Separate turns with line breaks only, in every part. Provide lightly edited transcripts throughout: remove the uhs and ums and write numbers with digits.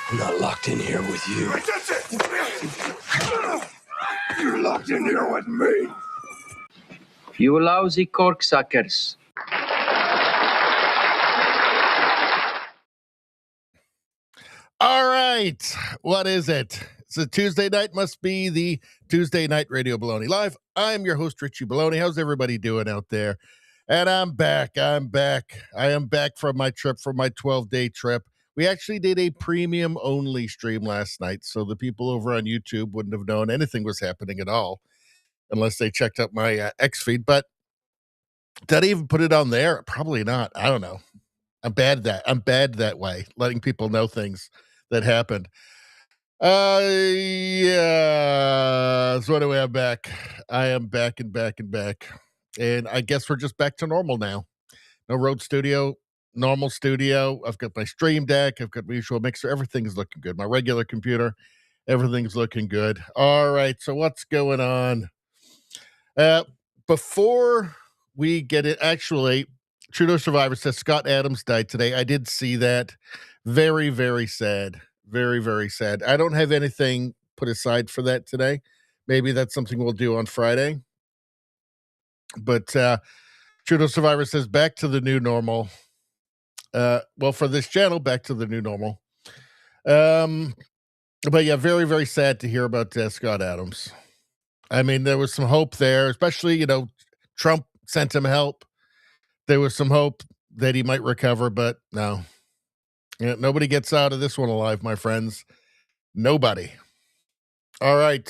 I'm not locked in here with you.
That's it! You're locked in here with me!
You lousy corksuckers.
All right. What is it? It's a Tuesday night. Must be the Tuesday Night Radio Baloney Live. I'm your host, Richie Baloney. How's everybody doing out there? And I'm back. I am back from my trip, from my 12-day trip. We actually did a premium-only stream last night, so the people over on YouTube wouldn't have known anything was happening at all unless they checked out my X feed. But did I even put it on there? Probably not. I don't know. I'm bad that way, letting people know things that happened. Yeah. So anyway, I'm back. I am back. And I guess we're just back to normal now. No road studio, normal studio. I've got my stream deck. I've got my usual mixer. Everything's looking good. My regular computer, everything's looking good. All right. So what's going on? Before we get it, actually, Trudeau Survivor says Scott Adams died today. I did see that. Very, very sad. Very, very sad. I don't have anything put aside for that today. Maybe that's something we'll do on Friday. But Trudeau Survivor says back to the new normal. Well, for this channel, back to the new normal. But yeah, very, very sad to hear about Scott Adams. I mean, there was some hope there, especially, Trump sent him help. There was some hope that he might recover, but no. Nobody gets out of this one alive, my friends. Nobody. All right.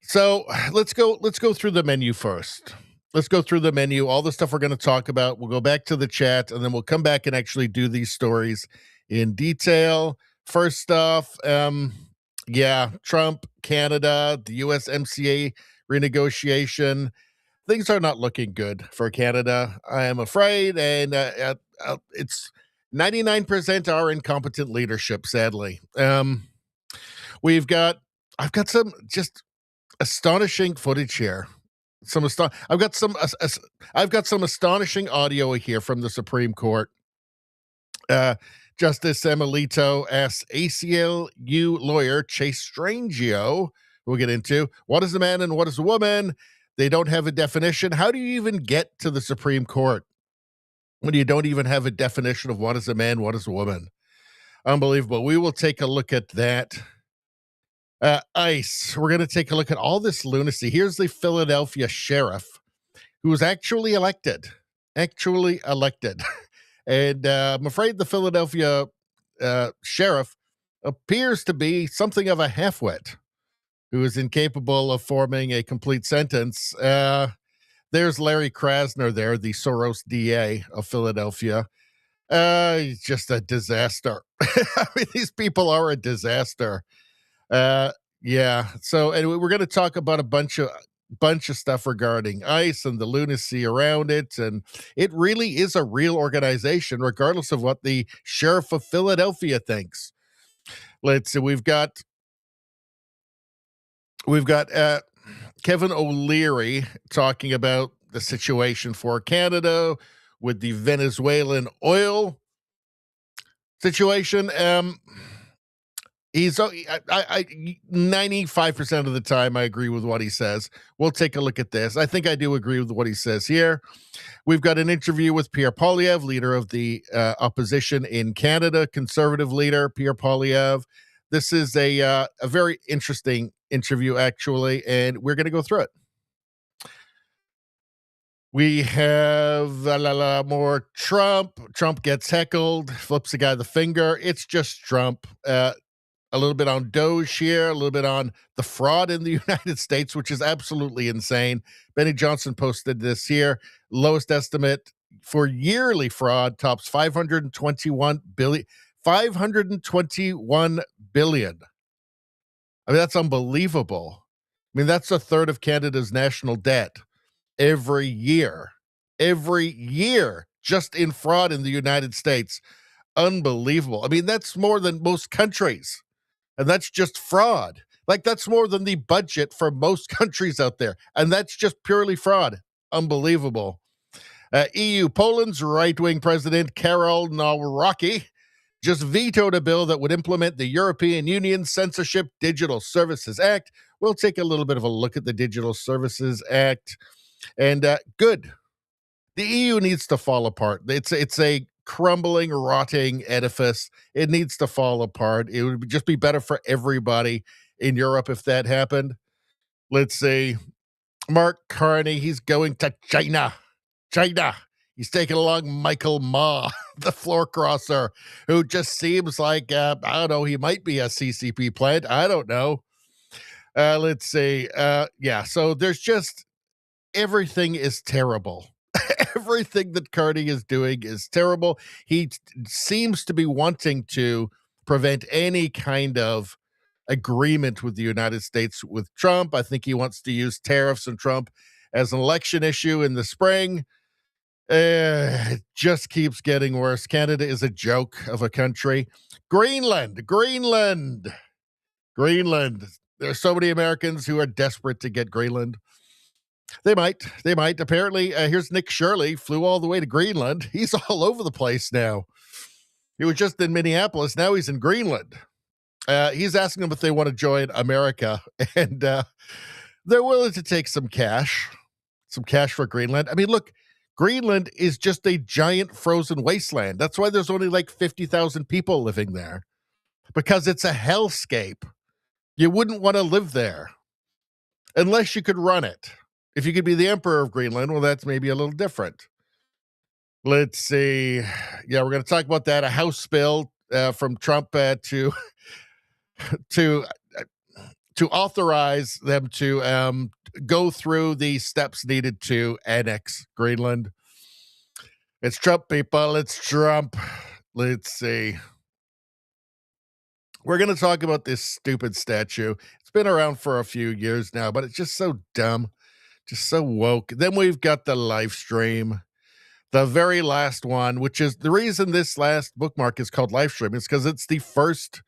So let's go through the menu first. Let's go through the menu, all the stuff we're going to talk about. We'll go back to the chat, and then we'll come back and actually do these stories in detail. First off, Trump, Canada, the USMCA renegotiation. Things are not looking good for Canada, I am afraid, and it's 99% are incompetent leadership, sadly. I've got some just astonishing footage here. I've got some astonishing audio here from the Supreme Court. Justice Emilito asks ACLU lawyer Chase Strangio, we'll get into, what is a man and what is a woman? They don't have a definition. How do you even get to the Supreme Court when you don't even have a definition of what is a man, what is a woman? Unbelievable. We will take a look at that. ICE. We're going to take a look at all this lunacy. Here's the Philadelphia sheriff who was actually elected. And I'm afraid the Philadelphia sheriff appears to be something of a half-wit who is incapable of forming a complete sentence. There's Larry Krasner there, the Soros DA of Philadelphia. He's just a disaster. I mean, these people are a disaster. Yeah. So anyway, we're going to talk about a bunch of stuff regarding ICE and the lunacy around it. And it really is a real organization, regardless of what the sheriff of Philadelphia thinks. Let's see. We've got Kevin O'Leary talking about the situation for Canada with the Venezuelan oil situation. He's 95% of the time I agree with what he says. We'll take a look at this. I think I do agree with what he says here. We've got an interview with Pierre Poilievre, leader of the opposition in Canada, conservative leader Pierre Poilievre. This is a very interesting interview, actually, and we're going to go through it. We have more Trump. Trump gets heckled, flips the guy the finger. It's just Trump. A little bit on Doge here, a little bit on the fraud in the United States, which is absolutely insane. Benny Johnson posted this here. Lowest estimate for yearly fraud tops $521 billion. $521 billion. I mean, that's unbelievable. I mean, that's a third of Canada's national debt every year, just in fraud in the United States. Unbelievable. I mean, that's more than most countries. And that's just fraud. Like, that's more than the budget for most countries out there. And that's just purely fraud. Unbelievable. EU, Poland's right-wing president, Karol Nawrocki, just vetoed a bill that would implement the European Union Censorship Digital Services Act. We'll take a little bit of a look at the Digital Services Act. And good. The EU needs to fall apart. It's a crumbling, rotting edifice. It needs to fall apart. It would just be better for everybody in Europe if that happened. Let's see. Mark Carney, he's going to China. He's taking along Michael Ma, the floor crosser, who just seems like, I don't know, he might be a CCP plant. I don't know. Let's see. So there's just, everything is terrible. Everything that Carney is doing is terrible. He seems to be wanting to prevent any kind of agreement with the United States with Trump. I think he wants to use tariffs and Trump as an election issue in the spring. It just keeps getting worse. Canada is a joke of a country. Greenland. There are so many Americans who are desperate to get Greenland. They might. Apparently, here's Nick Shirley, flew all the way to Greenland. He's all over the place now. He was just in Minneapolis. Now he's in Greenland. He's asking them if they want to join America, and they're willing to take some cash for Greenland. I mean, look, Greenland is just a giant frozen wasteland. That's why there's only like 50,000 people living there, because it's a hellscape. You wouldn't want to live there unless you could run it. If you could be the emperor of Greenland, well, that's maybe a little different. Let's see. Yeah, we're going to talk about that. A House bill from Trump to authorize them to go through the steps needed to annex Greenland. It's Trump, people. It's Trump. Let's see. We're going to talk about this stupid statue. It's been around for a few years now, but it's just so dumb, just so woke. Then we've got the live stream, the very last one, which is the reason this last bookmark is called live stream. It's because it's the first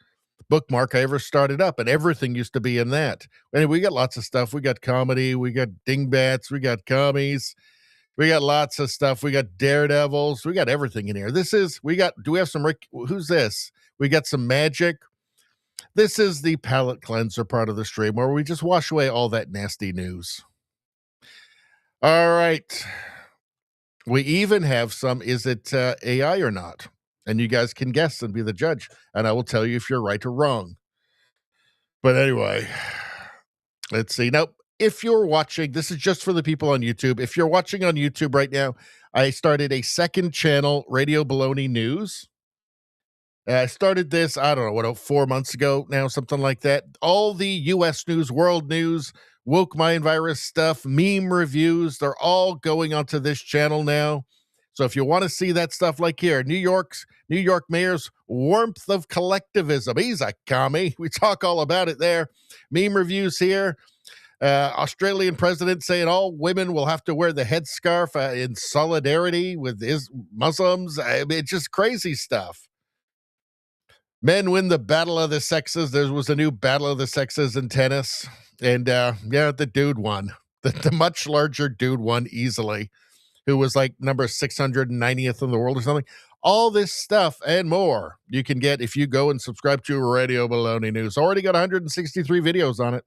bookmark I ever started up, and everything used to be in that. Anyway, we got lots of stuff. We got comedy, we got dingbats, we got commies, we got lots of stuff. We got daredevils, we got everything in here. Do we have some Rick? Who's this? We got some magic. This is the palate cleanser part of the stream where we just wash away all that nasty news. All right. We even have some, is it AI or not? And you guys can guess and be the judge. And I will tell you if you're right or wrong. But anyway, let's see. Now, if you're watching, this is just for the people on YouTube. If you're watching on YouTube right now, I started a second channel, Radio Baloney News. I started this, I don't know, 4 months ago now, something like that. All the U.S. news, world news, woke mind virus stuff, meme reviews, they're all going onto this channel now. So if you want to see that stuff like here, New York mayor's warmth of collectivism. He's a commie. We talk all about it there. Meme reviews here. Australian president saying all women will have to wear the headscarf in solidarity with Muslims. I mean, it's just crazy stuff. Men win the battle of the sexes. There was a new battle of the sexes in tennis. And the dude won. The much larger dude won easily, who was like number 690th in the world or something. All this stuff and more you can get if you go and subscribe to Radio Baloney News. Already got 163 videos on it.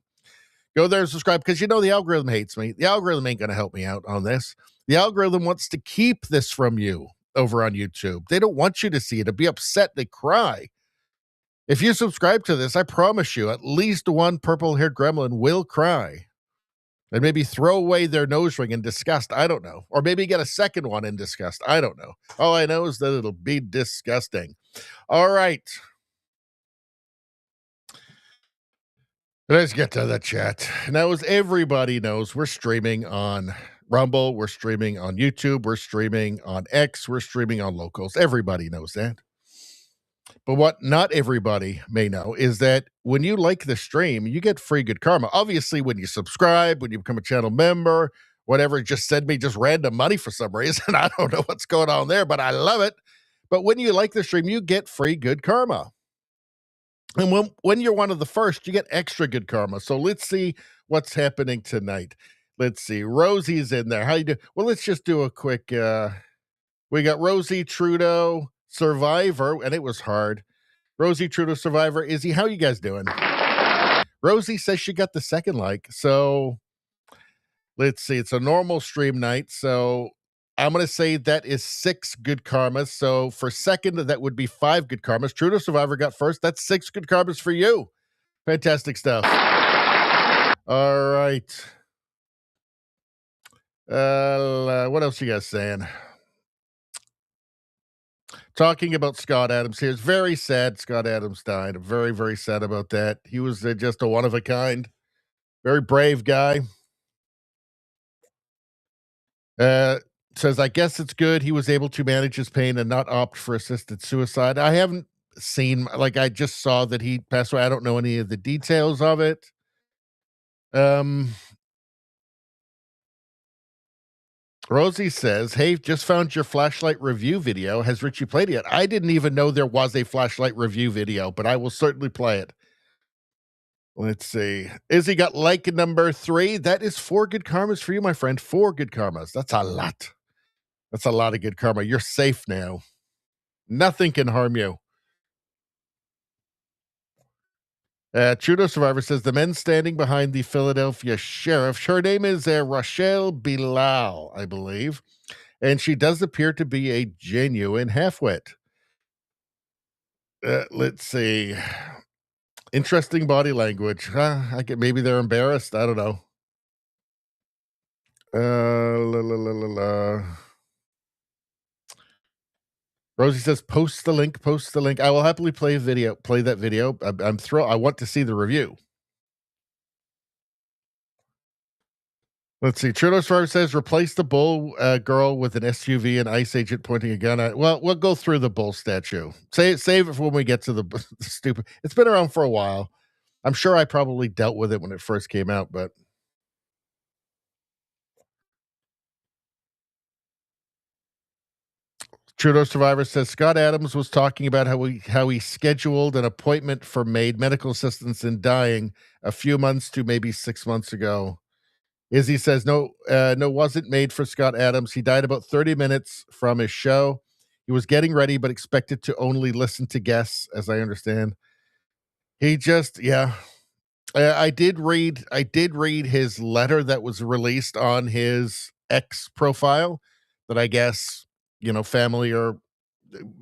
Go there and subscribe, because the algorithm hates me. The algorithm ain't going to help me out on this. The algorithm wants to keep this from you over on YouTube. They don't want you to see it. They'd be upset. They cry. If you subscribe to this, I promise you, at least one purple-haired gremlin will cry and maybe throw away their nose ring in disgust. I don't know. Or maybe get a second one in disgust. I don't know. All I know is that it'll be disgusting. All right. Let's get to the chat. Now, as everybody knows, we're streaming on Rumble. We're streaming on YouTube. We're streaming on X. We're streaming on Locals. Everybody knows that. But what not everybody may know is that when you like the stream, you get free good karma. Obviously, when you subscribe, when you become a channel member, whatever, just send me just random money for some reason. I don't know what's going on there, but I love it. But when you like the stream, you get free good karma. And when you're one of the first, you get extra good karma. So let's see what's happening tonight. Let's see. Rosie's in there. How you do? Well, let's just do a quick... we got Rosie Trudeau, Survivor, and it was hard. Rosie Trudeau Survivor. Izzy, how you guys doing? Rosie says she got the second like. So let's see. It's a normal stream night. So I'm going to say that is 6 good karmas. So for second, that would be 5 good karmas. Trudeau Survivor got first. That's 6 good karmas for you. Fantastic stuff. All right. What else you guys saying? Talking about Scott Adams here. It's very sad Scott Adams died. I'm very, very sad about that. He was just a one-of-a-kind, very brave guy. Says, I guess it's good he was able to manage his pain and not opt for assisted suicide. I haven't seen, like, I just saw that he passed away. I don't know any of the details of it. Rosie says, hey, just found your flashlight review video. Has Richie played it yet? I didn't even know there was a flashlight review video, but I will certainly play it. Let's see. Izzy got like number 3. That is 4 good karmas for you, my friend. 4 good karmas. That's a lot. That's a lot of good karma. You're safe now. Nothing can harm you. Trudeau Survivor says, the men standing behind the Philadelphia sheriff, her name is Rochelle Bilal, I believe, and she does appear to be a genuine half-wit. Let's see. Interesting body language. Maybe they're embarrassed. I don't know. Rosie says, post the link. I will happily play that video. I'm thrilled. I want to see the review. Let's see. Trudeau Survivor says, replace the bull girl with an SUV and ICE agent pointing a gun at. Well, we'll go through the bull statue. Save it for when we get to the stupid. It's been around for a while. I'm sure I probably dealt with it when it first came out, but. Trudeau Survivor says Scott Adams was talking about how he scheduled an appointment for medical assistance in dying a few months to maybe 6 months ago. Izzy says no, wasn't made for Scott Adams. He died about 30 minutes from his show. He was getting ready, but expected to only listen to guests, as I understand. He just, yeah. I did read his letter that was released on his X profile that I guess, family or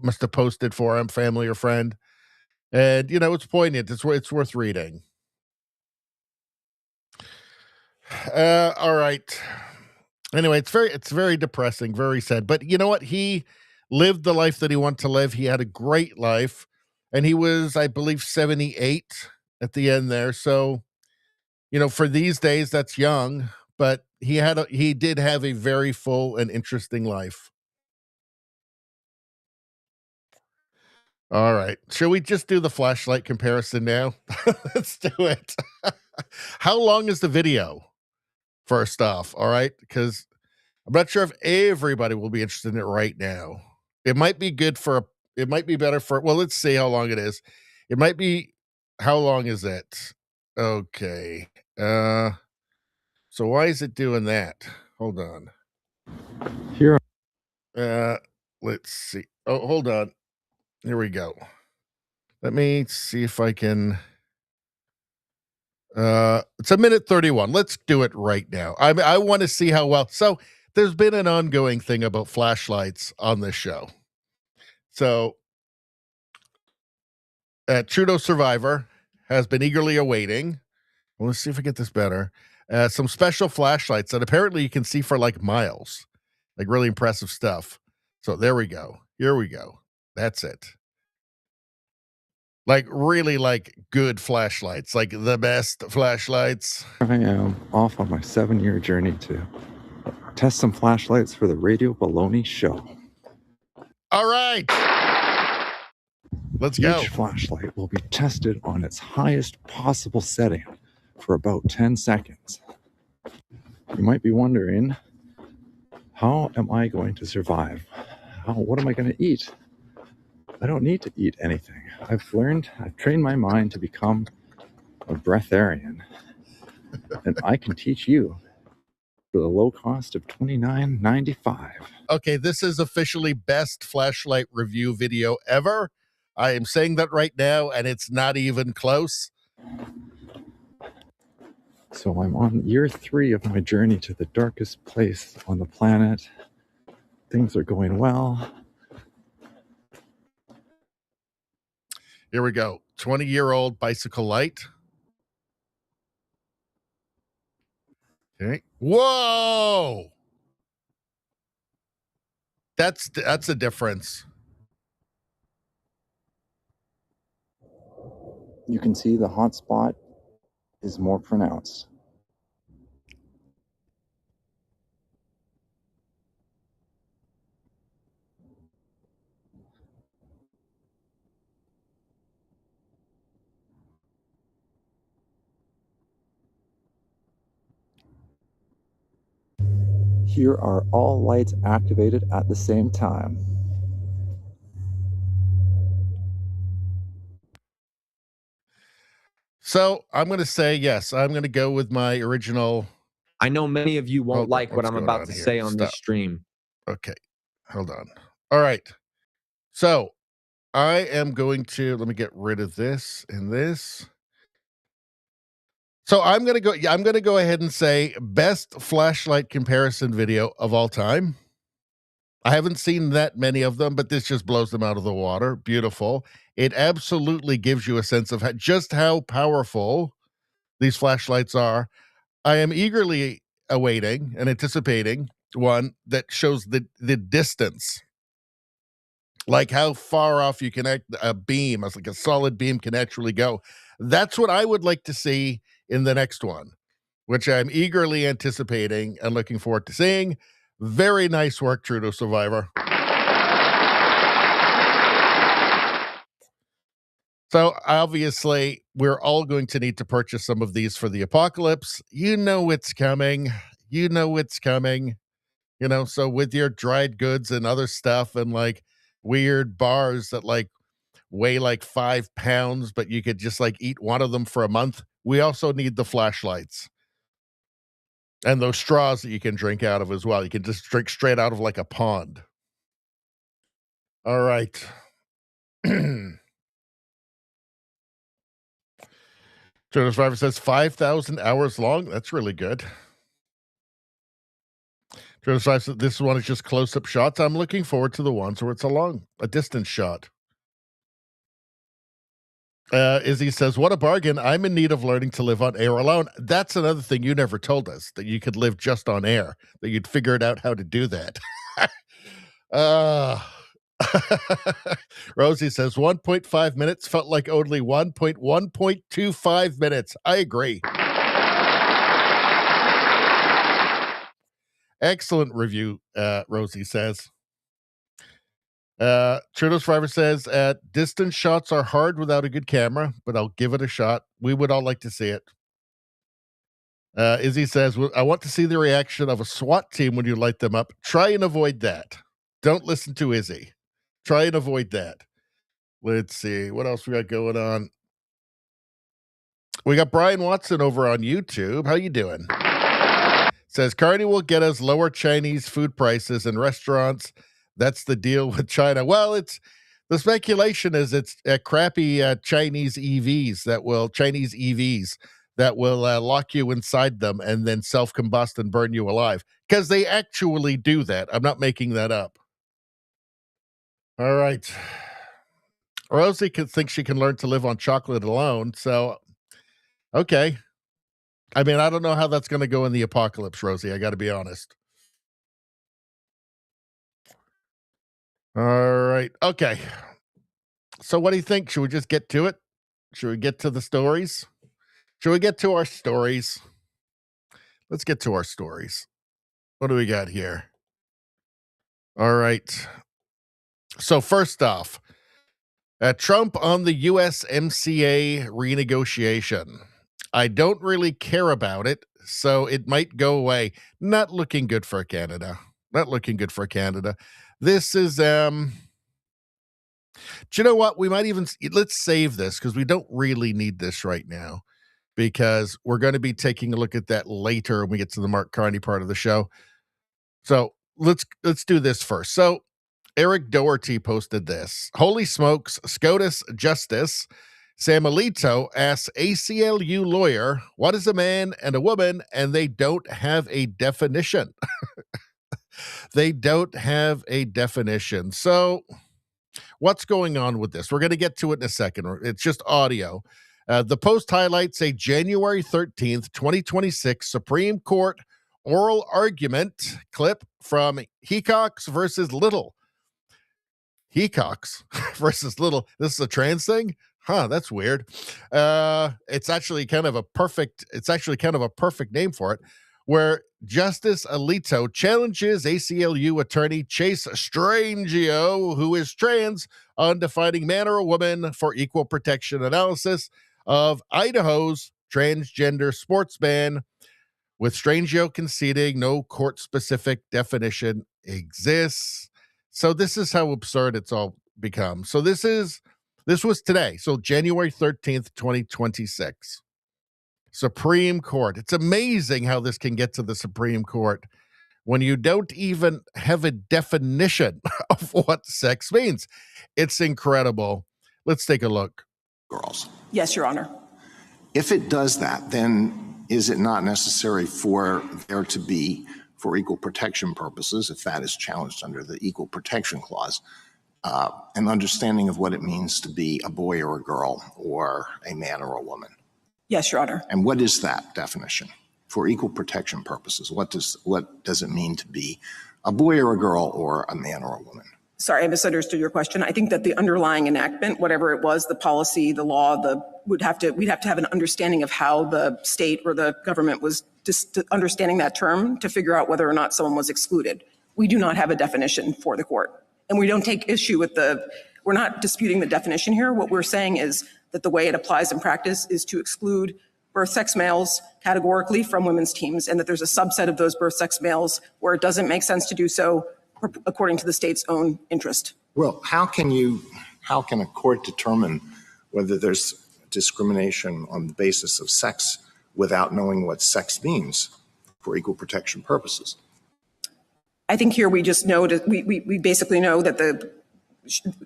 must have posted for him, family or friend. And, it's poignant. It's worth reading. All right. Anyway, it's very depressing, very sad. But you know what? He lived the life that he wanted to live. He had a great life. And he was, I believe, 78 at the end there. So, for these days, that's young. But he did have a very full and interesting life. All right. Shall we just do the flashlight comparison now? Let's do it. How long is the video? First off, all right? Because I'm not sure if everybody will be interested in it right now. It might be better for, well, let's see how long it is. How long is it? Okay. So why is it doing that? Hold on.
Here.
Let's see. Oh, hold on. Here we go. Let me see if I can. It's 1:31. Let's do it right now. I want to see how well. So there's been an ongoing thing about flashlights on this show. So Trudeau Survivor has been eagerly awaiting. Well, let's see if I get this better. Some special flashlights that apparently you can see for like miles, like really impressive stuff. So there we go. Here we go. That's it. Like really like good flashlights, like the best flashlights.
I am off on my 7-year journey to test some flashlights for the Radio Baloney show.
All right. Let's go.
Each flashlight will be tested on its highest possible setting for about 10 seconds. You might be wondering, how am I going to survive? What am I going to eat? I don't need to eat anything. I've trained my mind to become a breatharian. And I can teach you for the low cost of $29.95.
Okay, this is officially best flashlight review video ever. I am saying that right now, and it's not even close.
So I'm on year 3 of my journey to the darkest place on the planet. Things are going well.
Here we go. 20-year-old bicycle light. Okay. Whoa! That's a difference.
You can see the hot spot is more pronounced. Here are all lights activated at the same time.
So I'm going to say yes. I'm going to go with my original.
I know many of you won't like what I'm about to say on this stream.
Okay, hold on. All right. So I am going to, let me get rid of this and this. So I'm going to go ahead and say best flashlight comparison video of all time. I haven't seen that many of them, but this just blows them out of the water. Beautiful. It absolutely gives you a sense of just how powerful these flashlights are. I am eagerly awaiting and anticipating one that shows the distance, like how far off you can a beam, as like a solid beam can actually go. That's what I would like to see in the next one, which I'm eagerly anticipating and looking forward to seeing. Very nice work, Trudeau Survivor. So obviously, we're all going to need to purchase some of these for the apocalypse. You know it's coming. You know it's coming. You know, so with your dried goods and other stuff and like weird bars that like weigh like 5 pounds, but you could just like eat one of them for a month. We also need the flashlights. And those straws that you can drink out of as well. You can just drink straight out of like a pond. All right. Jonas Driver says 5,000 hours long. That's really good. Jonas Driver says this one is just close-up shots. I'm looking forward to the ones where it's a distance shot. Izzy says, what a bargain. I'm in need of learning to live on air alone. That's another thing you never told us, that you could live just on air, that you'd figured out how to do that. Rosie says 1.5 minutes felt like only 1.1.25 minutes. I agree. Excellent review, Rosie says. Trudeau Survivor says, distance shots are hard without a good camera, but I'll give it a shot. We would all like to see it. Izzy says, I want to see the reaction of a SWAT team when you light them up. Try and avoid that. Don't listen to Izzy. Try and avoid that. Let's see. What else we got going on? We got Brian Watson over on YouTube. How you doing? Says, Carney will get us lower Chinese food prices in restaurants. That's the deal with China. Well, the speculation is it's crappy Chinese EVs that will lock you inside them and then self-combust and burn you alive. Because they actually do that. I'm not making that up. All right. Rosie thinks she can learn to live on chocolate alone. So, okay. I mean, I don't know how that's going to go in the apocalypse, Rosie. I got to be honest. All right. Okay. So what do you think? Should we just get to it? Should we get to the stories? Should we get to our stories? Let's get to our stories. What do we got here? All right. So first off, Trump on the USMCA renegotiation. I don't really care about it, so it might go away. Not looking good for Canada. Not looking good for Canada. This is, do you know what? We might even, let's save this because we don't really need this right now. because we're going to be taking a look at that later when we get to the Mark Carney part of the show. So let's do this first. So Eric Doherty posted this. Holy smokes, SCOTUS Justice Sam Alito asks ACLU lawyer, what is a man and a woman? And they don't have a definition. They don't have a definition. So what's going on with this? We're going to get to it in a second. It's just audio. The post highlights a January 13th, 2026 Supreme Court oral argument clip from Hecox versus Little. Hecox versus Little. This is a trans thing? Huh, that's weird. It's actually kind of a perfect name for it, where Justice Alito challenges ACLU attorney Chase Strangio, who is trans, on defining man or a woman for equal protection analysis of Idaho's transgender sports ban, with Strangio conceding no court-specific definition exists. So this is how absurd it's all become. So this was today. So January 13th, 2026. Supreme Court. It's amazing how this can get to the Supreme Court when you don't even have a definition of what sex means. It's incredible. Let's take a look.
Girls.
Yes, Your Honor.
If it does that, then is it not necessary for there to be, for equal protection purposes, if that is challenged under the Equal Protection Clause, an understanding of what it means to be a boy or a girl or a man or a woman?
Yes, Your Honor.
And what is that definition for equal protection purposes? What does it mean to be a boy or a girl or a man or a woman?
Sorry, I misunderstood your question. I think that the underlying enactment, whatever it was, the policy, the law, we'd have to have an understanding of how the state or the government was just understanding that term to figure out whether or not someone was excluded. We do not have a definition for the court. And we don't take issue with we're not disputing the definition here. What we're saying is that the way it applies in practice is to exclude birth sex males categorically from women's teams, and that there's a subset of those birth sex males where it doesn't make sense to do so according to the state's own interest.
Well, how can a court determine whether there's discrimination on the basis of sex without knowing what sex means for equal protection purposes?
I think here we just know that we basically know that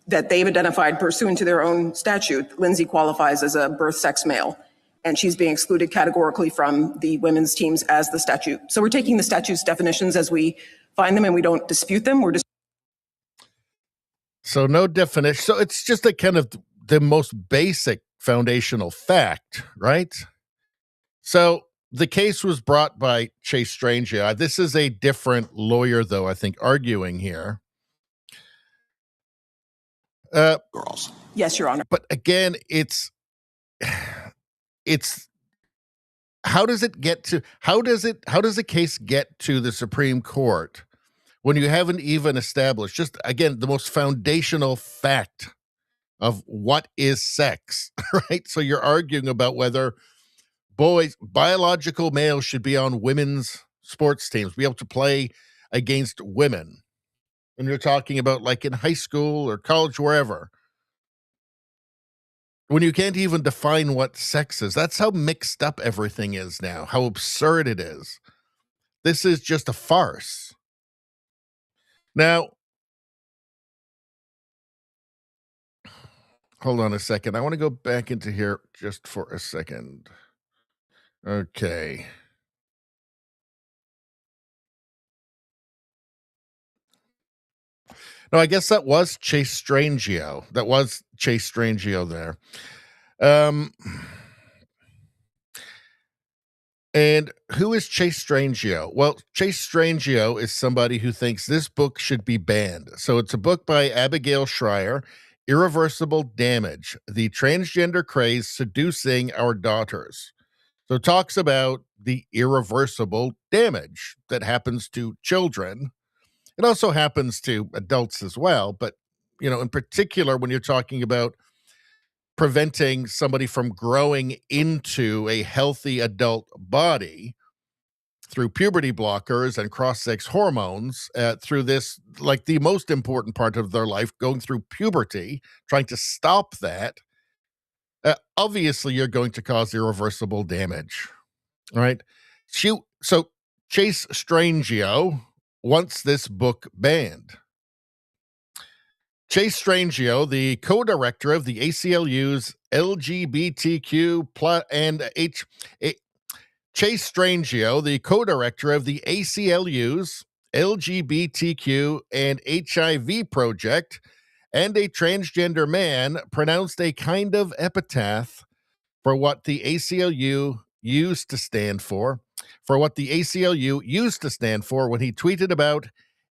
that they've identified pursuant to their own statute, Lindsay qualifies as a birth sex male, and she's being excluded categorically from the women's teams as the statute. So we're taking the statute's definitions as we find them, and we don't dispute them. We're just
so no definition. So it's just a kind of the most basic foundational fact, right? So the case was brought by Chase Strangio. This is a different lawyer, though, I think, arguing here.
Girls.
Yes, Your Honor.
But again, it's how does a case get to the Supreme Court when you haven't even established, just again, the most foundational fact of what is sex, right? So you're arguing about whether biological males should be on women's sports teams, be able to play against women. And you're talking about like in high school or college, wherever. When you can't even define what sex is, that's how mixed up everything is now, how absurd it is. This is just a farce. Now, hold on a second. I want to go back into here just for a second. Okay. No, I guess that was Chase Strangio. There. And who is Chase Strangio? Well, Chase Strangio is somebody who thinks this book should be banned. So it's a book by Abigail Schreier, Irreversible Damage, The Transgender Craze Seducing Our Daughters. So it talks about the irreversible damage that happens to children. It also happens to adults as well, but, in particular, when you're talking about preventing somebody from growing into a healthy adult body through puberty blockers and cross-sex hormones, through this, like the most important part of their life, going through puberty, trying to stop that, obviously you're going to cause irreversible damage. All right. So Chase Strangio wants this book banned. Chase Strangio, the co-director of the ACLU's LGBTQ plus and Chase Strangio, the co-director of the ACLU's LGBTQ and HIV project, and a transgender man, pronounced a kind of epitaph for what the ACLU used to stand for, when he tweeted about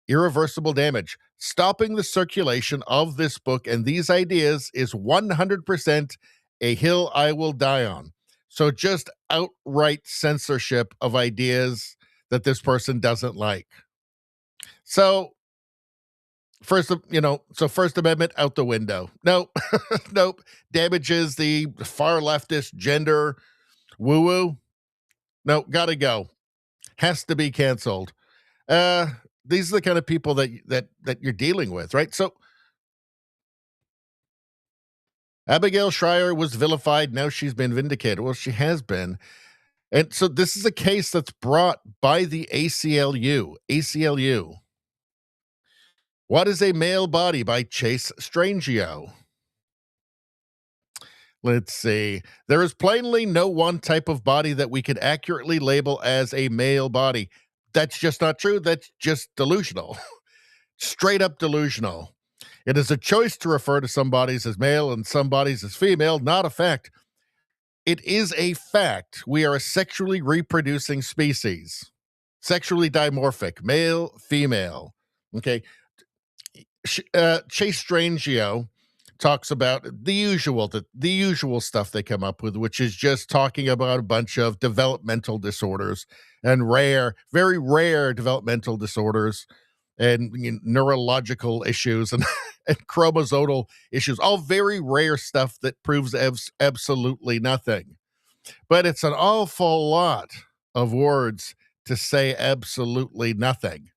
irreversible damage. Stopping the circulation of this book and these ideas is 100% a hill I will die on. So just outright censorship of ideas that this person doesn't like. So First Amendment out the window. Nope. Nope. Damages the far leftist gender woo-woo. No, gotta go. Has to be canceled. These are the kind of people that you're dealing with, right? So Abigail Schreier was vilified. Now she's been vindicated. Well, she has been. And so this is a case that's brought by the ACLU. What is a Male Body by Chase Strangio? Let's see. There is plainly no one type of body that we could accurately label as a male body. That's just not true. That's just delusional. Straight up delusional. It is a choice to refer to some bodies as male and some bodies as female, not a fact. It is a fact. We are a sexually reproducing species. Sexually dimorphic, male, female. Okay. Chase Strangio talks about the usual stuff they come up with, which is just talking about a bunch of developmental disorders and very rare developmental disorders and neurological issues and, and chromosomal issues, all very rare stuff that proves absolutely nothing. But it's an awful lot of words to say absolutely nothing.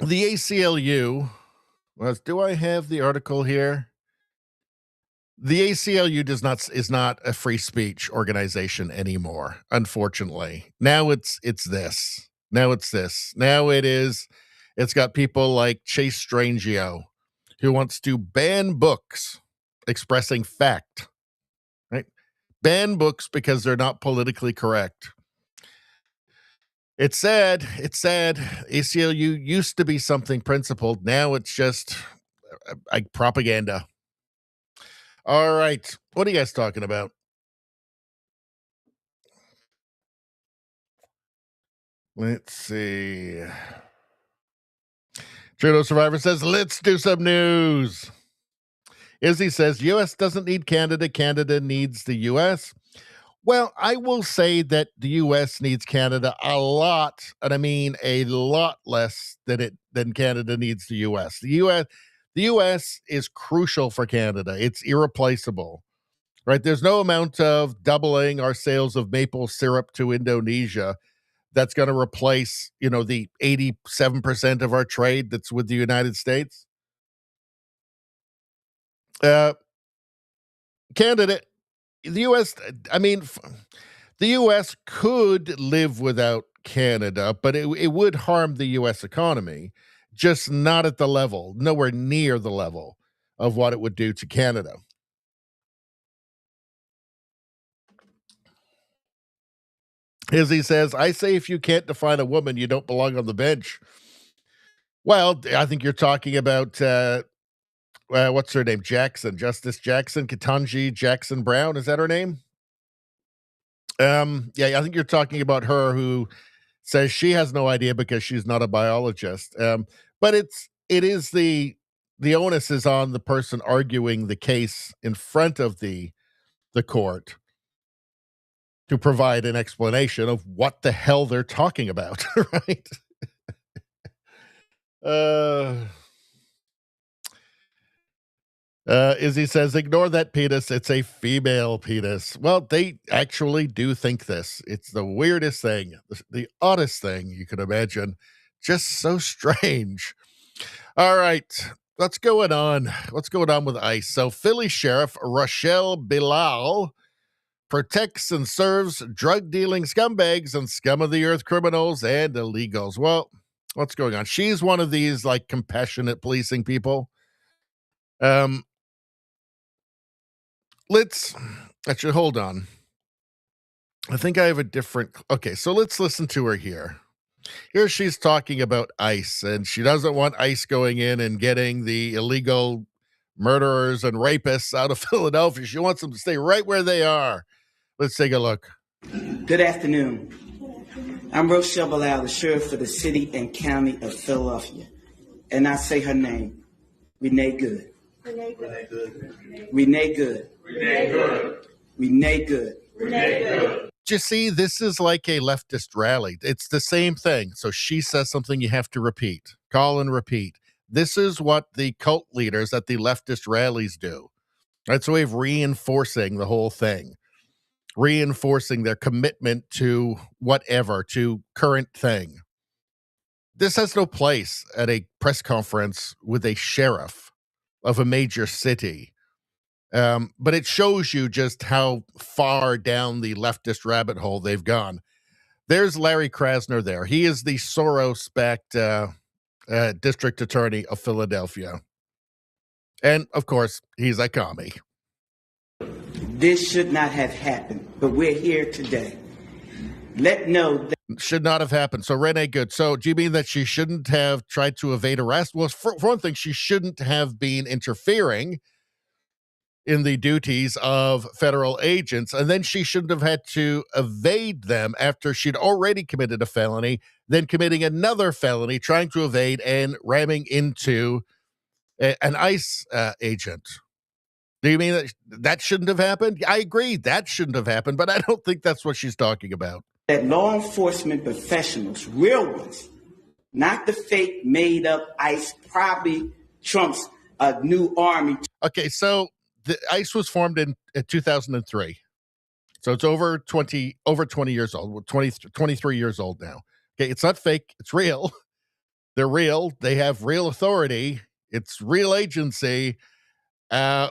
The ACLU, do I have the article here? The ACLU is not a free speech organization anymore, unfortunately. Now it's this. It's got people like Chase Strangio, who wants to ban books expressing fact, right? Ban books because they're not politically correct. It's sad. ACLU used to be something principled. Now it's just like propaganda. All right. What are you guys talking about? Let's see. Trudeau Survivor says, let's do some news. Izzy says, U.S. doesn't need Canada. Canada needs the U.S. Well, I will say that the U.S. needs Canada a lot, and I mean a lot less than Canada needs the U.S. The U.S. is crucial for Canada. It's irreplaceable, right? There's no amount of doubling our sales of maple syrup to Indonesia that's going to replace, the 87% of our trade that's with the United States. Canada. The U.S., the U.S. could live without Canada, but it would harm the U.S. economy, just not at the level, nowhere near the level of what it would do to Canada. As he says, I say if you can't define a woman, you don't belong on the bench. Well, I think you're talking about, what's her name? Justice Jackson, Ketanji Jackson Brown. Is that her name? Yeah, I think you're talking about her, who says she has no idea because she's not a biologist. But it is the onus is on the person arguing the case in front of the court to provide an explanation of what the hell they're talking about, right? Izzy says, ignore that penis. It's a female penis. Well, they actually do think this. It's the weirdest thing, the oddest thing you could imagine. Just so strange. All right. What's going on? What's going on with ICE? So Philly Sheriff Rochelle Bilal protects and serves drug-dealing scumbags and scum-of-the-earth criminals and illegals. Well, what's going on? She's one of these, like, compassionate policing people. Let's actually hold on. I think I have a different. Okay, so let's listen to her here. Here she's talking about ICE, and she doesn't want ICE going in and getting the illegal murderers and rapists out of Philadelphia. She wants them to stay right where they are. Let's take a look.
Good afternoon. I'm Rochelle Bilal, the sheriff for the city and county of Philadelphia. And I say her name, Renee Good. Renee Good. Renee Good. Renee Good. Renee Good. Renee Good.
You see, this is like a leftist rally. It's the same thing. So she says something, you have to repeat, call and repeat. This is what the cult leaders at the leftist rallies do. That's a way of reinforcing the whole thing, reinforcing their commitment to whatever, to current thing. This has no place at a press conference with a sheriff of a major city. But it shows you just how far down the leftist rabbit hole they've gone. There's Larry Krasner there. He is the Soros-backed district attorney of Philadelphia. And, of course, he's a commie.
This should not have happened, but we're here today. Let know that
should not have happened. So, Renee Good. So, do you mean that she shouldn't have tried to evade arrest? Well, for one thing, she shouldn't have been interfering in the duties of federal agents, and then she shouldn't have had to evade them after she'd already committed a felony, then committing another felony, trying to evade and ramming into an ICE agent. Do you mean that shouldn't have happened? I agree, that shouldn't have happened, but I don't think that's what she's talking about.
That law enforcement professionals, real ones, not the fake made up ICE, probably trumps a new army.
Okay, so the ICE was formed in 2003. So it's over 20 years old, 23 years old now. Okay, it's not fake, it's real. They're real. They have real authority. It's real agency. Why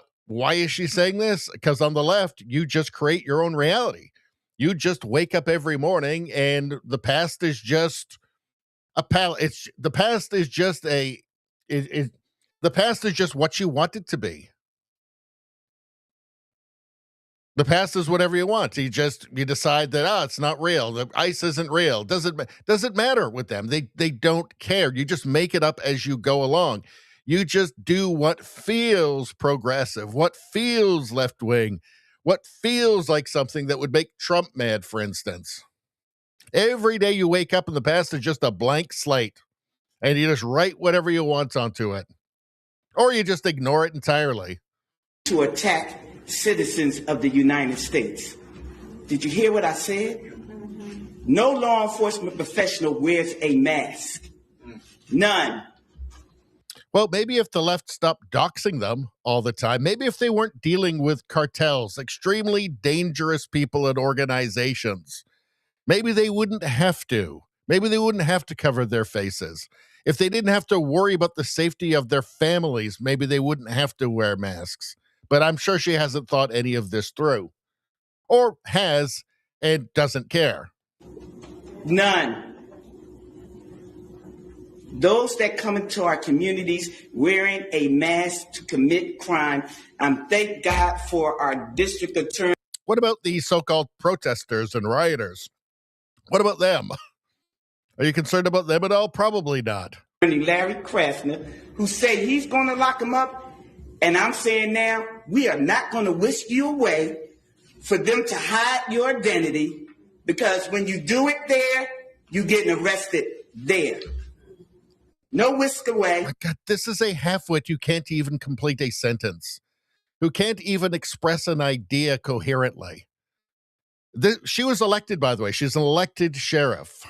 is she saying this? Because on the left, you just create your own reality. You just wake up every morning and the past is just a the past is just the past is just what you want it to be. The past is whatever you want. You decide that, it's not real. The ICE isn't real. Doesn't matter with them. They don't care. You just make it up as you go along. You just do what feels progressive, what feels left-wing, what feels like something that would make Trump mad, for instance. Every day you wake up and the past is just a blank slate, and you just write whatever you want onto it. Or you just ignore it entirely.
To attack citizens of the United States. Did you hear what I said? No law enforcement professional wears a mask. None.
Well, maybe if the left stopped doxing them all the time, maybe if they weren't dealing with cartels, extremely dangerous people and organizations, maybe they wouldn't have to. Maybe they wouldn't have to cover their faces. If they didn't have to worry about the safety of their families, maybe they wouldn't have to wear masks. But I'm sure she hasn't thought any of this through. Or has and doesn't care.
None. Those that come into our communities wearing a mask to commit crime, thank God for our district attorney.
What about the so-called protesters and rioters? What about them? Are you concerned about them at all? Probably not.
Larry Krasner, who said he's going to lock them up. And I'm saying now, we are not going to whisk you away for them to hide your identity, because when you do it there, you're getting arrested there. No whisk away.
My God, this is a halfwit who can't even complete a sentence, who can't even express an idea coherently. She was elected, by the way. She's an elected sheriff.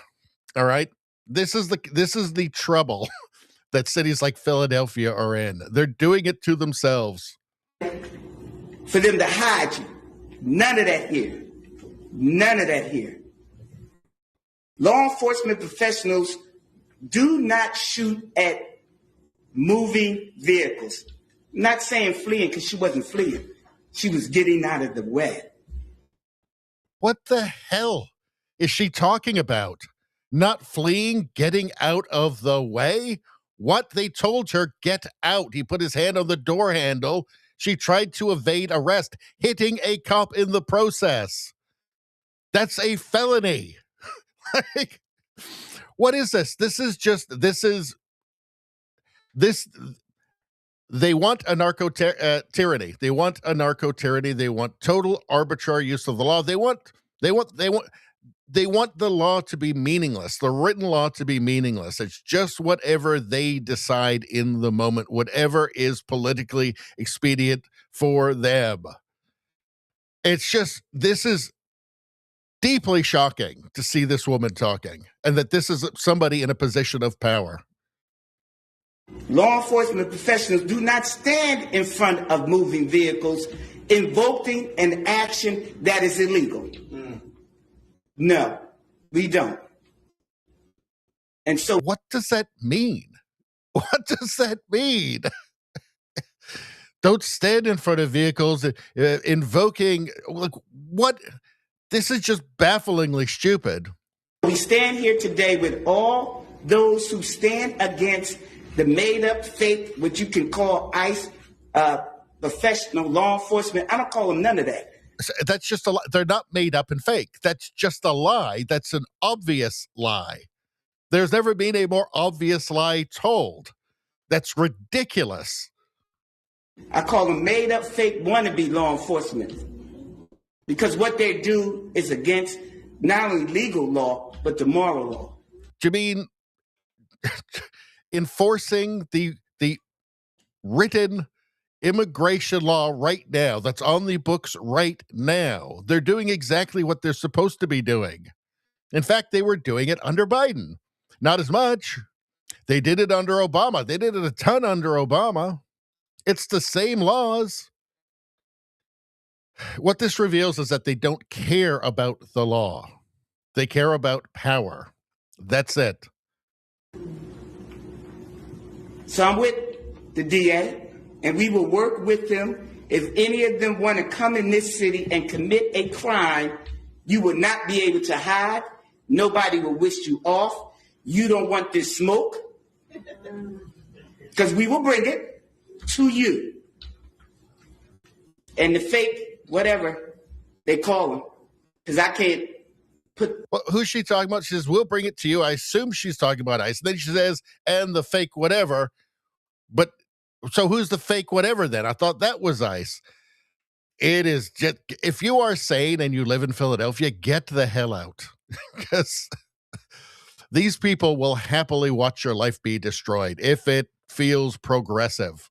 All right. This is the trouble that cities like Philadelphia are in. They're doing it to themselves.
For them to hide you. None of that here. None of that here. Law enforcement professionals do not shoot at moving vehicles. I'm not saying fleeing because she wasn't fleeing. She was getting out of the way.
What the hell is she talking about? Not fleeing, getting out of the way? What? They told her, get out. He put his hand on the door handle. She tried to evade arrest, hitting a cop in the process. That's a felony. Like, what is this? They want a narco tyranny. They want a narco tyranny. They want total arbitrary use of the law. They want the law to be meaningless, the written law to be meaningless. It's just whatever they decide in the moment, whatever is politically expedient for them. It's just, this is deeply shocking to see this woman talking, and that this is somebody in a position of power.
Law enforcement professionals do not stand in front of moving vehicles invoking an action that is illegal. No, we don't. And so
what does that mean? What does that mean? Don't stand in front of vehicles invoking, like, what? This is just bafflingly stupid.
We stand here today with all those who stand against the made-up, fake, what you can call ICE, professional law enforcement. I don't call them none of that.
That's just a lie. They're not made up and fake. That's just a lie. That's an obvious lie. There's never been a more obvious lie told. That's ridiculous.
I call them made-up, fake, wannabe law enforcement. Because what they do is against not only legal law, but the moral law.
Do you mean enforcing the written immigration law right now, that's on the books right now? They're doing exactly what they're supposed to be doing. In fact, they were doing it under Biden. Not as much. They did it under Obama. They did it a ton under Obama. It's the same laws. What this reveals is that they don't care about the law. They care about power. That's it.
So I'm with the DA, and we will work with them. If any of them want to come in this city and commit a crime, you will not be able to hide. Nobody will wish you off. You don't want this smoke, because we will bring it to you. And the fake, whatever they call them, because I can't put...
Well, who's she talking about? She says, we'll bring it to you. I assume she's talking about ICE. And then she says, and the fake whatever. But so who's the fake whatever then? I thought that was ICE. It is just, if you are sane and you live in Philadelphia, get the hell out. Because these people will happily watch your life be destroyed if it feels progressive.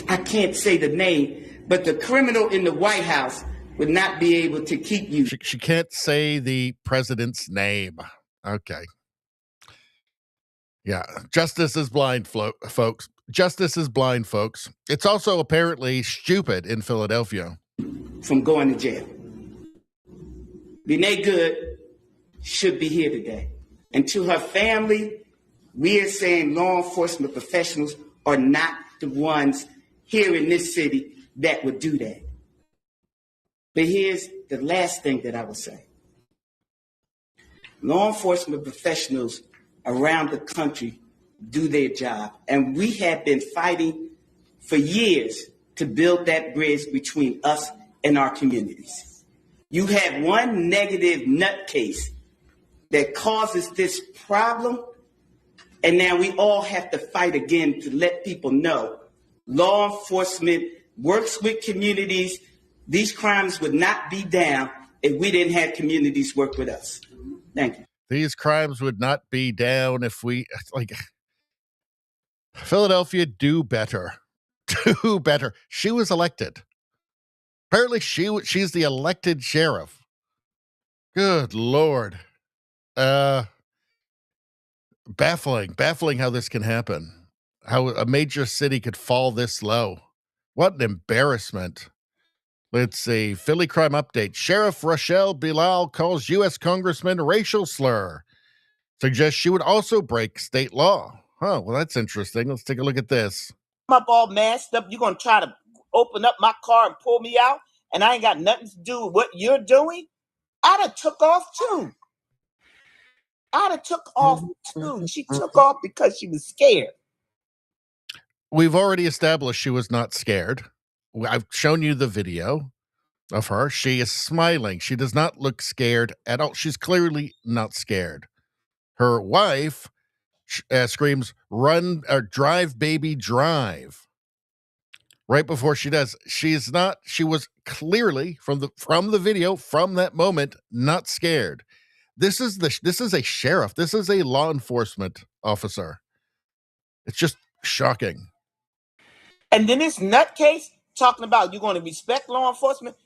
I can't say the name, but the criminal in the White House would not be able to keep you.
She can't say the president's name. Okay. Yeah. Justice is blind, folks. Justice is blind, folks. It's also apparently stupid in Philadelphia.
From going to jail. Renee Good should be here today. And to her family, we are saying law enforcement professionals are not the ones here in this city that would do that. But here's the last thing that I would say. Law enforcement professionals around the country do their job. And we have been fighting for years to build that bridge between us and our communities. You have one negative nutcase that causes this problem, and now we all have to fight again to let people know law enforcement works with communities. These crimes would not be down if we didn't have communities work with us. Thank you.
These crimes would not be down if we, like, Philadelphia, do better. Do better. She was elected. Apparently she's the elected sheriff. Good Lord. Baffling how this can happen. How a major city could fall this low. What an embarrassment. Let's see. Philly crime update. Sheriff Rochelle Bilal calls U.S. Congressman racial slur. Suggests she would also break state law. Huh, well, that's interesting. Let's take a look at this.
I'm up all masked up. You're going to try to open up my car and pull me out, and I ain't got nothing to do with what you're doing? I'd have took off too. She took off because she was scared.
We've already established she was not scared. I've shown you the video of her. She is smiling. She does not look scared at all. She's clearly not scared. Her wife screams, "Run or drive, baby, drive." Right before she does. She's not, she was clearly from the video, from that moment, not scared. This is a sheriff. This is a law enforcement officer. It's just shocking.
And then this nutcase talking about you're going to respect law enforcement.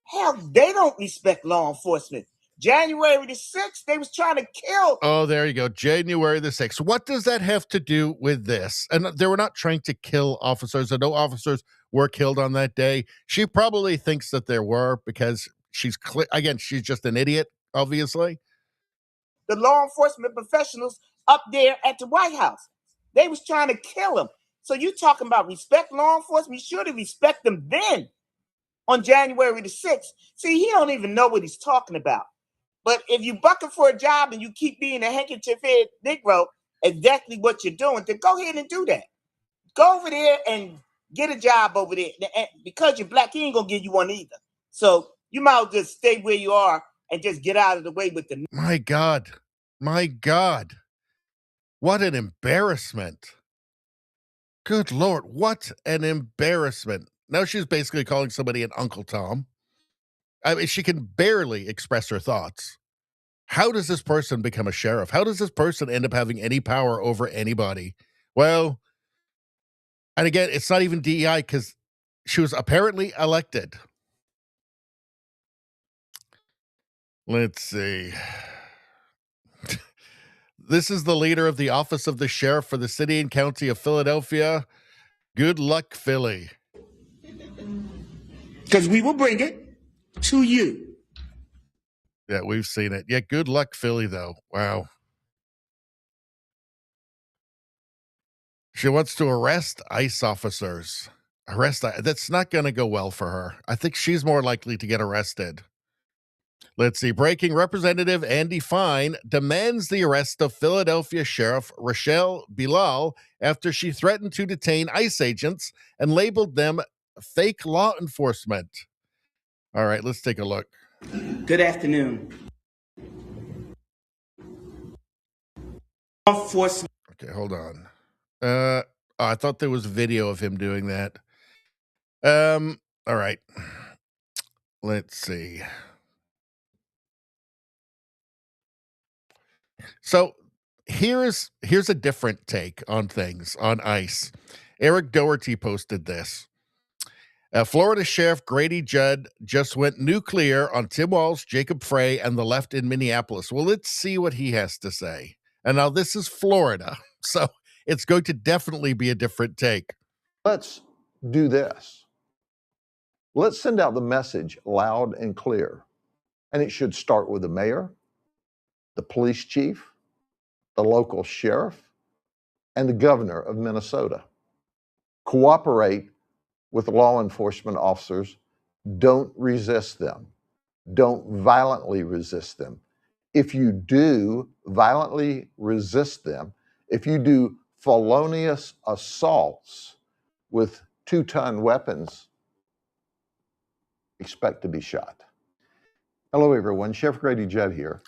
Hell, they don't respect law enforcement. January the 6th, they was trying to kill.
Oh, there you go. January the 6th. What does that have to do with this? And they were not trying to kill officers. No officers were killed on that day. She probably thinks that there were because she's just an idiot, obviously.
The law enforcement professionals up there at the White House, they was trying to kill him. So you talking about respect law enforcement? You should respect them then on January the 6th. See, he don't even know what he's talking about. But if you bucking for a job and you keep being a handkerchief head Negro, exactly what you're doing, then go ahead and do that. Go over there and get a job over there. And because you're black, he ain't going to give you one either. So you might as well just stay where you are and just get out of the way with the...
My God. My God. What an embarrassment. Good Lord. What an embarrassment. Now she's basically calling somebody an Uncle Tom. I mean, she can barely express her thoughts. How does this person become a sheriff? How does this person end up having any power over anybody? Well, and again, it's not even DEI because she was apparently elected. Let's see. This is the leader of the office of the sheriff for the city and county of Philadelphia. Good luck, Philly.
Because we will bring it to you.
Yeah, we've seen it. Yeah, good luck, Philly, though. Wow. She wants to arrest ICE officers. That's not going to go well for her. I think she's more likely to get arrested. Let's see. Breaking Representative Andy Fine demands the arrest of Philadelphia Sheriff Rochelle Bilal after she threatened to detain ICE agents and labeled them fake law enforcement. All right, let's take a look.
Good afternoon.
Okay, hold on. I thought there was video of him doing that. All right. Let's see. So here's a different take on things on ICE. Eric Doherty posted this. Florida Sheriff Grady Judd just went nuclear on Tim Walz, Jacob Frey, and the left in Minneapolis. Well, let's see what he has to say. And now this is Florida, so it's going to definitely be a different take.
Let's do this. Let's send out the message loud and clear. And it should start with the mayor, the police chief, the local sheriff, and the governor of Minnesota. Cooperate with law enforcement officers. Don't resist them. Don't violently resist them. If you do violently resist them, if you do felonious assaults with 2-ton weapons, expect to be shot. Hello, everyone. Sheriff Grady Judd here.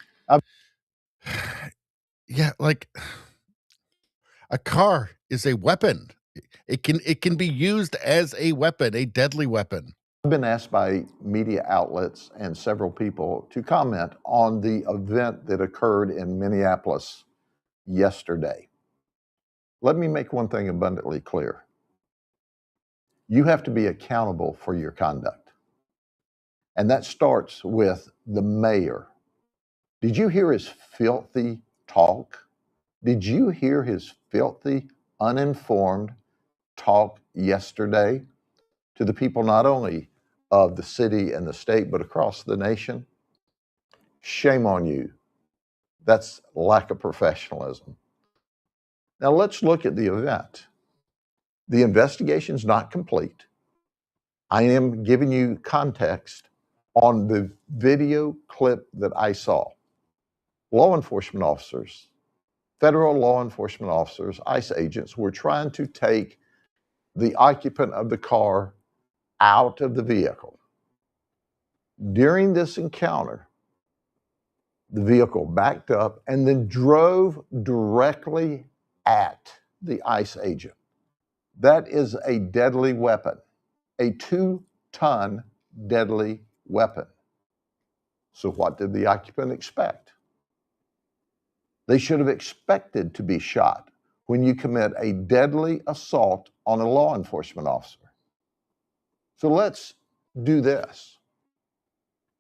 Yeah, like a car is a weapon. It can be used as a weapon, a deadly weapon.
I've been asked by media outlets and several people to comment on the event that occurred in Minneapolis yesterday. Let me make one thing abundantly clear. You have to be accountable for your conduct. And that starts with the mayor. Did you hear his filthy talk? Did you hear his filthy, uninformed talk yesterday to the people not only of the city and the state, but across the nation? Shame on you. That's lack of professionalism. Now let's look at the event. The investigation's not complete. I am giving you context on the video clip that I saw. Law enforcement officers, federal law enforcement officers, ICE agents, were trying to take the occupant of the car out of the vehicle. During this encounter, the vehicle backed up and then drove directly at the ICE agent. That is a deadly weapon, a 2-ton deadly weapon. So what did the occupant expect? They should have expected to be shot when you commit a deadly assault on a law enforcement officer. So let's do this.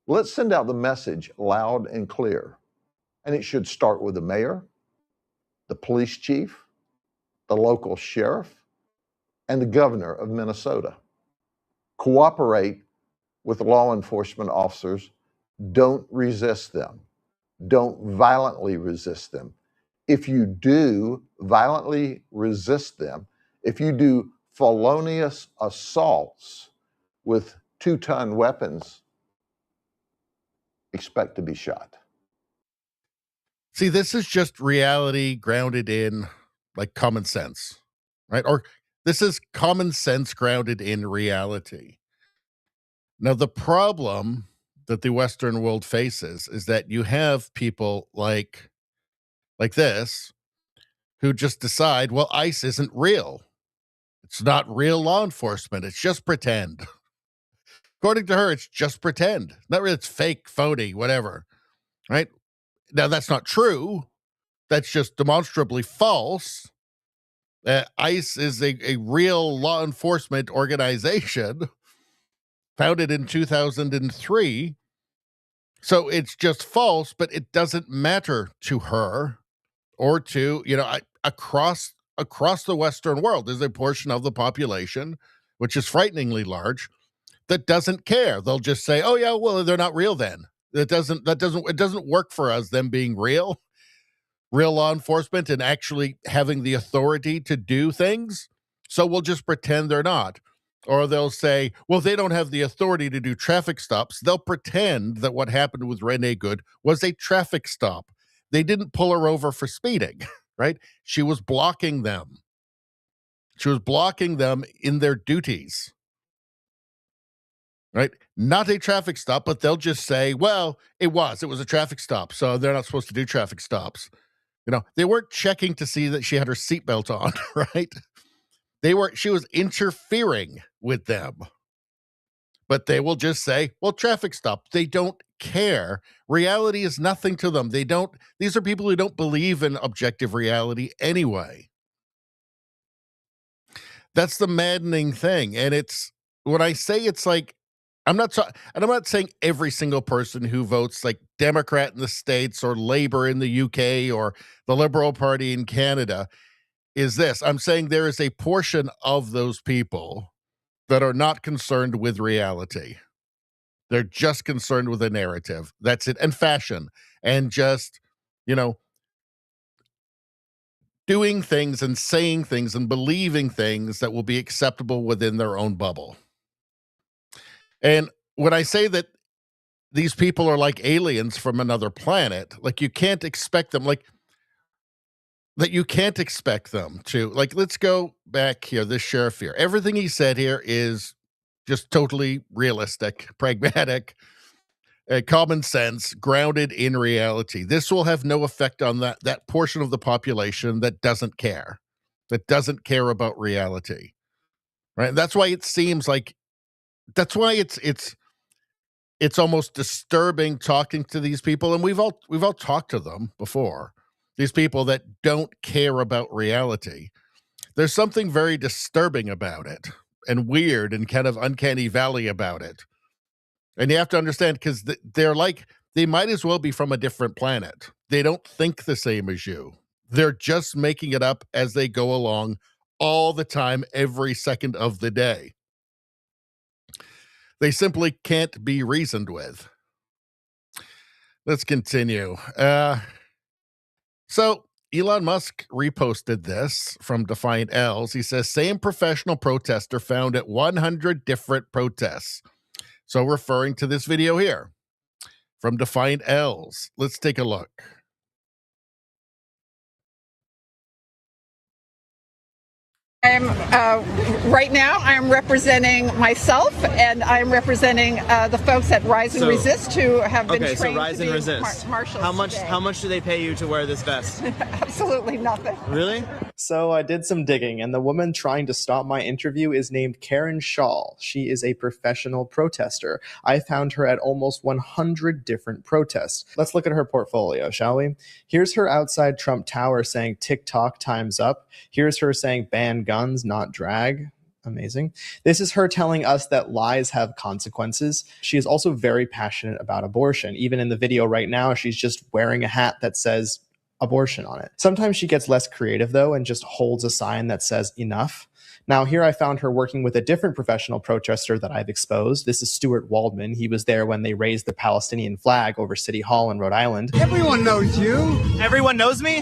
Let's send out the message loud and clear. And it should start with the mayor, the police chief, the local sheriff, and the governor of Minnesota. Cooperate with law enforcement officers. Don't resist them. Don't violently resist them. If you do violently resist them, if you do felonious assaults with 2-ton weapons, expect to be shot.
See, this is just reality grounded in like common sense, right? Or this is common sense grounded in reality. Now, the problem that the Western world faces is that you have people like this who just decide, well, ICE isn't real. It's not real law enforcement. It's just pretend. According to her, it's just pretend. Not really, it's fake, phony, whatever, right? Now, that's not true. That's just demonstrably false. ICE is a real law enforcement organization founded in 2003. So it's just false, but it doesn't matter to her or to, across the Western world. There's a portion of the population, which is frighteningly large, that doesn't care. They'll just say, oh yeah, well, they're not real then. It doesn't work for us, them being real law enforcement and actually having the authority to do things. So we'll just pretend they're not. Or they'll say, well, they don't have the authority to do traffic stops. They'll pretend that what happened with Renee Good was a traffic stop. They didn't pull her over for speeding, right? She was blocking them. She was blocking them in their duties, right? Not a traffic stop, but they'll just say, well, it was a traffic stop, so they're not supposed to do traffic stops. They weren't checking to see that she had her seatbelt on, right? She was interfering with them. But they will just say, well, traffic stop. They don't care. Reality is nothing to them. These are people who don't believe in objective reality anyway. That's the maddening thing. And when I say it's like, I'm not saying every single person who votes like Democrat in the States or Labor in the UK or the Liberal Party in Canada is this. I'm saying there is a portion of those people that are not concerned with reality. They're just concerned with a narrative. That's it. And fashion. And just, doing things and saying things and believing things that will be acceptable within their own bubble. And when I say that these people are like aliens from another planet, like you can't expect them, to, let's go back here, this sheriff here. Everything he said here is just totally realistic, pragmatic, common sense, grounded in reality. This will have no effect on that portion of the population that doesn't care about reality, right? And that's why it seems like, that's why it's almost disturbing talking to these people. And we've all talked to them before. These people that don't care about reality. There's something very disturbing about it and weird and kind of uncanny valley about it. And you have to understand, because they might as well be from a different planet. They don't think the same as you. They're just making it up as they go along all the time, every second of the day. They simply can't be reasoned with. Let's continue. So Elon Musk reposted this from Defiant L's. He says, same professional protester found at 100 different protests. So referring to this video here from Defiant L's. Let's take a look.
I'm right now I'm representing myself, and I'm representing the folks at Rise and Resist who have been trained
so Rise
to
and
be
Resist.
Marshals
How much do they pay you to wear this vest?
Absolutely nothing.
Really?
So I did some digging, and the woman trying to stop my interview is named Karen Shaw. She is a professional protester. I found her at almost 100 different protests. Let's look at her portfolio, shall we? Here's her outside Trump Tower saying TikTok time's up. Here's her saying ban guns, not drag. Amazing. This is her telling us that lies have consequences. She is also very passionate about abortion. Even in the video right now, she's just wearing a hat that says abortion on it. Sometimes she gets less creative though and just holds a sign that says enough. Now here I found her working with a different professional protester that I've exposed. This is Stuart Waldman. He was there when they raised the Palestinian flag over City Hall in Rhode Island.
Everyone knows you.
Everyone knows me?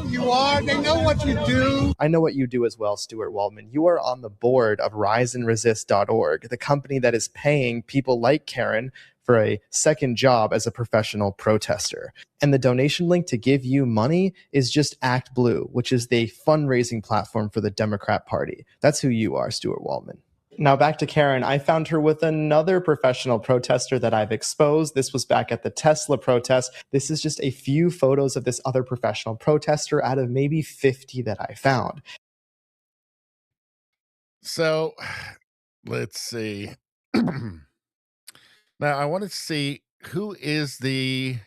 You are. They know what you do.
I know what you do as well, Stuart Waldman. You are on the board of riseandresist.org, the company that is paying people like Karen for a second job as a professional protester. And the donation link to give you money is just Act Blue, which is the fundraising platform for the Democrat Party. That's who you are, Stuart Waldman. Now back to Karen. I found her with another professional protester that I've exposed. This was back at the Tesla protest. This is just a few photos of this other professional protester out of maybe 50 that I found.
So let's see. Now I want to see who's doing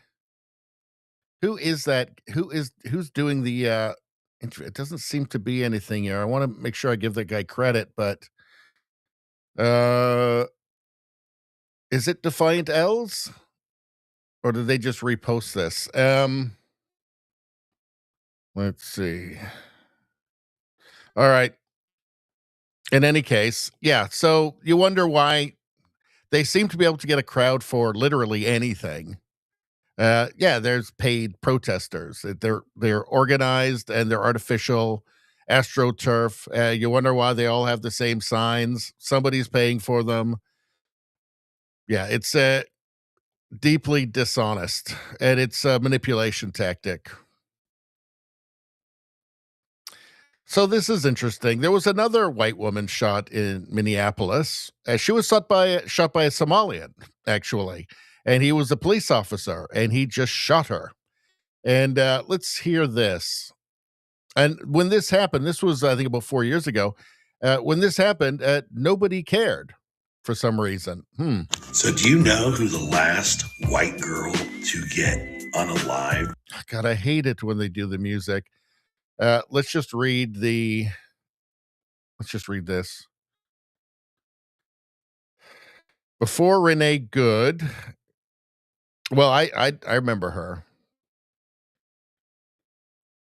the it doesn't seem to be anything here. I want to make sure I give that guy credit, but is it Defiant L's or did they just repost this? Let's see. All right. In any case, yeah, so you wonder why they seem to be able to get a crowd for literally anything. Yeah, there's paid protesters. They're organized and they're artificial, astroturf. You wonder why they all have the same signs. Somebody's paying for them. Yeah, it's deeply dishonest, and it's a manipulation tactic. So this is interesting. There was another white woman shot in Minneapolis. She was shot by a Somalian, actually, and he was a police officer, and he just shot her. And let's hear this. And when this happened, this was, I think, about 4 years ago. When this happened, nobody cared for some reason.
So do you know who the last white girl to get unalived?
God, I hate it when they do the music. Let's just read this. Before Renee Good. Well, I remember her.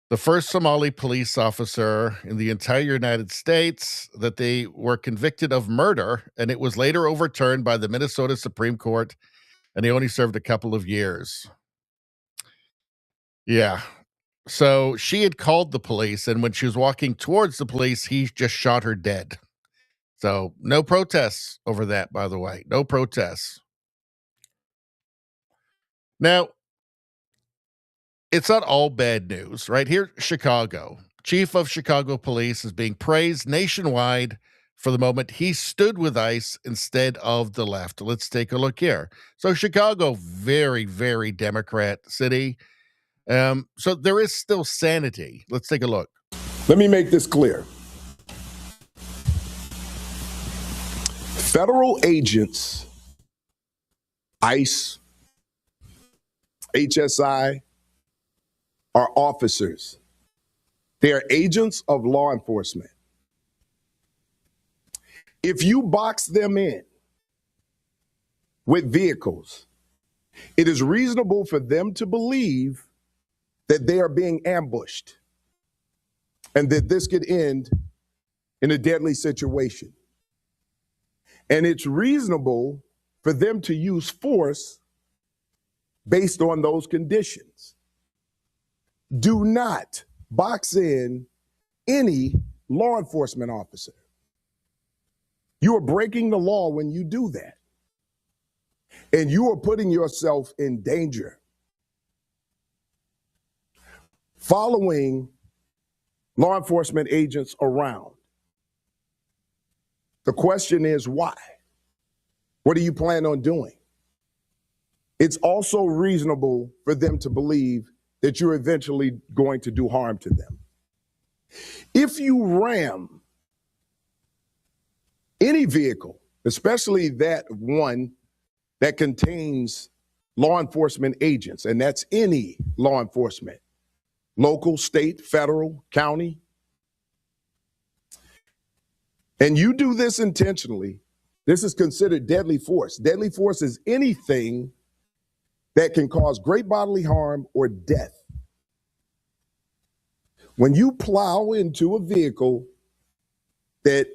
The first Somali police officer in the entire United States that they were convicted of murder, and it was later overturned by the Minnesota Supreme Court, and he only served a couple of years. Yeah. So she had called the police, and when she was walking towards the police, he just shot her dead. So no protests over that, by the way. No protests. Now, it's not all bad news, right? Here, Chicago. Chief of Chicago Police is being praised nationwide for the moment he stood with ICE instead of the left. Let's take a look here. So Chicago, very, very Democrat city. So there is still sanity. Let's take a look.
Let me make this clear. Federal agents, ICE, HSI, are officers. They are agents of law enforcement. If you box them in with vehicles, it is reasonable for them to believe that they are being ambushed and that this could end in a deadly situation. And it's reasonable for them to use force based on those conditions. Do not box in any law enforcement officer. You are breaking the law when you do that. And you are putting yourself in danger. Following law enforcement agents around. The question is why? What do you plan on doing? It's also reasonable for them to believe that you're eventually going to do harm to them. If you ram any vehicle, especially that one that contains law enforcement agents, and that's any law enforcement, local, state, federal, county, and you do this intentionally, this is considered deadly force. Deadly force is anything that can cause great bodily harm or death. When you plow into a vehicle that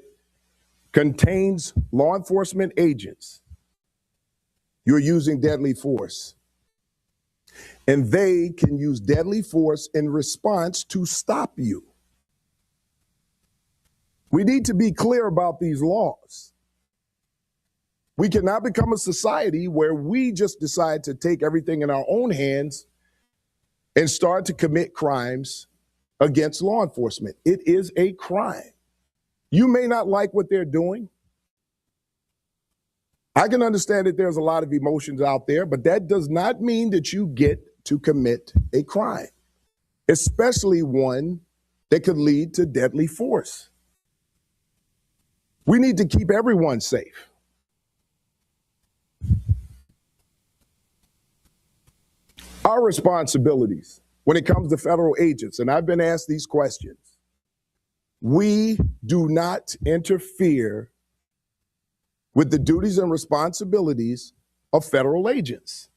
contains law enforcement agents, you're using deadly force. And they can use deadly force in response to stop you. We need to be clear about these laws. We cannot become a society where we just decide to take everything in our own hands and start to commit crimes against law enforcement. It is a crime. You may not like what they're doing. I can understand that there's a lot of emotions out there, but that does not mean that you get to commit a crime, especially one that could lead to deadly force. We need to keep everyone safe. Our responsibilities when it comes to federal agents, and I've been asked these questions, we do not interfere with the duties and responsibilities of federal agents.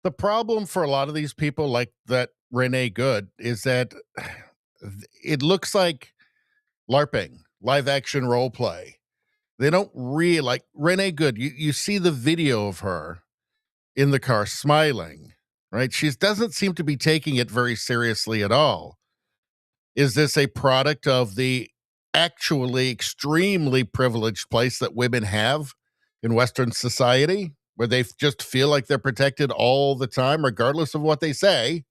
The problem for a lot of these people like that Renee Good is that it looks like LARPing, live action role play. They don't really like Renee Good. You see the video of her in the car smiling, right? She doesn't seem to be taking it very seriously at all. Is this a product of the actually extremely privileged place that women have in Western society, where they just feel like they're protected all the time, regardless of what they say?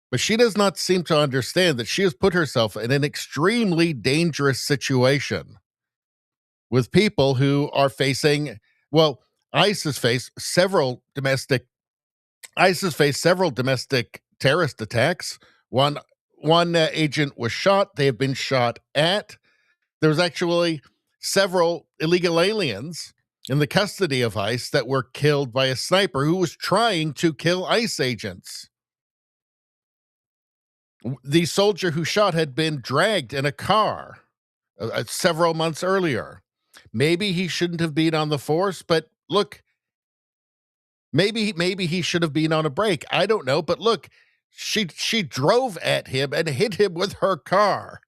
But she does not seem to understand that she has put herself in an extremely dangerous situation with people who are facing, well, ICE has faced several domestic terrorist attacks. One agent was shot. They have been shot at. There's actually several illegal aliens in the custody of ICE that were killed by a sniper who was trying to kill ICE agents. The soldier who shot had been dragged in a car several months earlier. Maybe he shouldn't have been on the force, but look, maybe he should have been on a break. I don't know, but look, she drove at him and hit him with her car.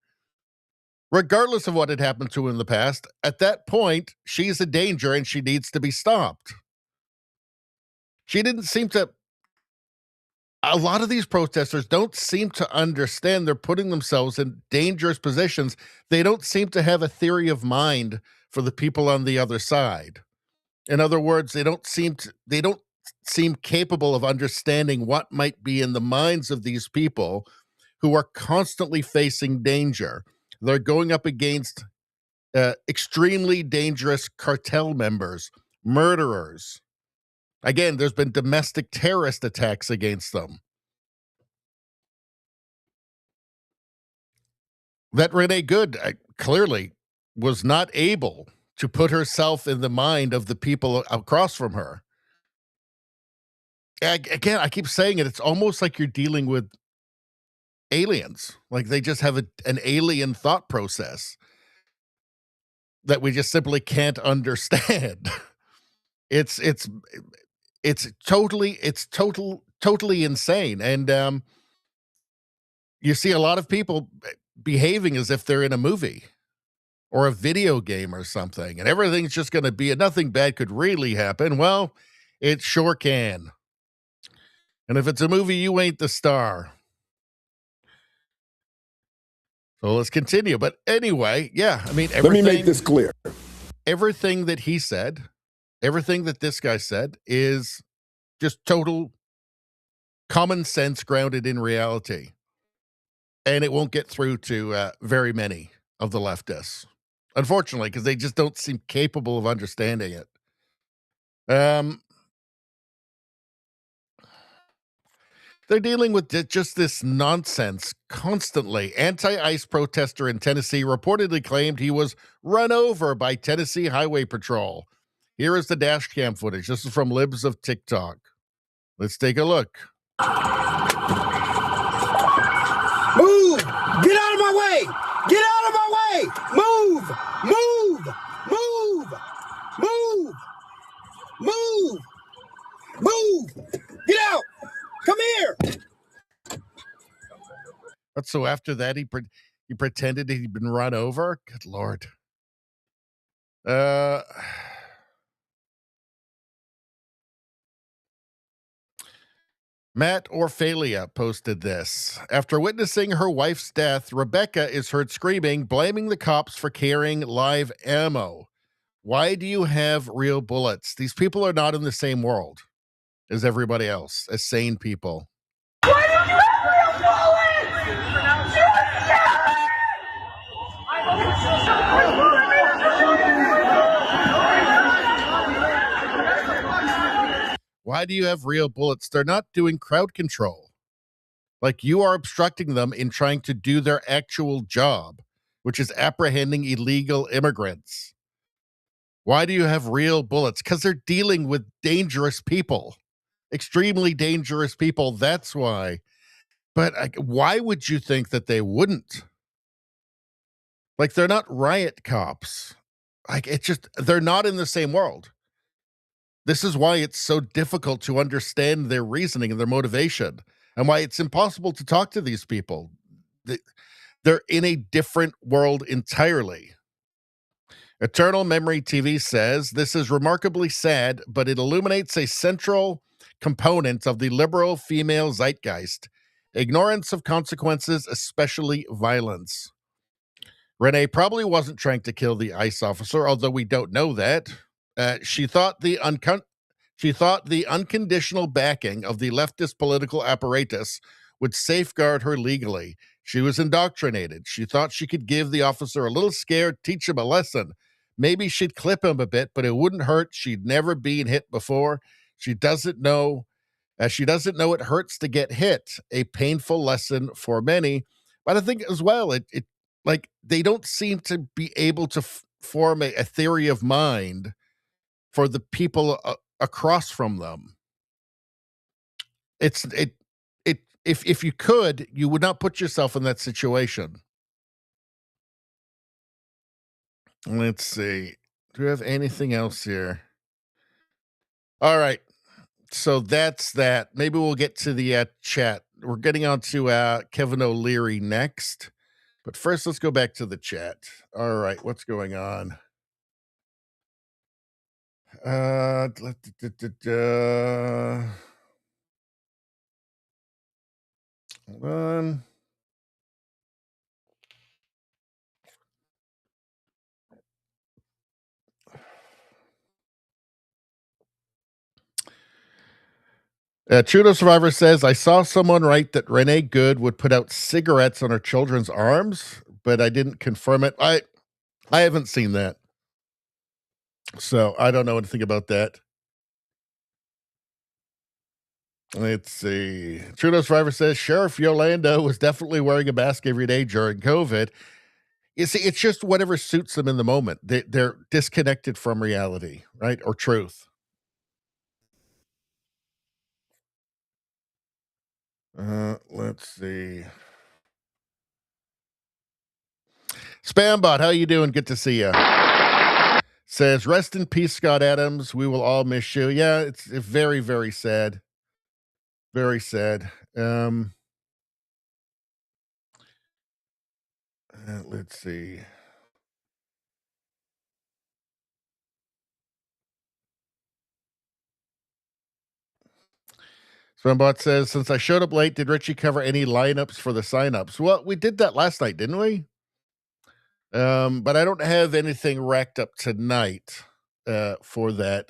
Regardless of what had happened to him in the past, at that point, she's a danger and she needs to be stopped. She didn't seem to. A lot of these protesters don't seem to understand they're putting themselves in dangerous positions. They don't seem to have a theory of mind for the people on the other side. In other words, they don't seem capable of understanding what might be in the minds of these people who are constantly facing danger. They're going up against extremely dangerous cartel members, murderers. Again, there's been domestic terrorist attacks against them. That Renee Good clearly was not able to put herself in the mind of the people across from her. Again, I keep saying it. It's almost like you're dealing with aliens. Like they just have an alien thought process that we just simply can't understand. It's totally insane. And you see a lot of people behaving as if they're in a movie or a video game or something, and everything's just going to be, nothing bad could really happen. Well, it sure can. And if it's a movie, you ain't the star. So let's continue. But anyway, yeah, I mean,
let me make this clear.
Everything that he said, everything that this guy said is just total common sense grounded in reality. And it won't get through to very many of the leftists, unfortunately, because they just don't seem capable of understanding it. They're dealing with just this nonsense constantly. Anti-ICE protester in Tennessee reportedly claimed he was run over by Tennessee Highway Patrol. Here is the dash cam footage. This is from Libs of TikTok. Let's take a look.
Move! Get out of my way! Get out of my way! Move! Move! Move! Move! Move! Move! Get out! Come here!
But so after that, he pretended he'd been run over. Good Lord. Matt Orphalia posted this. After witnessing her wife's death, Rebecca is heard screaming, blaming the cops for carrying live ammo. Why do you have real bullets? These people are not in the same world as everybody else, as sane people.
Why don't you have real bullets?
Why do you have real bullets? They're not doing crowd control. Like, you are obstructing them in trying to do their actual job, which is apprehending illegal immigrants. Why do you have real bullets? Because they're dealing with dangerous people, extremely dangerous people. That's why. But why would you think that they wouldn't? Like, they're not riot cops. Like, they're not in the same world. This is why it's so difficult to understand their reasoning and their motivation, and why it's impossible to talk to these people. They're in a different world entirely. Eternal Memory TV says, this is remarkably sad, but it illuminates a central component of the liberal female zeitgeist: ignorance of consequences, especially violence. Renee probably wasn't trying to kill the ICE officer, although we don't know that. She thought the unconditional backing of the leftist political apparatus would safeguard her legally. She was indoctrinated. She thought she could give the officer a little scare, teach him a lesson. Maybe she'd clip him a bit, but it wouldn't hurt. She'd never been hit before. She doesn't know it hurts to get hit. A painful lesson for many. But I think as well, it like, they don't seem to be able to form a theory of mind for the people across from them. If you could, you would not put yourself in that situation. Let's see. Do we have anything else here? All right. So that's that. Maybe we'll get to the chat. We're getting on to Kevin O'Leary next. But first, let's go back to the chat. All right. What's going on? Hold on. Trudeau Survivor says, I saw someone write that Renee Good would put out cigarettes on her children's arms, but I didn't confirm it. I haven't seen that. So I don't know anything about that. Let's see. Trudeau Survivor says, Sheriff Yolanda was definitely wearing a mask every day during COVID. You see, it's just whatever suits them in the moment. They're disconnected from reality, right? Or truth. Let's see. Spambot, how you doing? Good to see you. Says, rest in peace, Scott Adams. We will all miss you. Yeah, it's very, very sad. Very sad. Let's see. Spambot says, since I showed up late, did Richie cover any lineups for the signups? Well, we did that last night, didn't we? But I don't have anything racked up tonight for that.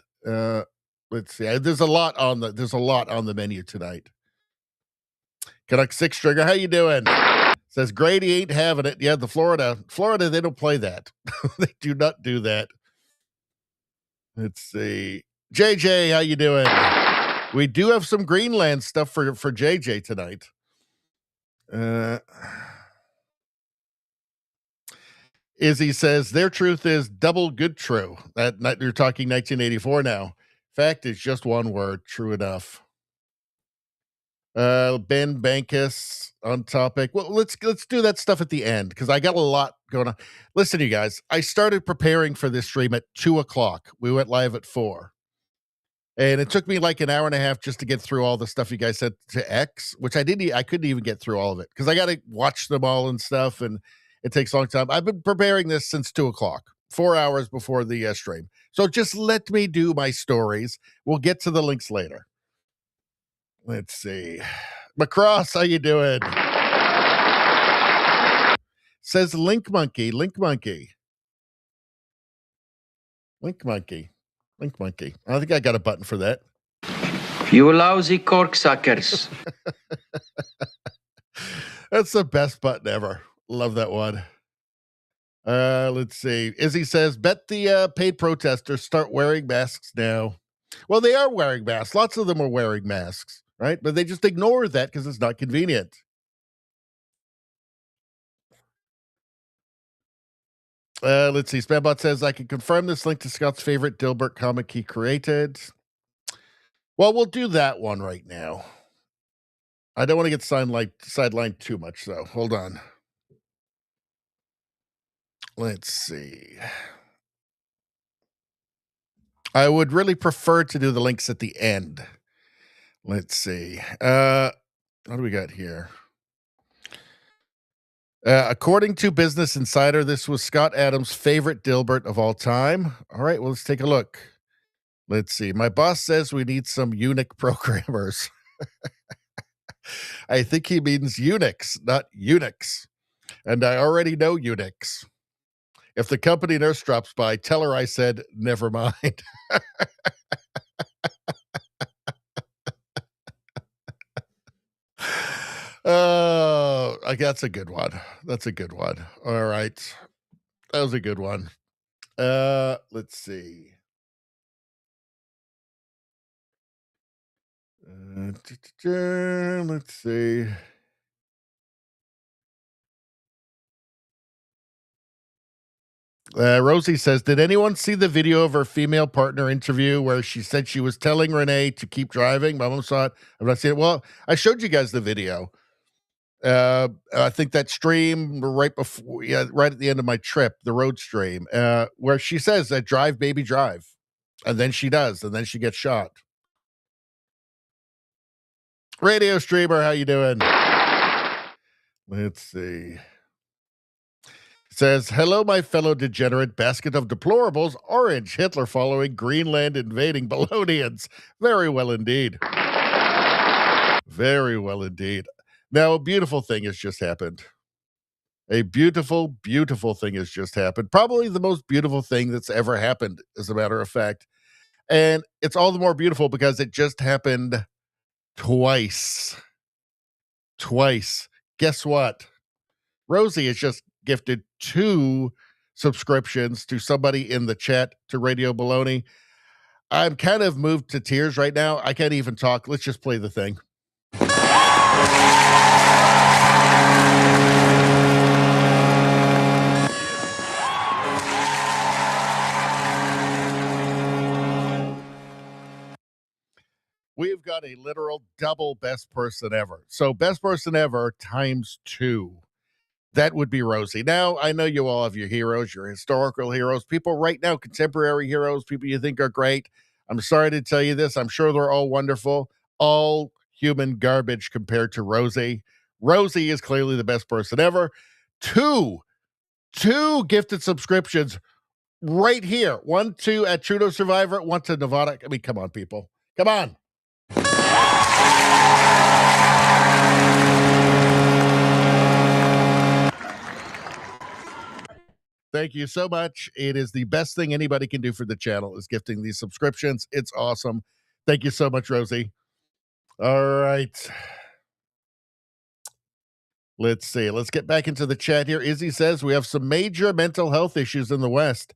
Let's see. There's a lot on the menu tonight. Canuck Six Trigger, how you doing? Says Grady ain't having it. Yeah, Florida, they don't play that. They do not do that. Let's see. JJ, how you doing? We do have some Greenland stuff for JJ tonight. Izzy says their truth is double good true. You're talking 1984 now. Fact is just one word, true enough. Ben Bankus on topic. Well, let's do that stuff at the end because I got a lot going on. Listen, you guys, I started preparing for this stream at 2:00. We went live at 4. And it took me like an hour and a half just to get through all the stuff you guys sent to X, which I couldn't even get through all of it because I got to watch them all and stuff, and it takes a long time. I've been preparing this since 2:00, 4 hours before the stream. So just let me do my stories. We'll get to the links later. Let's see. Macross, how you doing? Says Link Monkey. I think I got a button for that.
You lousy corksuckers.
That's the best button ever. Love that one. Let's see. Izzy says, bet the paid protesters start wearing masks now. Well, they are wearing masks. Lots of them are wearing masks, right? But they just ignore that because it's not convenient. Let's see. Spambot says, I can confirm this link to Scott's favorite Dilbert comic he created. Well, we'll do that one right now. I don't want to get sidelined too much, though. Hold on. Let's see. I would really prefer to do the links at the end. Let's see. What do we got here? According to Business Insider, this was Scott Adams' favorite Dilbert of all time. All right, well, let's take a look. Let's see. My boss says we need some eunuch programmers. I think he means eunuchs, not eunuchs. And I already know eunuchs. If the company nurse drops by, tell her I said, never mind. Oh, that's a good one. All right. That was a good one. Let's see. Let's see. Rosie says, did anyone see the video of her female partner interview where she said she was telling Renee to keep driving? My mom saw it. I've not seen it. Well, I showed you guys the video. I think that stream right at the end of my trip, the road stream, where she says that drive, baby, drive. And then she does. And then she gets shot. Radio streamer, how you doing? Let's see. Says, hello, my fellow degenerate basket of deplorables. Orange, Hitler following, Greenland invading Balonians. Very well indeed. Very well indeed. Now, a beautiful thing has just happened. A beautiful, beautiful thing has just happened. Probably the most beautiful thing that's ever happened, as a matter of fact. And it's all the more beautiful because it just happened twice. Guess what? Rosie has just gifted 2 subscriptions to somebody in the chat to Radio Baloney. I'm kind of moved to tears right now. I can't even talk. Let's just play the thing. We've got a literal double best person ever. So best person ever times 2. That would be Rosie. Now, I know you all have your heroes, your historical heroes, people right now, contemporary heroes, people you think are great. I'm sorry to tell you this. I'm sure they're all wonderful, all human garbage compared to Rosie. Rosie is clearly the best person ever. 2 gifted subscriptions right here. 1 to at Trudeau Survivor, 1 to Nevada. I mean, come on, people. Come on. Thank you so much. It is the best thing anybody can do for the channel is gifting these subscriptions. It's awesome. Thank you so much, Rosie. All right. Let's see. Let's get back into the chat here. Izzy says we have some major mental health issues in the West.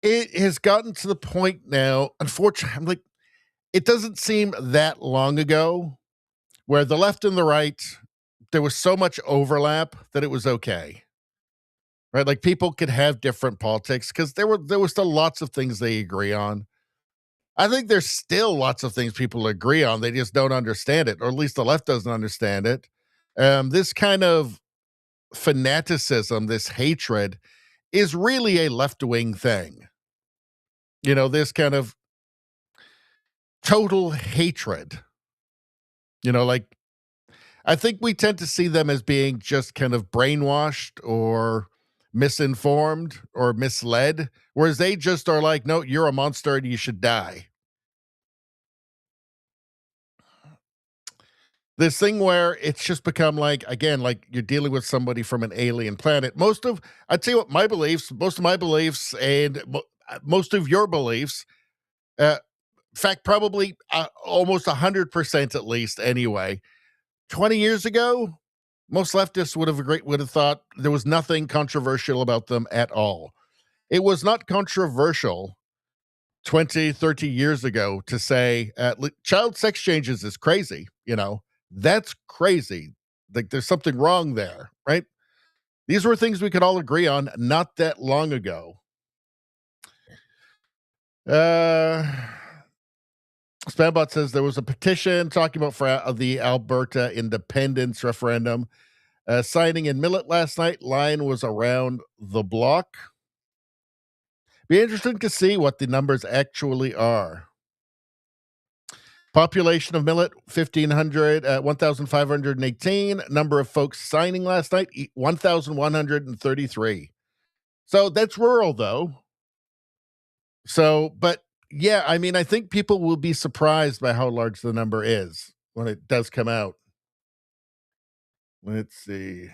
It has gotten to the point now, unfortunately, I'm like, it doesn't seem that long ago where the left and the right, there was so much overlap that it was okay. Right? Like people could have different politics because there were still lots of things they agree on. I think there's still lots of things people agree on. They just don't understand it, or at least the left doesn't understand it. This kind of fanaticism, this hatred, is really a left-wing thing. You know, this kind of total hatred. You know, like, I think we tend to see them as being just kind of brainwashed or misinformed or misled, whereas they just are like, no, you're a monster and you should die. This thing where it's just become like, again, like you're dealing with somebody from an alien planet. I'd say what my beliefs, most of my beliefs and most of your beliefs, in fact, probably almost 100% at least anyway, 20 years ago, most leftists would have thought there was nothing controversial about them at all. It was not controversial 20, 30 years ago to say child sex changes is crazy. You know, that's crazy. Like there's something wrong there, right? These were things we could all agree on not that long ago. Spambot says there was a petition talking about the Alberta independence referendum. Signing in Millet last night. Line was around the block. Be interesting to see what the numbers actually are. Population of Millet, 1,518. Number of folks signing last night, 1,133. So that's rural, though. So, but yeah, I mean, I think people will be surprised by how large the number is when it does come out. Let's see.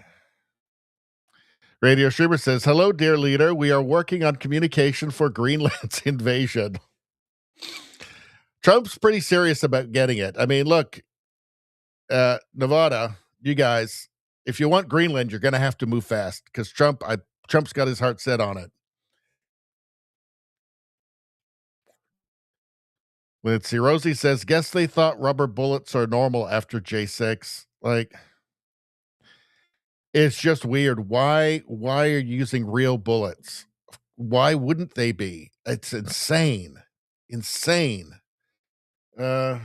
Radio Streamer says, hello, dear leader. We are working on communication for Greenland's invasion. Trump's pretty serious about getting it. I mean, look, Nevada, you guys, if you want Greenland, you're going to have to move fast because Trump's got his heart set on it. Let's see. Rosie says, guess they thought rubber bullets are normal after J6. Like, it's just weird. Why are you using real bullets? Why wouldn't they be? It's insane. Insane. Let's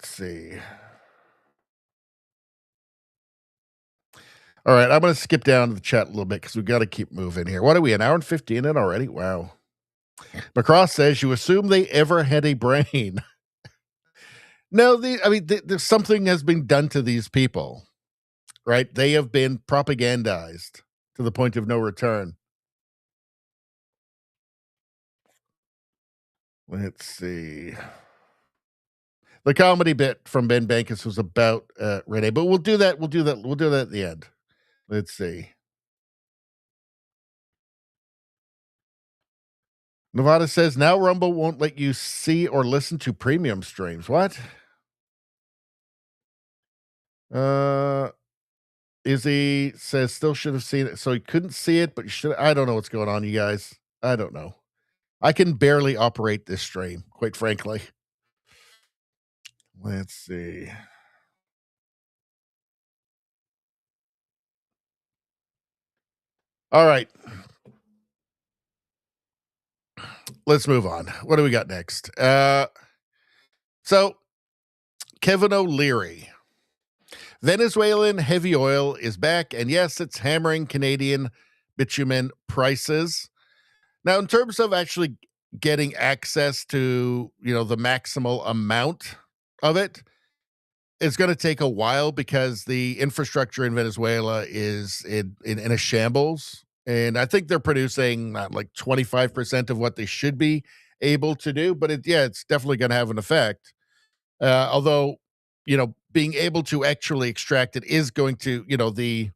see. All right, I'm going to skip down to the chat a little bit because we've got to keep moving here. What are we, an hour and 15 in already? Wow. Macross says, you assume they ever had a brain. No, there's something has been done to these people, right? They have been propagandized to the point of no return. Let's see. The comedy bit from Ben Bankus was about Renee, but we'll do that. We'll do that at the end. Let's see. Nevada says, now Rumble won't let you see or listen to premium streams. What? Izzy says, still should have seen it. So he couldn't see it, but you should. I don't know what's going on, you guys. I don't know. I can barely operate this stream, quite frankly. Let's see. All right. Let's move on. What do we got next? So, Kevin O'Leary. Venezuelan heavy oil is back, and yes, it's hammering Canadian bitumen prices. Now, in terms of actually getting access to, the maximal amount of it, it's going to take a while because the infrastructure in Venezuela is in a shambles. And I think they're producing like 25% of what they should be able to do. But it's definitely going to have an effect. Although being able to actually extract it is going to, the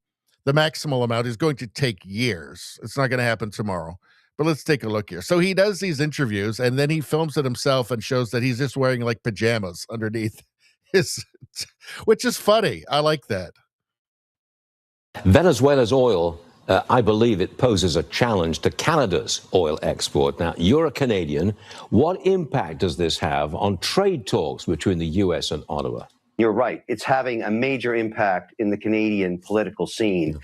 maximal amount is going to take years. It's not going to happen tomorrow. But let's take a look here. So he does these interviews and then he films it himself and shows that he's just wearing like pajamas underneath his, which is funny. I like that.
Venezuela's oil, I believe it poses a challenge to Canada's oil export. Now, you're a Canadian. What impact does this have on trade talks between the U.S. and Ottawa?
You're right. It's having a major impact in the Canadian political scene.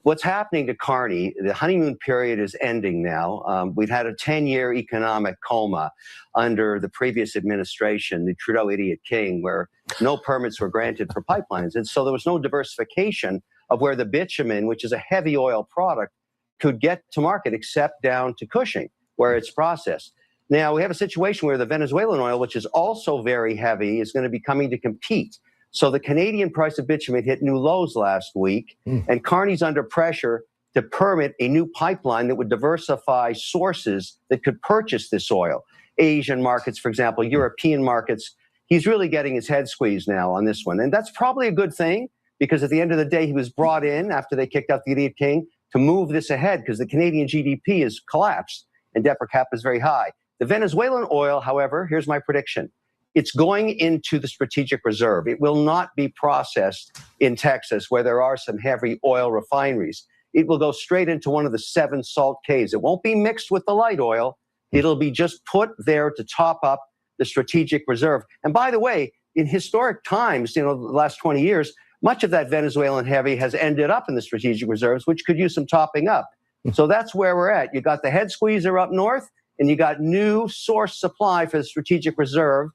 What's happening to Carney, the honeymoon period is ending now. We've had a 10-year economic coma under the previous administration, the Trudeau idiot king, where no permits were granted for pipelines. And so there was no diversification of where the bitumen, which is a heavy oil product, could get to market except down to Cushing, where it's processed. Now, we have a situation where the Venezuelan oil, which is also very heavy, is going to be coming to compete. So the Canadian price of bitumen hit new lows last week, and Carney's under pressure to permit a new pipeline that would diversify sources that could purchase this oil. Asian markets, for example, European markets. He's really getting his head squeezed now on this one. And that's probably a good thing, because at the end of the day, he was brought in after they kicked out the idiot king to move this ahead, because the Canadian GDP has collapsed and debt per capita is very high. The Venezuelan oil, however, here's my prediction. It's going into the strategic reserve. It will not be processed in Texas, where there are some heavy oil refineries. It will go straight into one of the 7 salt caves. It won't be mixed with the light oil. It'll be just put there to top up the strategic reserve. And by the way, in historic times, the last 20 years, much of that Venezuelan heavy has ended up in the strategic reserves, which could use some topping up. So that's where we're at. You got the head squeezer up north, and you got new source supply for the strategic reserve.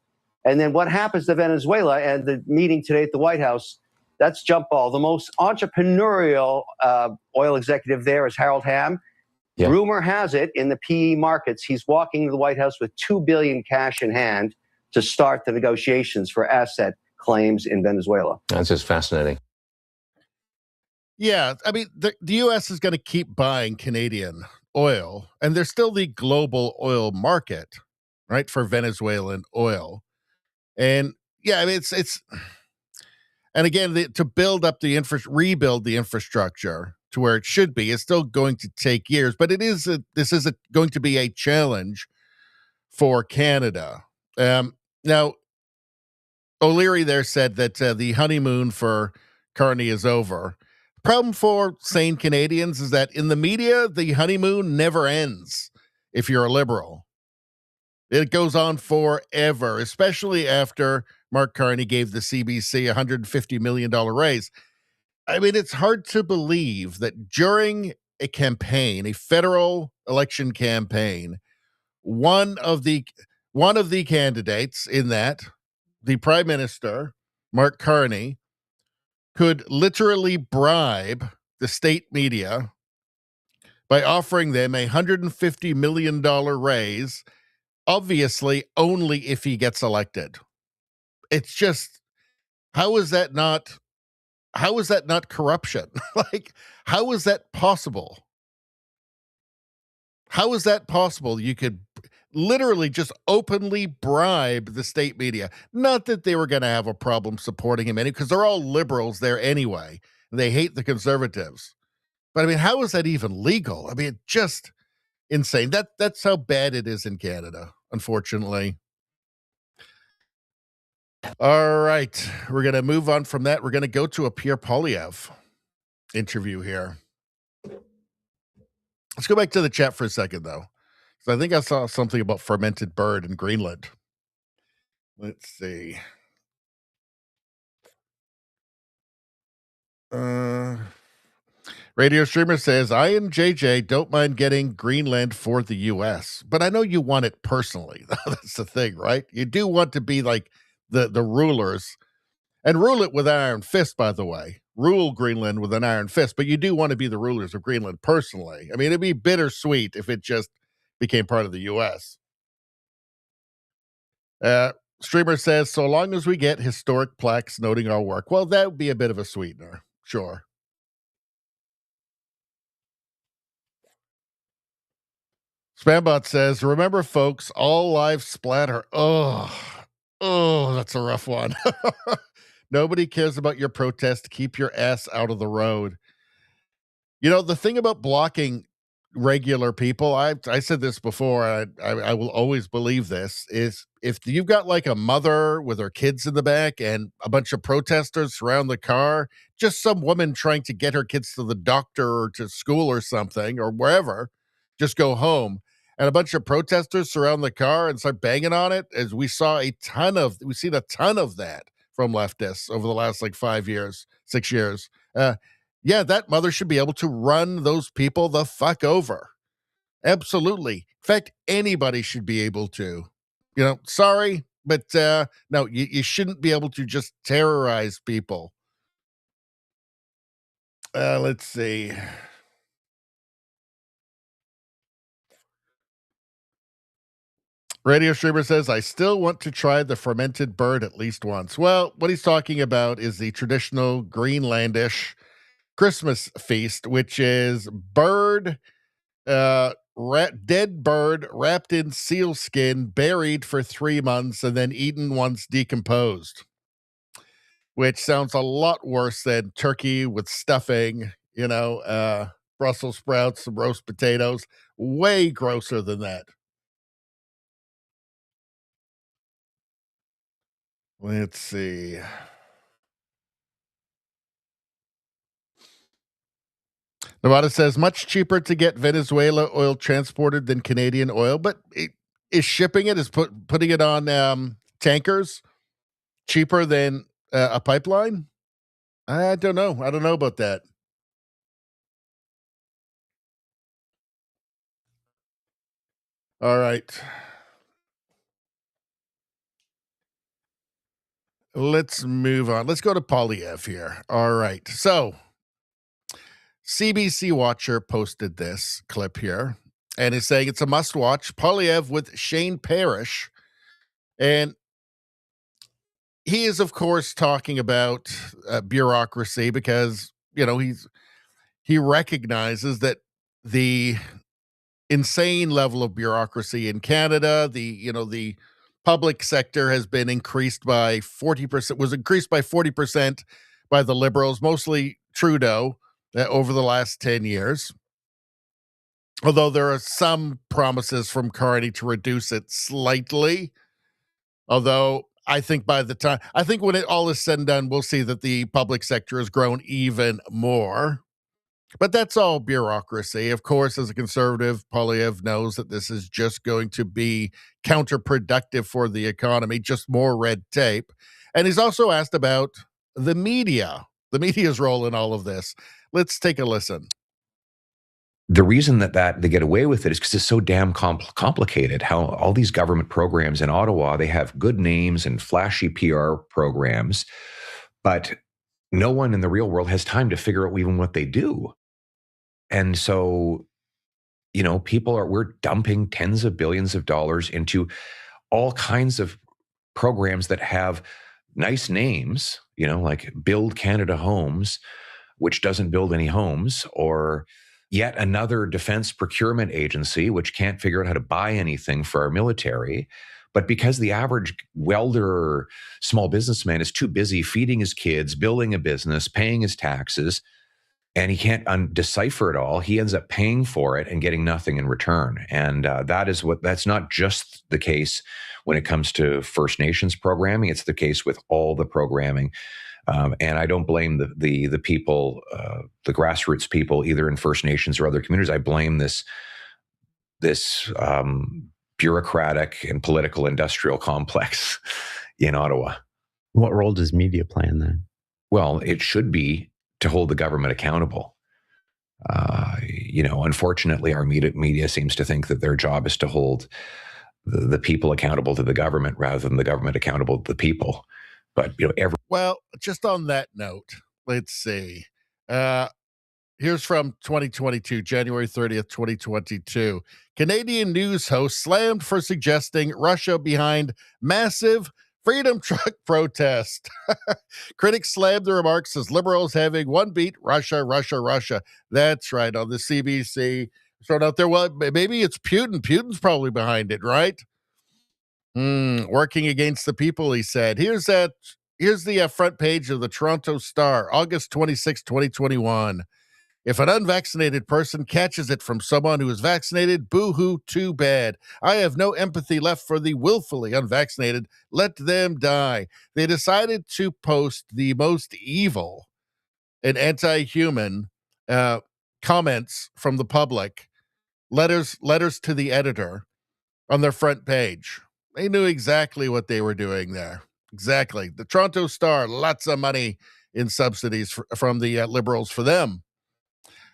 And then what happens to Venezuela and the meeting today at the White House, that's jump ball. The most entrepreneurial oil executive there is Harold Hamm. Yeah. Rumor has it in the PE markets, he's walking to the White House with $2 billion cash in hand to start the negotiations for asset claims in Venezuela.
That's just fascinating.
Yeah, I mean, the U.S. is going to keep buying Canadian oil, and there's still the global oil market, right, for Venezuelan oil. And yeah, I mean, it's and again, to build up the rebuild the infrastructure to where it should be, is still going to take years. But this is going to be a challenge for Canada. Now, O'Leary there said that the honeymoon for Carney is over. Problem for sane Canadians is that in the media, the honeymoon never ends if you're a liberal. It goes on forever, especially after Mark Carney gave the CBC a $150 million raise. I mean, it's hard to believe that during a campaign, a federal election campaign, one of the candidates in that, the Prime Minister, Mark Carney, could literally bribe the state media by offering them a $150 million raise, obviously only if he gets elected. It's just, how is that not corruption? Like, how is that possible? How is that possible? You could literally just openly bribe the state media. Not that they were going to have a problem supporting him, because they're all liberals there anyway. They hate the conservatives. But I mean, how is that even legal? I mean, just insane. That's how bad it is in Canada, unfortunately. All right, we're going to move on from that. We're going to go to a Pierre Poilievre interview here. Let's go back to the chat for a second, though. So I think I saw something about fermented bird in Greenland. Let's see. Radio Streamer says, I and JJ don't mind getting Greenland for the U.S., but I know you want it personally. That's the thing, right? You do want to be like the rulers, and rule it with an iron fist, by the way. Rule Greenland with an iron fist, but you do want to be the rulers of Greenland personally. I mean, it'd be bittersweet if it just became part of the U.S. Streamer says, so long as we get historic plaques noting our work. Well, that would be a bit of a sweetener. Sure. Spambot says, remember, folks, all lives splatter. Oh, Oh, that's a rough one. Nobody cares about your protest. Keep your ass out of the road. You know, the thing about blocking regular people, I said this before, I will always believe this, is if you've got like a mother with her kids in the back and a bunch of protesters surround the car, just some woman trying to get her kids to the doctor or to school or something or wherever, just go home. And a bunch of protesters surround the car and start banging on it, as we've seen a ton of that from leftists over the last like 5 years, 6 years. Yeah, that mother should be able to run those people the fuck over. Absolutely. In fact, anybody should be able to. You know, sorry, but no, you shouldn't be able to just terrorize people. Let's see. Radio Streamer says, I still want to try the fermented bird at least once. Well, what he's talking about is the traditional Greenlandish Christmas feast, which is dead bird wrapped in sealskin, buried for 3 months, and then eaten once decomposed, which sounds a lot worse than turkey with stuffing, Brussels sprouts, some roast potatoes. Way grosser than that. Let's see. Nevada says much cheaper to get Venezuela oil transported than Canadian oil, but is shipping it, is putting it on tankers cheaper than a pipeline? I don't know. I don't know about that. All right. Let's move on. Let's go to Poilievre here. All right. So, CBC Watcher posted this clip here and is saying it's a must watch. Poilievre with Shane Parrish. And he is, of course, talking about bureaucracy because, he recognizes that the insane level of bureaucracy in Canada, the public sector has been increased by 40%, was increased by 40% by the Liberals, mostly Trudeau, over the last 10 years. Although there are some promises from Carney to reduce it slightly. Although I think when it all is said and done, we'll see that the public sector has grown even more. But that's all bureaucracy. Of course, as a conservative, Poilievre knows that this is just going to be counterproductive for the economy, just more red tape. And he's also asked about the media's role in all of this. Let's take a listen.
The reason that they get away with it is because it's so damn complicated. How all these government programs in Ottawa, they have good names and flashy PR programs, but no one in the real world has time to figure out even what they do. And so, we're dumping tens of billions of dollars into all kinds of programs that have nice names, like Build Canada Homes, which doesn't build any homes, or yet another defense procurement agency, which can't figure out how to buy anything for our military. But because the average welder or small businessman is too busy feeding his kids, building a business, paying his taxes, and he can't decipher it all, he ends up paying for it and getting nothing in return. And that's not just the case when it comes to First Nations programming. It's the case with all the programming. And I don't blame the people, the grassroots people, either in First Nations or other communities. I blame this bureaucratic and political industrial complex in Ottawa.
What role does media play in that?
Well, it should be to hold the government accountable. Unfortunately, our media seems to think that their job is to hold the people accountable to the government rather than the government accountable to the people. But,
well, just on that note, let's see. Here's from 2022, January 30th, 2022. Canadian news host slammed for suggesting Russia behind massive freedom truck protest. Critics slammed the remarks as liberals having one beat, Russia, Russia, Russia. That's right, on the CBC. Thrown out there, well, maybe it's Putin. Putin's probably behind it, right? Working against the people, he said. Here's the front page of the Toronto Star, August 26, 2021. If an unvaccinated person catches it from someone who is vaccinated, boo-hoo, too bad. I have no empathy left for the willfully unvaccinated. Let them die. They decided to post the most evil and anti-human comments from the public, letters to the editor on their front page. They knew exactly what they were doing there. Exactly. The Toronto Star, lots of money in subsidies from the Liberals for them.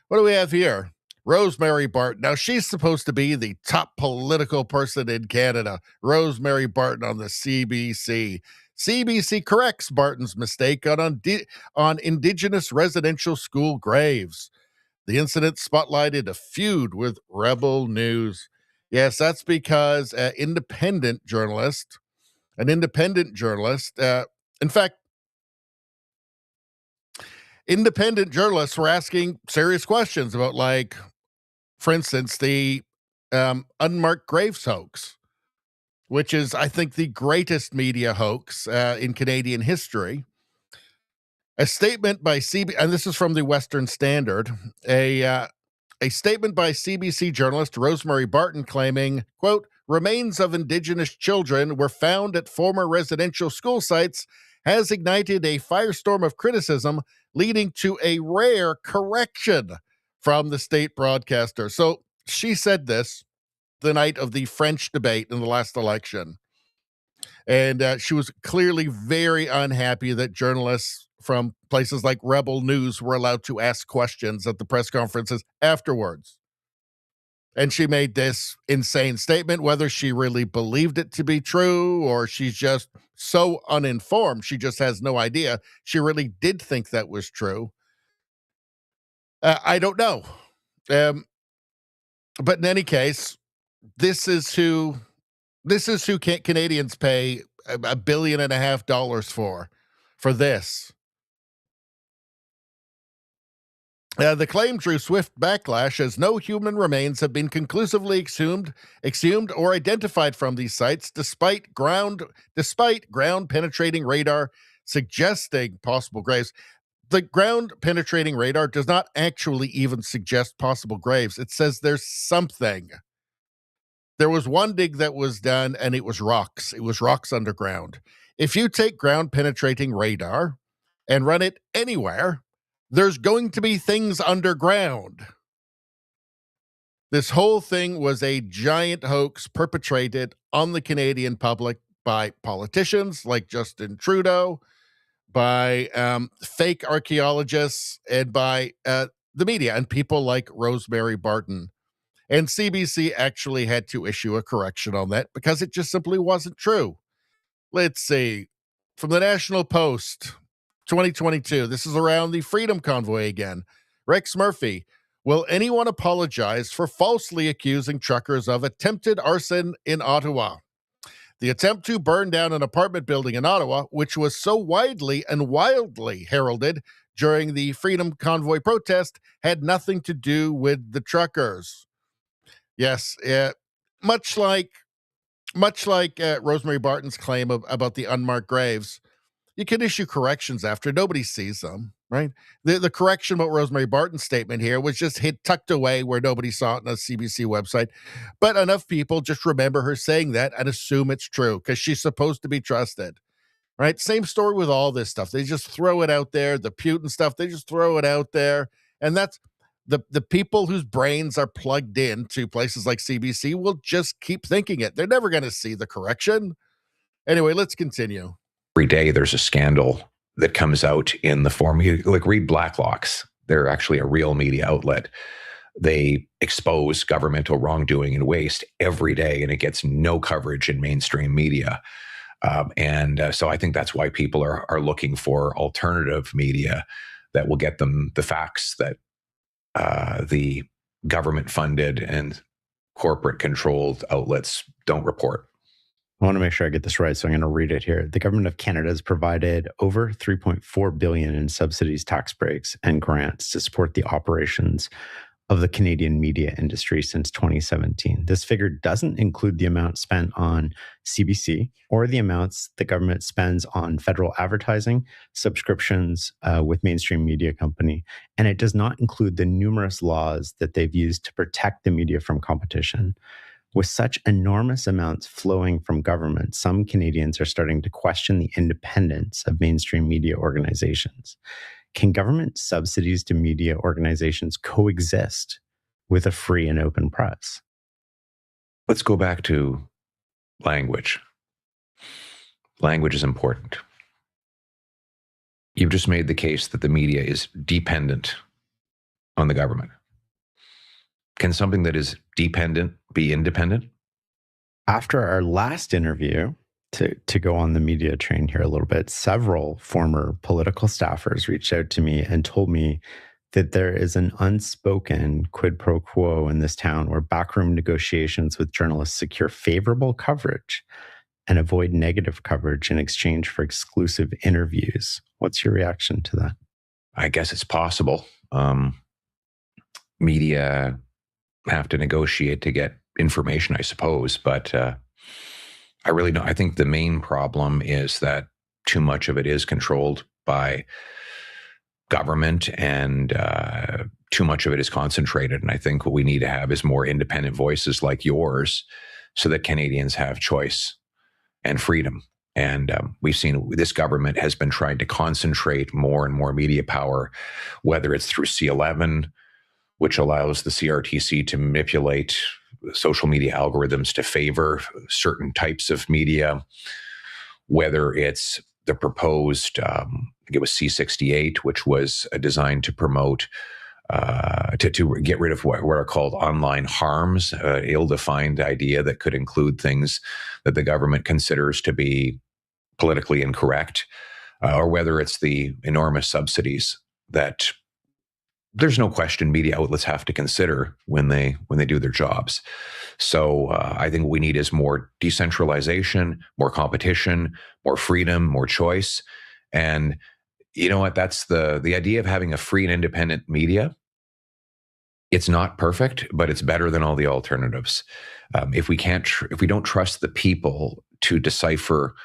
What do we have here? Rosemary Barton. Now, she's supposed to be the top political person in Canada. Rosemary Barton on the CBC. CBC corrects Barton's mistake on Indigenous residential school graves. The incident spotlighted a feud with Rebel News. Yes, that's because an independent journalist, in fact, independent journalists were asking serious questions about, like, for instance, the unmarked graves hoax, which is, I think, the greatest media hoax in Canadian history. A statement by and this is from the Western Standard, a statement by CBC journalist Rosemary Barton claiming, quote, remains of Indigenous children were found at former residential school sites has ignited a firestorm of criticism, leading to a rare correction from the state broadcaster. So she said this the night of the French debate in the last election. And she was clearly very unhappy that journalists from places like Rebel News were allowed to ask questions at the press conferences afterwards. And she made this insane statement, whether she really believed it to be true or she's just so uninformed, she just has no idea. She really did think that was true. I don't know. But in any case, this is who Canadians pay $1.5 billion for this. The claim drew swift backlash as no human remains have been conclusively exhumed or identified from these sites, despite ground penetrating radar suggesting possible graves. The ground penetrating radar does not actually even suggest possible graves. It says there's something. There was one dig that was done, and it was rocks. It was rocks underground. If you take ground penetrating radar and run it anywhere, there's going to be things underground. This whole thing was a giant hoax perpetrated on the Canadian public by politicians like Justin Trudeau, by fake archaeologists, and by the media and people like Rosemary Barton. And CBC actually had to issue a correction on that because it just simply wasn't true. Let's see. From the National Post, 2022. This is around the Freedom Convoy again. Rex Murphy. Will anyone apologize for falsely accusing truckers of attempted arson in Ottawa? The attempt to burn down an apartment building in Ottawa, which was so widely and wildly heralded during the Freedom Convoy protest, had nothing to do with the truckers. Yes, much like Rosemary Barton's claim about the unmarked graves, you can issue corrections after nobody sees them, right? The correction about Rosemary Barton's statement here was just tucked away where nobody saw it on the CBC website. But enough people just remember her saying that and assume it's true because she's supposed to be trusted, right? Same story with all this stuff. They just throw it out there. The Putin stuff, they just throw it out there. And that's the people whose brains are plugged in to places like CBC will just keep thinking it. They're never going to see the correction. Anyway, let's continue.
Every day there's a scandal that comes out in the form, like read Blacklocks. They're actually a real media outlet. They expose governmental wrongdoing and waste every day, and it gets no coverage in mainstream media. So I think that's why people are looking for alternative media that will get them the facts that the government-funded and corporate-controlled outlets don't report.
I want to make sure I get this right, so I'm going to read it here. The government of Canada has provided over $3.4 billion in subsidies, tax breaks, and grants to support the operations of the Canadian media industry since 2017. This figure doesn't include the amount spent on CBC or the amounts the government spends on federal advertising, subscriptions with mainstream media company, and it does not include the numerous laws that they've used to protect the media from competition. With such enormous amounts flowing from government, some Canadians are starting to question the independence of mainstream media organizations. Can government subsidies to media organizations coexist with a free and open press?
Let's go back to language. Language is important. You've just made the case that the media is dependent on the government. Can something that is dependent be independent?
After our last interview, to go on the media train here a little bit, several former political staffers reached out to me and told me that there is an unspoken quid pro quo in this town where backroom negotiations with journalists secure favorable coverage and avoid negative coverage in exchange for exclusive interviews. What's your reaction to that?
I guess it's possible. Media have to negotiate to get information, I suppose, but I really don't. I think the main problem is that too much of it is controlled by government and too much of it is concentrated. And I think what we need to have is more independent voices like yours so that Canadians have choice and freedom. And we've seen this government has been trying to concentrate more and more media power, whether it's through C11, which allows the CRTC to manipulate social media algorithms to favor certain types of media, whether it's the proposed, I think it was C68, which was designed to promote, to get rid of what are called online harms, ill-defined idea that could include things that the government considers to be politically incorrect, or whether it's the enormous subsidies that there's no question media outlets have to consider when they do their jobs. So I think what we need is more decentralization, more competition, more freedom, more choice. And you know what? That's the idea of having a free and independent media. It's not perfect, but it's better than all the alternatives. If we don't trust the people to decipher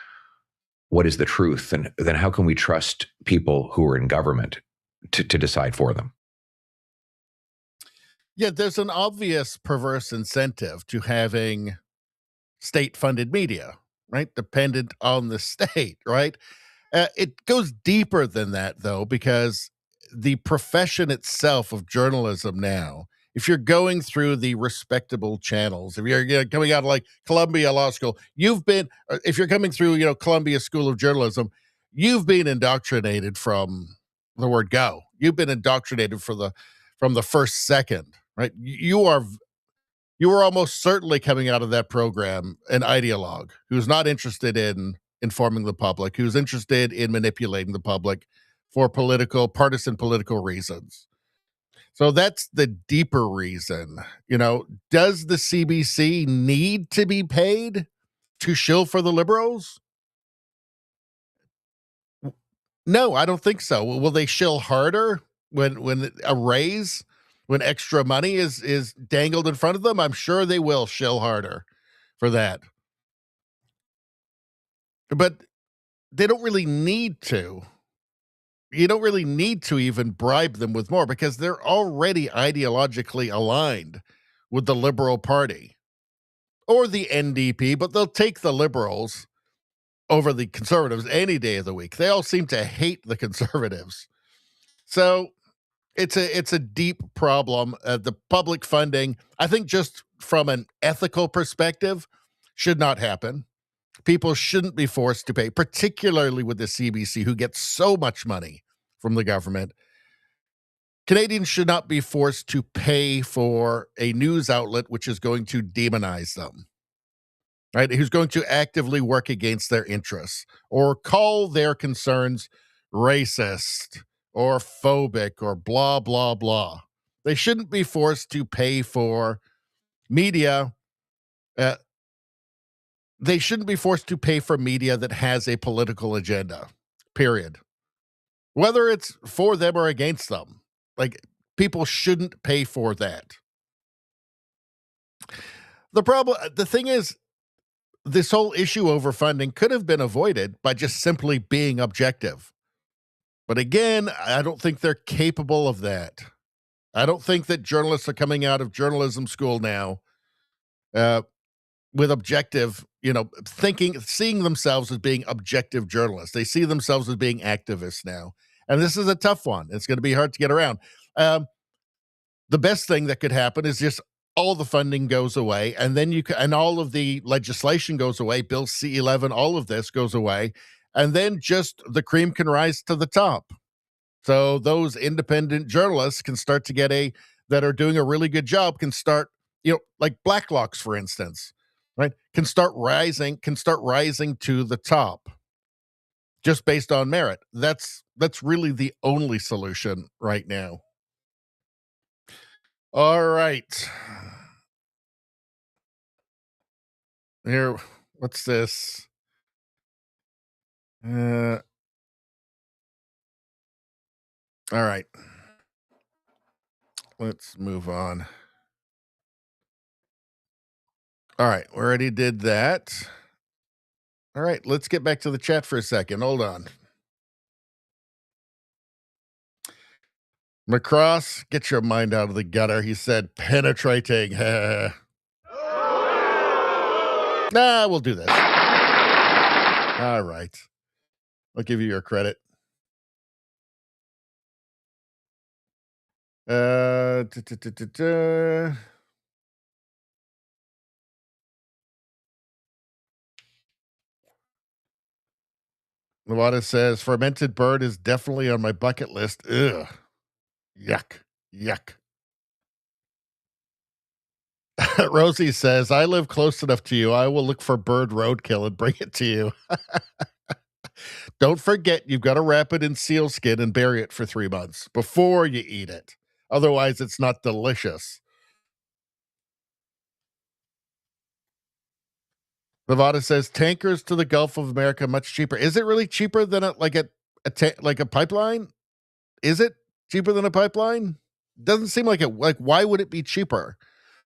what is the truth, then how can we trust people who are in government to decide for them?
Yeah, there's an obvious perverse incentive to having state-funded media, right? Dependent on the state, right? It goes deeper than that, though, because the profession itself of journalism now, if you're going through the respectable channels, if you're coming out of like Columbia Law School, if you're coming through, Columbia School of Journalism, you've been indoctrinated from the word go. You've been indoctrinated from the first second. Right, you are almost certainly coming out of that program an ideologue who's not interested in informing the public, who's interested in manipulating the public for partisan political reasons. So that's the deeper reason. Does the CBC need to be paid to shill for the Liberals? No, I don't think so. Will they shill harder when a raise? When extra money is dangled in front of them, I'm sure they will shill harder for that. But they don't really need to. You don't really need to even bribe them with more because they're already ideologically aligned with the Liberal Party or the NDP, but they'll take the Liberals over the Conservatives any day of the week. They all seem to hate the Conservatives. So it's a deep problem. The public funding, I think just from an ethical perspective, should not happen. People shouldn't be forced to pay, particularly with the CBC, who gets so much money from the government. Canadians should not be forced to pay for a news outlet which is going to demonize them, right? Who's going to actively work against their interests or call their concerns racist or phobic or blah, blah, blah. They shouldn't be forced to pay for media. They shouldn't be forced to pay for media that has a political agenda, period. Whether it's for them or against them. Like, people shouldn't pay for that. The thing is, this whole issue over funding could have been avoided by just simply being objective. But again, I don't think they're capable of that. I don't think that journalists are coming out of journalism school now with objective, seeing themselves as being objective journalists. They see themselves as being activists now. And this is a tough one. It's going to be hard to get around. The best thing that could happen is just all the funding goes away, and then and all of the legislation goes away. Bill C-11, all of this goes away, and then just the cream can rise to the top. So those independent journalists can start to that are doing a really good job can start, like Blacklocks, for instance, right? Can start rising to the top just based on merit. That's really the only solution right now. All right. Here, what's this? All right. Let's move on. All right, we already did that. All right, let's get back to the chat for a second. Hold on. Macross, get your mind out of the gutter. He said penetrating. Nah, we'll do this. All right. I'll give you your credit. Nevada says, fermented bird is definitely on my bucket list. Ugh. Yuck. Yuck. Rosie says, I live close enough to you. I will look for bird roadkill and bring it to you. Don't forget, you've got to wrap it in sealskin and bury it for 3 months before you eat it. Otherwise, it's not delicious. Nevada says, tankers to the Gulf of America much cheaper. Is it really cheaper than a pipeline? Is it cheaper than a pipeline? Doesn't seem like it. Like, why would it be cheaper?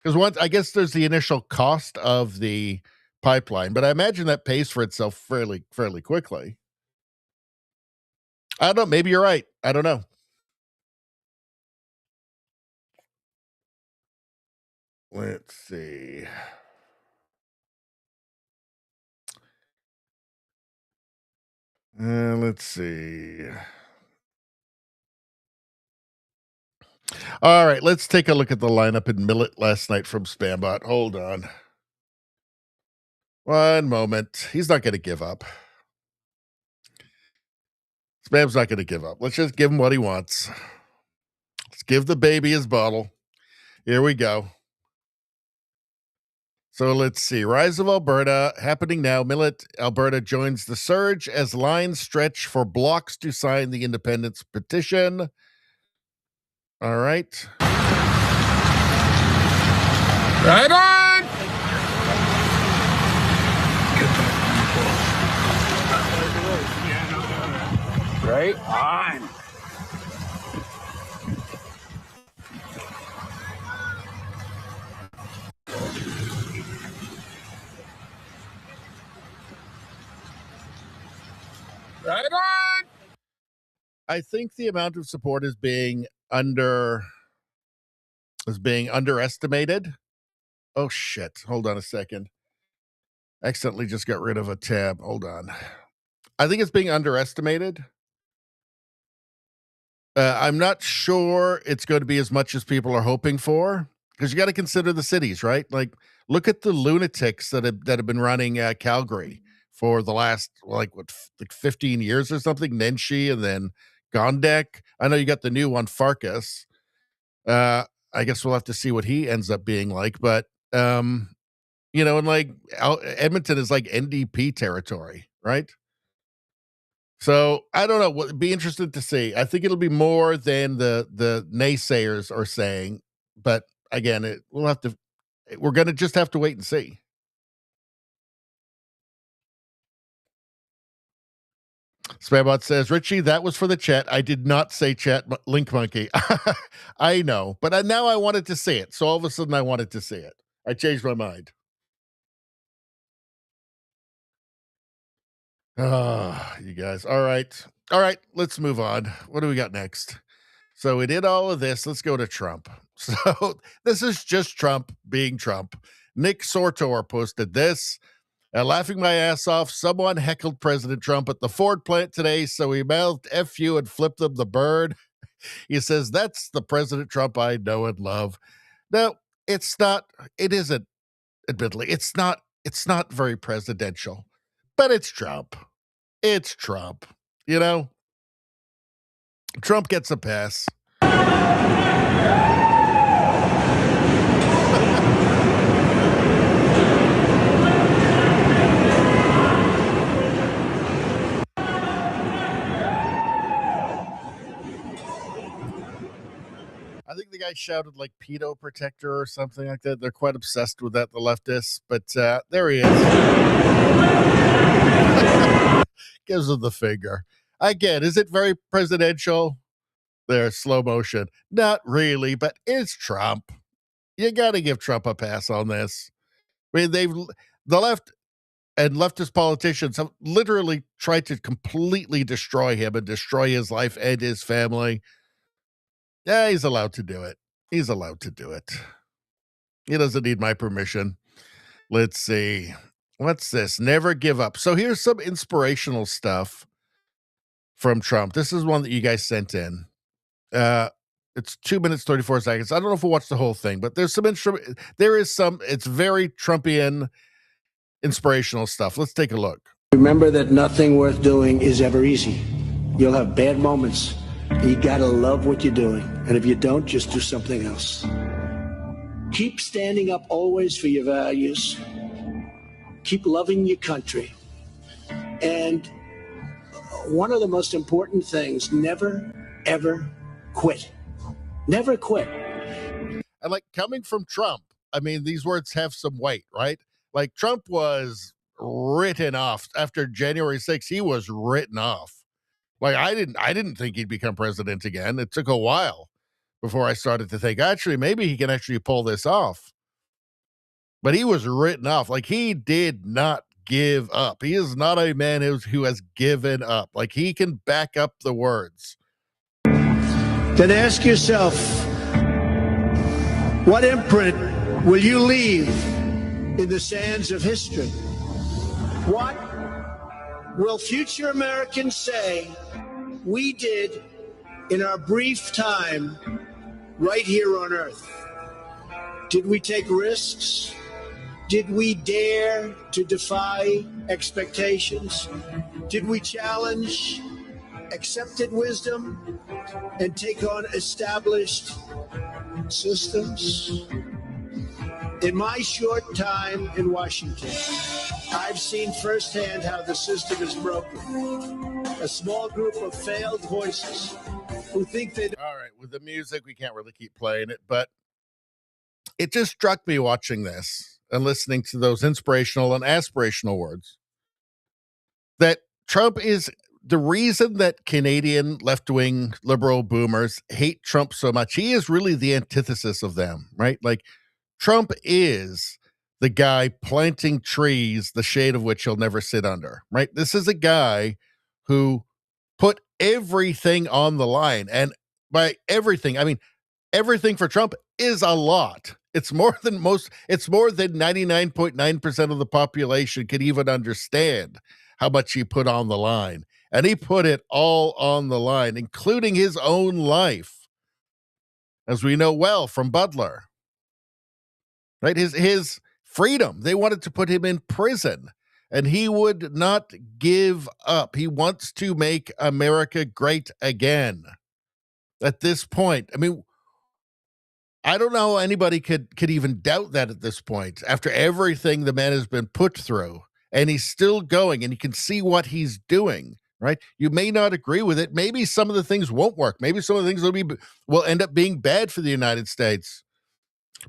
Because I guess there's the initial cost of the pipeline, but I imagine that pays for itself fairly quickly. I don't know. Maybe you're right. I don't know. Let's see. Let's see. All right, let's take a look at the lineup in Millet last night from Spambot. Hold on. One moment. He's not going to give up. Spam's not going to give up. Let's just give him what he wants. Let's give the baby his bottle. Here we go. So let's see. Rise of Alberta happening now. Millet, Alberta joins the surge as lines stretch for blocks to sign the independence petition. All right.
Right on! Right on. Right on.
I think the amount of support is being underestimated. Oh shit. Hold on a second. Accidentally just got rid of a tab. Hold on. I think it's being underestimated. I'm not sure it's going to be as much as people are hoping for, because you got to consider the cities, right? Like, look at the lunatics that have been running Calgary for the last 15 years or something. Nenshi and then Gondek. I know you got the new one, Farkas. I guess we'll have to see what he ends up being like, but and like Edmonton is like NDP territory, right? So I don't know. It'd be interested to see. I think it'll be more than the naysayers are saying, but again, we're going to just have to wait and see. Spambot says, Richie, that was for the chat. I did not say chat link monkey. I know, but now I wanted to see it. So all of a sudden I wanted to see it. I changed my mind. You guys. All right. Let's move on. What do we got next? So we did all of this. Let's go to Trump. So this is just Trump being Trump. Nick Sortor posted this. Laughing my ass off, someone heckled President Trump at the Ford plant today, so he mouthed F you and flipped them the bird. He says, that's the President Trump I know and love. No, it's not. It isn't, admittedly. It's not very presidential, but it's Trump. It's Trump. You know, Trump gets a pass. I think the guy shouted like pedo protector or something like that. They're quite obsessed with that, the leftists. But there he is. Gives him the finger. Again, is it very presidential? There's slow motion. Not really, but it's Trump. You got to give Trump a pass on this. I mean, the left and leftist politicians have literally tried to completely destroy him and destroy his life and his family. Yeah, he's allowed to do it. He's allowed to do it. He doesn't need my permission. Let's see. What's this? Never give up. So here's some inspirational stuff from Trump. This is one that you guys sent in. It's 2 minutes, 34 seconds. I don't know if we'll watch the whole thing, but it's very Trumpian inspirational stuff. Let's take a look.
Remember that nothing worth doing is ever easy. You'll have bad moments. You gotta love what you're doing. And if you don't, just do something else. Keep standing up always for your values. Keep loving your country. And one of the most important things, never, ever quit. Never quit.
And like coming from Trump, I mean, these words have some weight, right? Like Trump was written off after January 6th. He was written off. Like I didn't think he'd become president again. It took a while before I started to think, actually, maybe he can actually pull this off. But he was written off. Like he did not give up. He is not a man who has given up. Like he can back up the words.
Then ask yourself, what imprint will you leave in the sands of history? What will future Americans say we did in our brief time right here on Earth? Did we take risks? Did we dare to defy expectations? Did we challenge accepted wisdom and take on established systems? In my short time in Washington, I've seen firsthand how the system is broken. A small group of failed voices who think they...
All right, with the music, we can't really keep playing it, but it just struck me watching this and listening to those inspirational and aspirational words that Trump is the reason that Canadian left-wing liberal boomers hate Trump so much. He is really the antithesis of them, right? Like Trump is the guy planting trees, the shade of which he'll never sit under, right? This is a guy who put everything on the line. And by everything, I mean, everything for Trump is a lot. It's more than 99.9% of the population could even understand how much he put on the line. And he put it all on the line, including his own life, as we know well from Butler. Right? His freedom. They wanted to put him in prison, and he would not give up. He wants to make America great again. At this point, I mean, I don't know how anybody could even doubt that at this point, after everything the man has been put through, and he's still going, and you can see what he's doing, right? You may not agree with it. Maybe some of the things won't work. Maybe some of the things will end up being bad for the United States.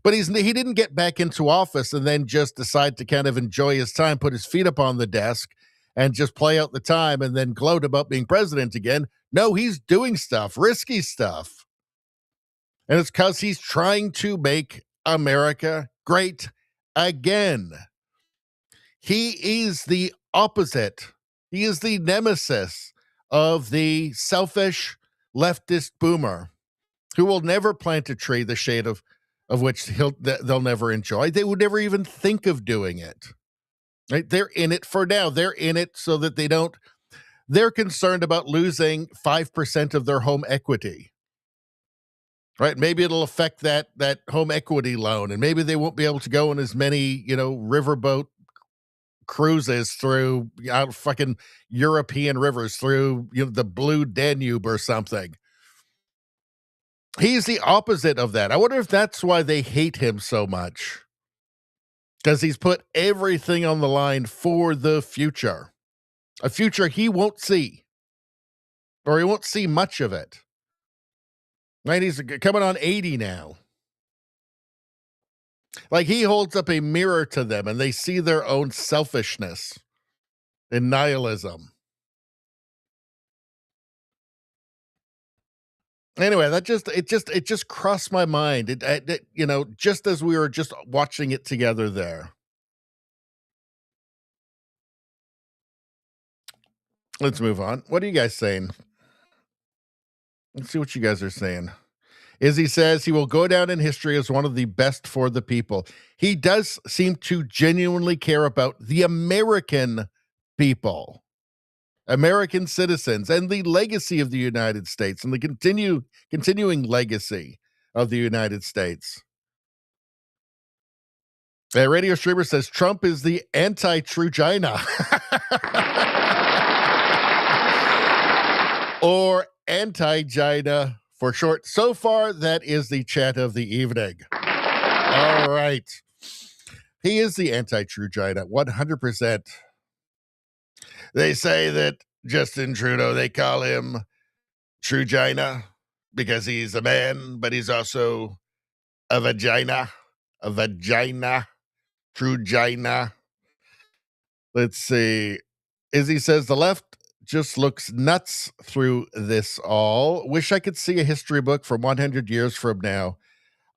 But he didn't get back into office and then just decide to kind of enjoy his time, put his feet up on the desk, and just play out the time and then gloat about being president again. No, he's doing stuff, risky stuff. And it's because he's trying to make America great again. He is the opposite. He is the nemesis of the selfish leftist boomer who will never plant a tree the shade of which they'll never enjoy. They would never even think of doing it. Right? They're in it for now. They're in it so that they don't. They're concerned about losing 5% of their home equity. Right? Maybe it'll affect that home equity loan, and maybe they won't be able to go on as many, riverboat cruises through fucking European rivers, through the Blue Danube or something. He's the opposite of that. I wonder if that's why they hate him so much. Because he's put everything on the line for the future. A future he won't see. Or he won't see much of it. Right? He's coming on 80 now. Like, he holds up a mirror to them and they see their own selfishness and nihilism. Anyway, it just crossed my mind. It just as we were just watching it together there. Let's move on. What are you guys saying? Let's see what you guys are saying. Izzy says he will go down in history as one of the best for the people. He does seem to genuinely care about the American people, American citizens, and the legacy of the United States and the continuing legacy of the United States. A radio streamer says Trump is the anti-Trugina. Or anti-Gina for short. So far, that is the chat of the evening. All right. He is the anti-Trugina, 100%. They say that Justin Trudeau, they call him Trugina because he's a man, but he's also a vagina. A vagina. Trugina. Let's see. Izzy says the left just looks nuts through this all. Wish I could see a history book from 100 years from now.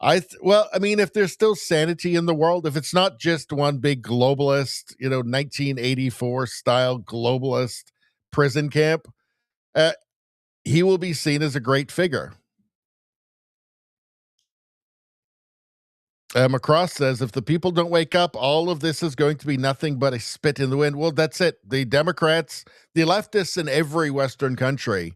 If there's still sanity in the world, if it's not just one big globalist, 1984 style globalist prison camp, he will be seen as a great figure. Macross says, if the people don't wake up, all of this is going to be nothing but a spit in the wind. Well, that's it. The Democrats, the leftists in every Western country,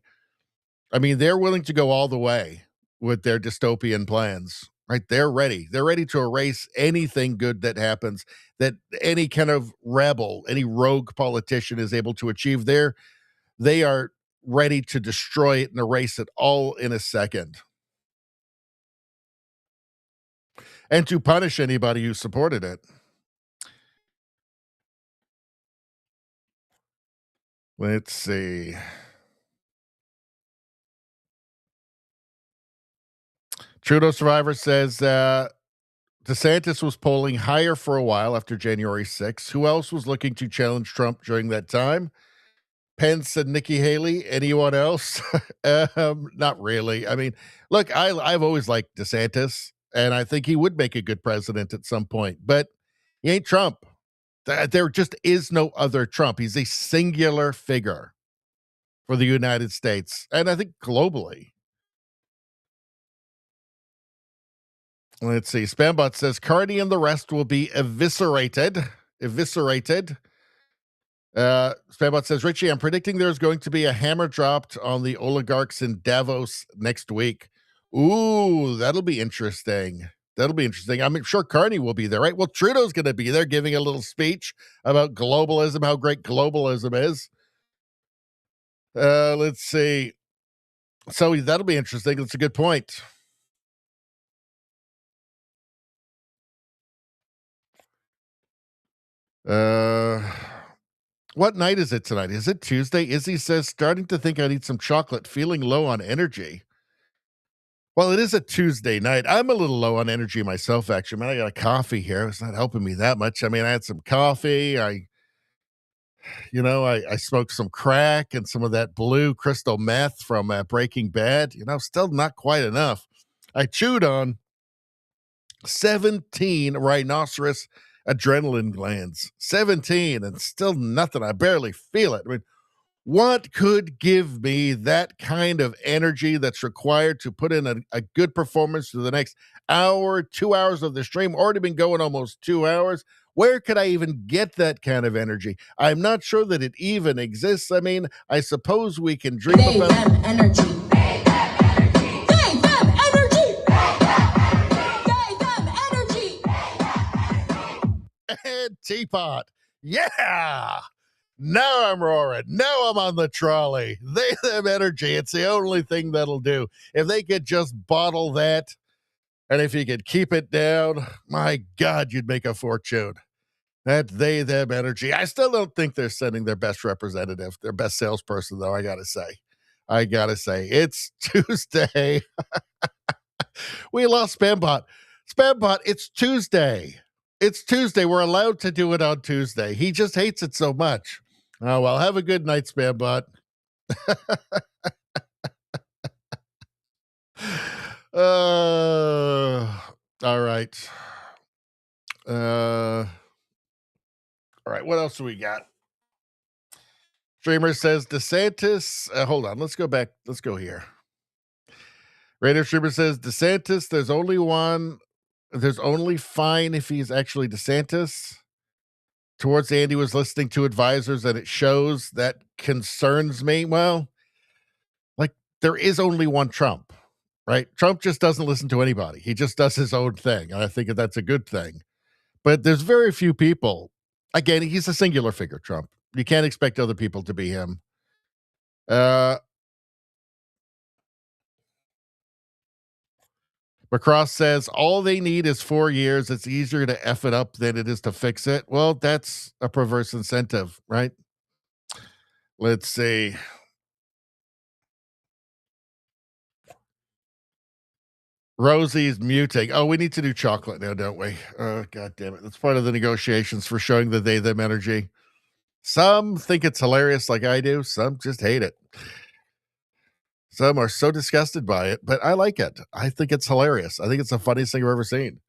they're willing to go all the way with their dystopian plans, right? They're ready. They're ready to erase anything good that happens, that any kind of rebel, any rogue politician is able to achieve. They are ready to destroy it and erase it all in a second. And to punish anybody who supported it. Let's see. Trudeau Survivor says DeSantis was polling higher for a while after January 6th. Who else was looking to challenge Trump during that time? Pence and Nikki Haley. Anyone else? Not really. Look, I've always liked DeSantis, and I think he would make a good president at some point, but he ain't Trump. There just is no other Trump. He's a singular figure for the United States, and I think globally. Let's see. Spambot says Carney and the rest will be eviscerated. Spambot says, Richie, I'm predicting there's going to be a hammer dropped on the oligarchs in Davos next week. Ooh, that'll be interesting. I'm sure Carney will be there, right? Well, Trudeau's going to be there giving a little speech about globalism, how great globalism is. Let's see. So that'll be interesting. That's a good point. What night is it tonight? Is it Tuesday? Izzy says, starting to think I need some chocolate, feeling low on energy. Well, it is a Tuesday night. I'm a little low on energy myself, actually. I got a coffee here. It's not helping me that much. I had some coffee. I smoked some crack and some of that blue crystal meth from Breaking Bad. Still not quite enough. I chewed on 17 rhinoceros adrenaline glands. 17, and still nothing. I barely feel it. I mean, what could give me that kind of energy that's required to put in a good performance to the next hour, 2 hours of the stream? Already been going almost 2 hours. Where could I even get that kind of energy? I'm not sure that it even exists. I mean, I suppose we can dream about
them energy. They them energy. They them energy.
and Teapot. Yeah. Now I'm roaring. Now I'm on the trolley. They them energy. It's the only thing that'll do. If they could just bottle that, and if you could keep it down, my God, you'd make a fortune. That they them energy. I still don't think they're sending their best representative, their best salesperson, though. I gotta say, it's Tuesday. We lost Spambot. Spambot, it's Tuesday. It's Tuesday. We're allowed to do it on Tuesday. He just hates it so much. Oh, well, have a good night, Spambot. All right. All right, what else do we got? Streamer says DeSantis. Hold on, let's go back. Let's go here. Radio Streamer says DeSantis, there's only fine if he's actually DeSantis. Towards the end, he was listening to advisors, and it shows that concerns me. Well, like, there is only one Trump, right? Trump just doesn't listen to anybody. He just does his own thing, and I think that's a good thing. But there's very few people. Again, he's a singular figure, Trump. You can't expect other people to be him. McCross says, all they need is 4 years. It's easier to F it up than it is to fix it. Well, that's a perverse incentive, right? Let's see. Rosie's muting. Oh, we need to do chocolate now, don't we? Oh, God damn it. That's part of the negotiations for showing the they-them energy. Some think it's hilarious like I do. Some just hate it. Some are so disgusted by it, but I like it. I think it's hilarious. I think it's the funniest thing I've ever seen.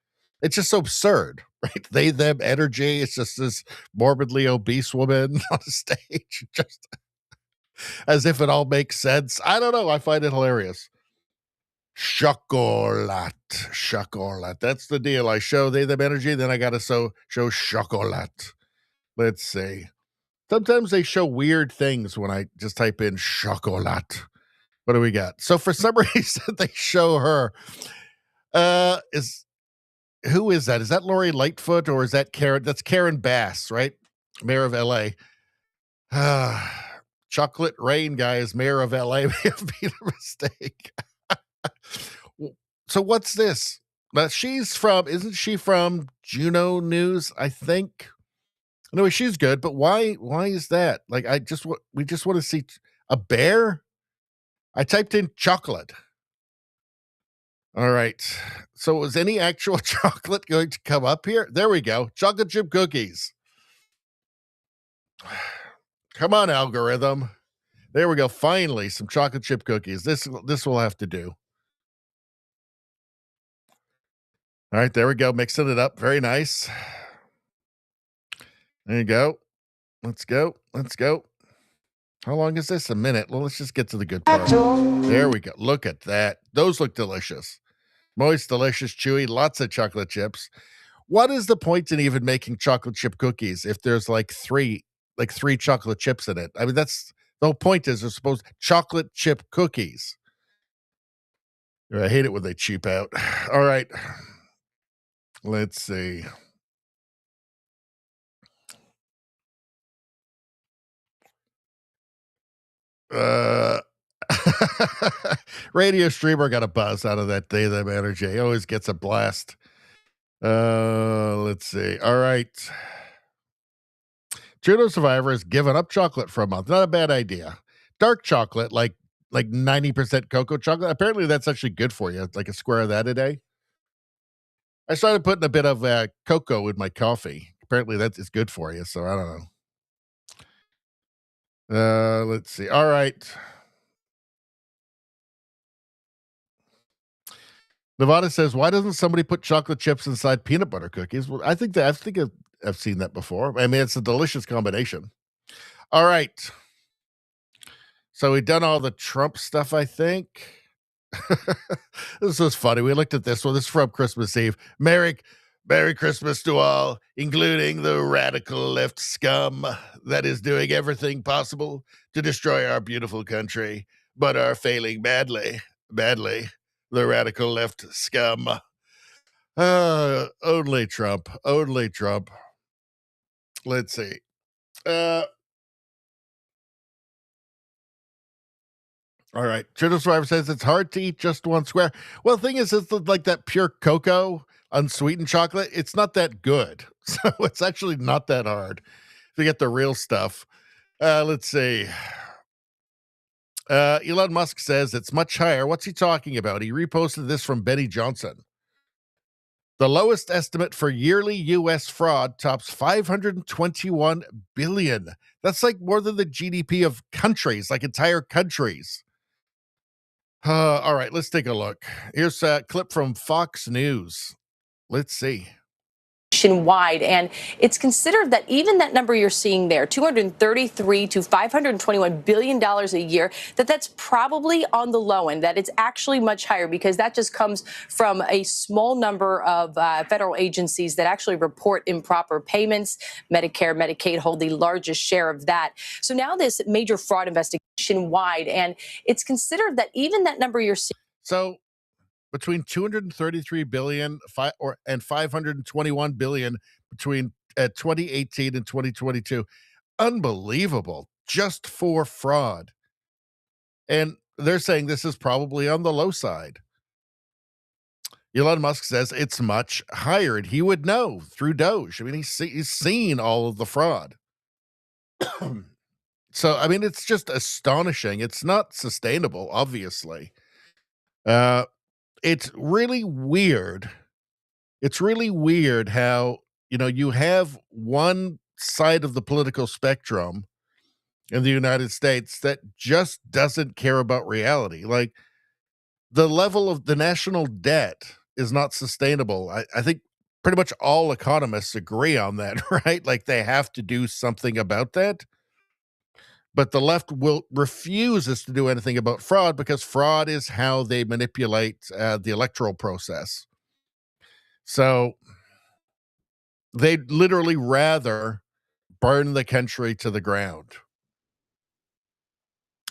It's just so absurd, right? They, them energy. It's just this morbidly obese woman on a stage, just as if it all makes sense. I don't know. I find it hilarious. Chocolat. That's the deal. I show they, them energy, then I got to show chocolat. Let's see. Sometimes they show weird things when I just type in chocolat. What do we got? So for some reason they show her. Who is that? Is that Lori Lightfoot or is that Karen? That's Karen Bass, right? Mayor of LA. Chocolate Rain guy is mayor of LA. May have been a mistake. So what's this? Now isn't she from Juno News? I think. Anyway, she's good, but why is that? Like, we just want to see a bear. I typed in chocolate. All right. So was any actual chocolate going to come up here? There we go. Chocolate chip cookies. Come on, algorithm. There we go. Finally, some chocolate chip cookies. This will have to do. All right, there we go. Mixing it up. Very nice. There you go. Let's go. How long is this? A minute. Well, let's just get to the good part. There we go. Look at that. Those look delicious. Moist, delicious, chewy, lots of chocolate chips. What is the point in even making chocolate chip cookies if there's like three chocolate chips in it? I mean, that's the whole point is they're supposed chocolate chip cookies. I hate it when they cheap out. All right. Let's see. Radio streamer got a buzz out of that day, them energy. Always gets a blast. Let's see. All right. Juno Survivor has given up chocolate for a month. Not a bad idea. Dark chocolate, like 90% cocoa chocolate. Apparently that's actually good for you. Like a square of that a day. I started putting a bit of cocoa in my coffee. Apparently that is good for you. So I don't know. Let's see. All right. Nevada says, why doesn't somebody put chocolate chips inside peanut butter cookies? Well, I think I've seen that before. I mean, it's a delicious combination. All right. So we've done all the Trump stuff, I think. This was funny. We looked at this one. This is from Christmas Eve. Merry Christmas to all, including the radical left scum that is doing everything possible to destroy our beautiful country, but are failing badly. The radical left scum. Only Trump. Let's see. All right. Triple Survivor says it's hard to eat just one square. Well, the thing is, it's like that pure cocoa, unsweetened chocolate. It's not that good. So it's actually not that hard if you get the real stuff. Let's see. Elon Musk says it's much higher. What's he talking about? He reposted this from Benny Johnson. The lowest estimate for yearly U.S. fraud tops $521 billion. That's like more than the GDP of countries, like entire countries. All right, let's take a look. Here's a clip from Fox News. Let's see.
Nationwide, and it's considered that even that number you're seeing there, $233 to $521 billion a year, that's probably on the low end, that it's actually much higher because that just comes from a small number of federal agencies that actually report improper payments. Medicare, Medicaid hold the largest share of that. So now this major fraud investigation wide, and it's considered that even that number you're seeing.
So between 233 billion and 521 billion between 2018 and 2022. Unbelievable, just for fraud. And they're saying this is probably on the low side. Elon Musk says it's much higher, and he would know through Doge. I mean, he's seen all of the fraud. So, I mean, it's just astonishing. It's not sustainable, obviously. It's really weird. It's really weird how, you have one side of the political spectrum in the United States that just doesn't care about reality. Like, the level of the national debt is not sustainable. I think pretty much all economists agree on that, right? Like, they have to do something about that. But the left refuses to do anything about fraud because fraud is how they manipulate the electoral process. So they'd literally rather burn the country to the ground.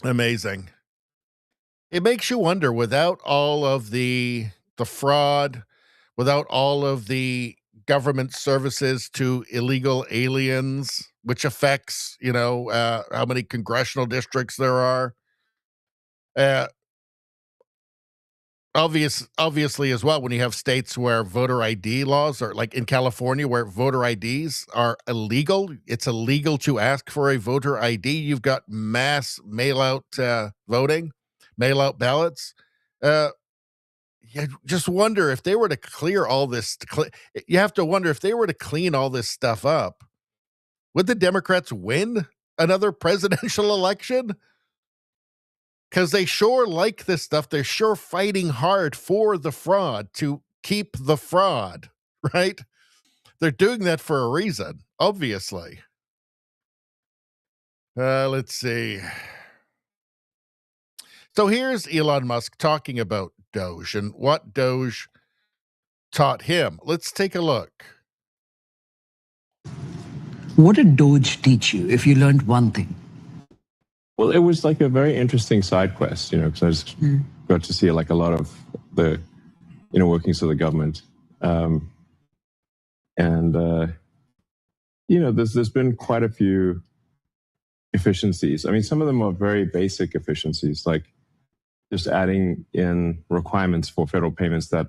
Amazing. It makes you wonder, without all of the fraud, without all of the government services to illegal aliens, which affects, how many congressional districts there are. Obviously as well, when you have states where voter ID laws are, like in California, where voter IDs are illegal, it's illegal to ask for a voter ID. You've got mass mail-out voting, mail-out ballots. You just wonder if they were to clear all this. You have to wonder if they were to clean all this stuff up, would the Democrats win another presidential election? Because they sure like this stuff. They're sure fighting hard for the fraud, to keep the fraud, right? They're doing that for a reason, obviously. Let's see. So here's Elon Musk talking about Doge and what Doge taught him. Let's take a look.
What did Doge teach you, if you learned one thing?
Well, it was like a very interesting side quest, because I just got to see like a lot of the, workings of the government. There's been quite a few efficiencies. I mean, some of them are very basic efficiencies, like just adding in requirements for federal payments that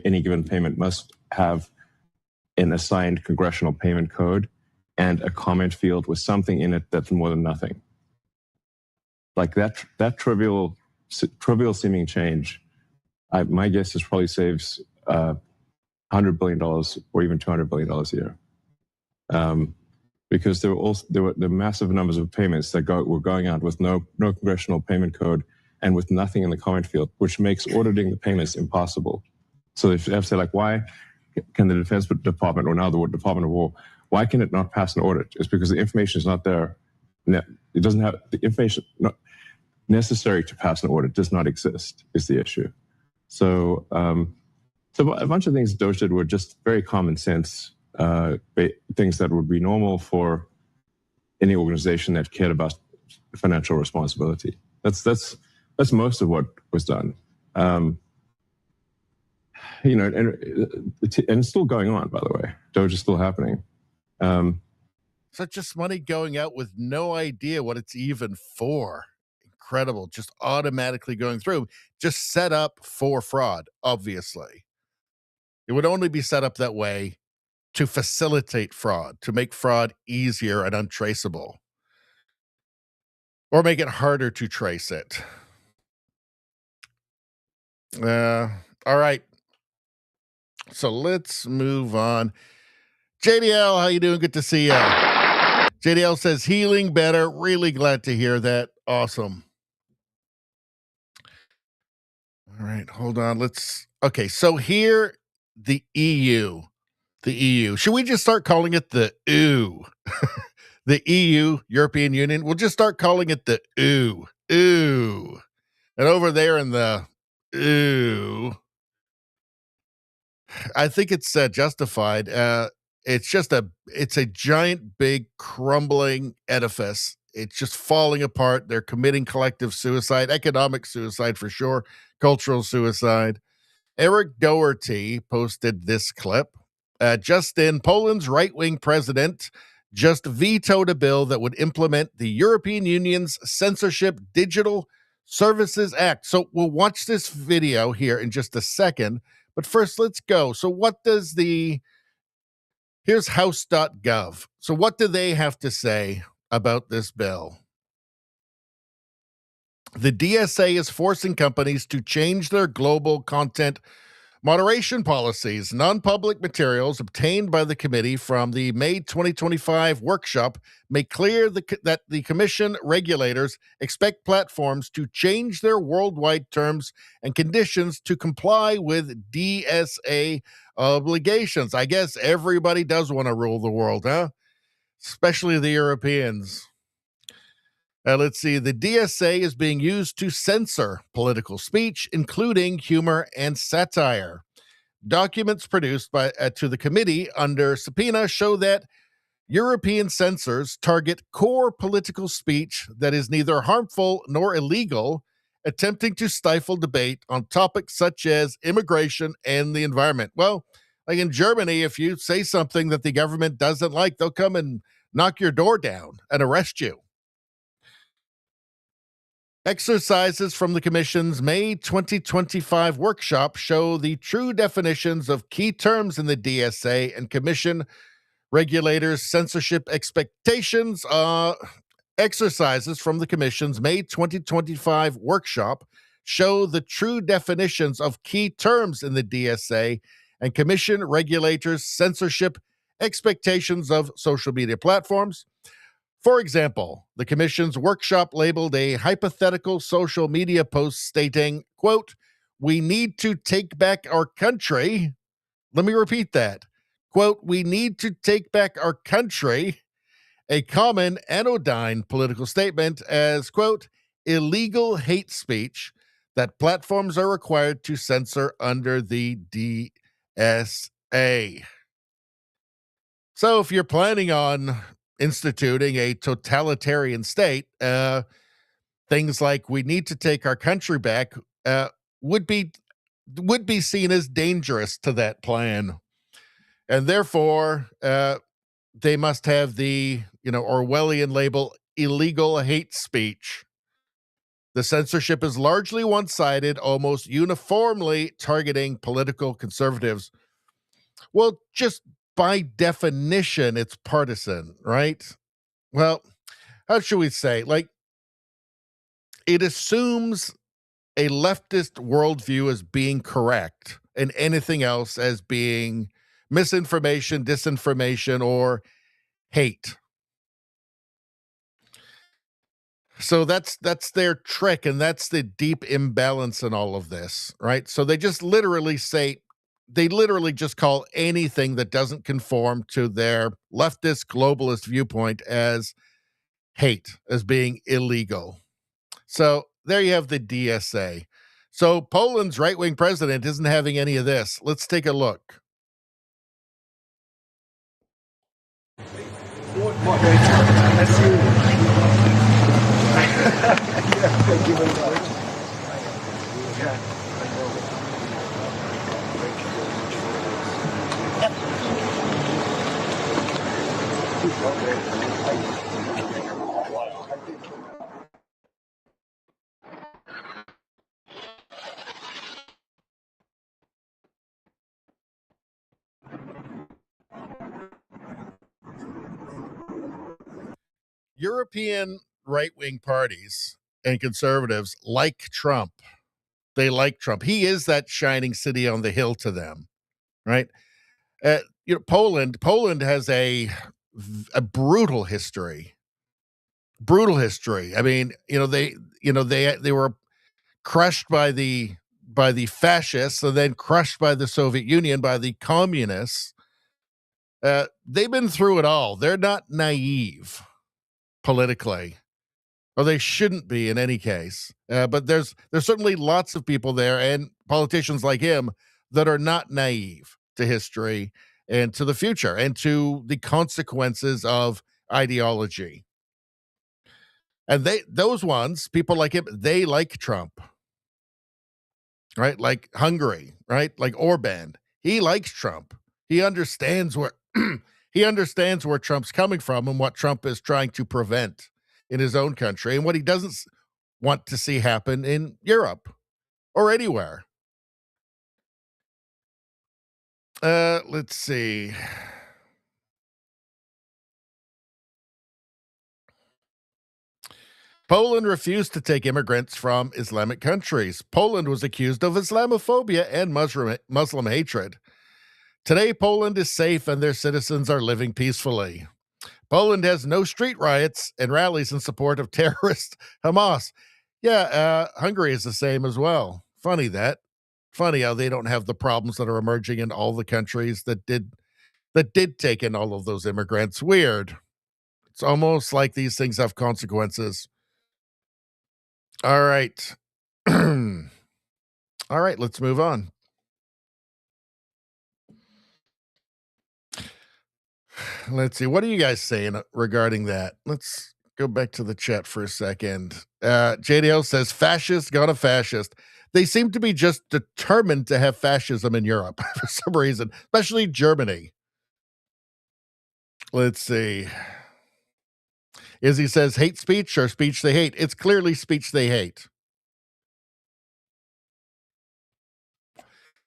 any given payment must have an assigned congressional payment code and a comment field with something in it that's more than nothing. Like that trivial seeming change, my guess is probably saves $100 billion or even $200 billion a year, because there were the massive numbers of payments that were going out with no congressional payment code and with nothing in the comment field, which makes auditing the payments impossible. So they have to say, like, why can the Defense Department, or now the Department of War, why can it not pass an audit? It's because the information is not there. It doesn't have the information necessary to pass an audit does not exist, is the issue. So, so a bunch of things Doge did were just very common sense things that would be normal for any organization that cared about financial responsibility. That's most of what was done. You know, and it's still going on, by the way. Doge is still happening.
So just money going out with no idea what it's even for. Incredible. Just automatically going through. Just set up for fraud, obviously. It would only be set up that way to facilitate fraud, to make fraud easier and untraceable, or make it harder to trace it. All right. So let's move on. JDL, how you doing? Good to see you. JDL says healing better. Really glad to hear that. Awesome. All right, hold on. Okay, so here, the EU. The EU. Should we just start calling it the EU? The EU, European Union. We'll just start calling it the EU. EU. And over there in the EU, I think it's justified. It's a giant, big, crumbling edifice. It's just falling apart. They're committing collective suicide, economic suicide for sure, cultural suicide. Eric Doherty posted this clip. Just in, Poland's right-wing president just vetoed a bill that would implement the European Union's Censorship Digital Services Act. So we'll watch this video here in just a second. But first, let's go. So here's house.gov. So what do they have to say about this bill? The DSA is forcing companies to change their global content moderation policies. Non-public materials obtained by the committee from the May 2025 workshop make clear that the Commission regulators expect platforms to change their worldwide terms and conditions to comply with DSA obligations. I guess everybody does want to rule the world, huh? Especially the Europeans. Let's see. The DSA is being used to censor political speech, including humor and satire. Documents produced to the committee under subpoena show that European censors target core political speech that is neither harmful nor illegal, attempting to stifle debate on topics such as immigration and the environment. Well, like in Germany, if you say something that the government doesn't like, they'll come and knock your door down and arrest you. Exercises from the Commission's May 2025 workshop show the true definitions of key terms in the DSA and Commission regulators' censorship expectations. Exercises from the Commission's May 2025 workshop show the true definitions of key terms in the DSA and Commission regulators' censorship expectations of social media platforms. For example, the Commission's workshop labeled a hypothetical social media post stating, quote, "We need to take back our country." Let me repeat that. Quote, "We need to take back our country," a common anodyne political statement, as, quote, "illegal hate speech that platforms are required to censor under the DSA." So if you're planning on instituting a totalitarian state, things like "we need to take our country back" would be seen as dangerous to that plan, and therefore they must have the Orwellian label "illegal hate speech." The censorship is largely one-sided, almost uniformly targeting political conservatives. Well, just by definition, it's partisan, right? Well, how should we say? Like, it assumes a leftist worldview as being correct and anything else as being misinformation, disinformation, or hate. So that's their trick, and that's the deep imbalance in all of this, right? So they just literally just call anything that doesn't conform to their leftist globalist viewpoint as hate, as being illegal. So there you have the DSA. So Poland's right-wing president isn't having any of this. Let's take a look.
Thank you very much.
European right-wing parties and conservatives like Trump. They like Trump. He is that shining city on the hill to them, right? Poland has a brutal history. Brutal history. I mean, they were crushed by the fascists, and then crushed by the Soviet Union, by the communists. They've been through it all. They're not naive politically, or they shouldn't be in any case. But there's certainly lots of people there, and politicians like him, that are not naive to history and to the future and to the consequences of ideology. And those ones, people like him, they like Trump, right? Like Hungary, right? Like Orban. He likes Trump. He understands where Trump's coming from and what Trump is trying to prevent in his own country, and what he doesn't want to see happen in Europe or anywhere. Let's see. Poland refused to take immigrants from Islamic countries. Poland was accused of Islamophobia and Muslim hatred. Today, Poland is safe and their citizens are living peacefully. Poland has no street riots and rallies in support of terrorist Hamas. Yeah, Hungary is the same as well. Funny how they don't have the problems that are emerging in all the countries that did take in all of those immigrants. Weird. It's almost like these things have consequences. All right. All right, let's move on. Let's see. What are you guys saying regarding that? Let's go back to the chat for a second. JDL says, fascist, got a fascist. They seem to be just determined to have fascism in Europe for some reason, especially Germany. Let's see. Izzy says, hate speech or speech they hate? It's clearly speech they hate.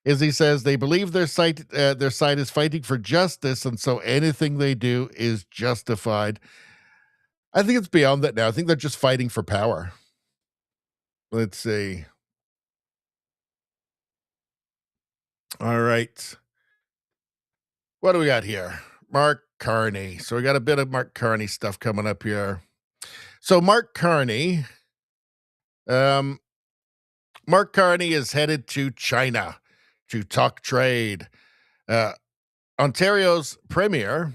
Izzy says they believe their side is fighting for justice, and so anything they do is justified. I think it's beyond that now. I think they're just fighting for power. Let's see. All right. What do we got here? Mark Carney. So we got a bit of Mark Carney stuff coming up here. So Mark Carney is headed to China to talk trade. Ontario's premier,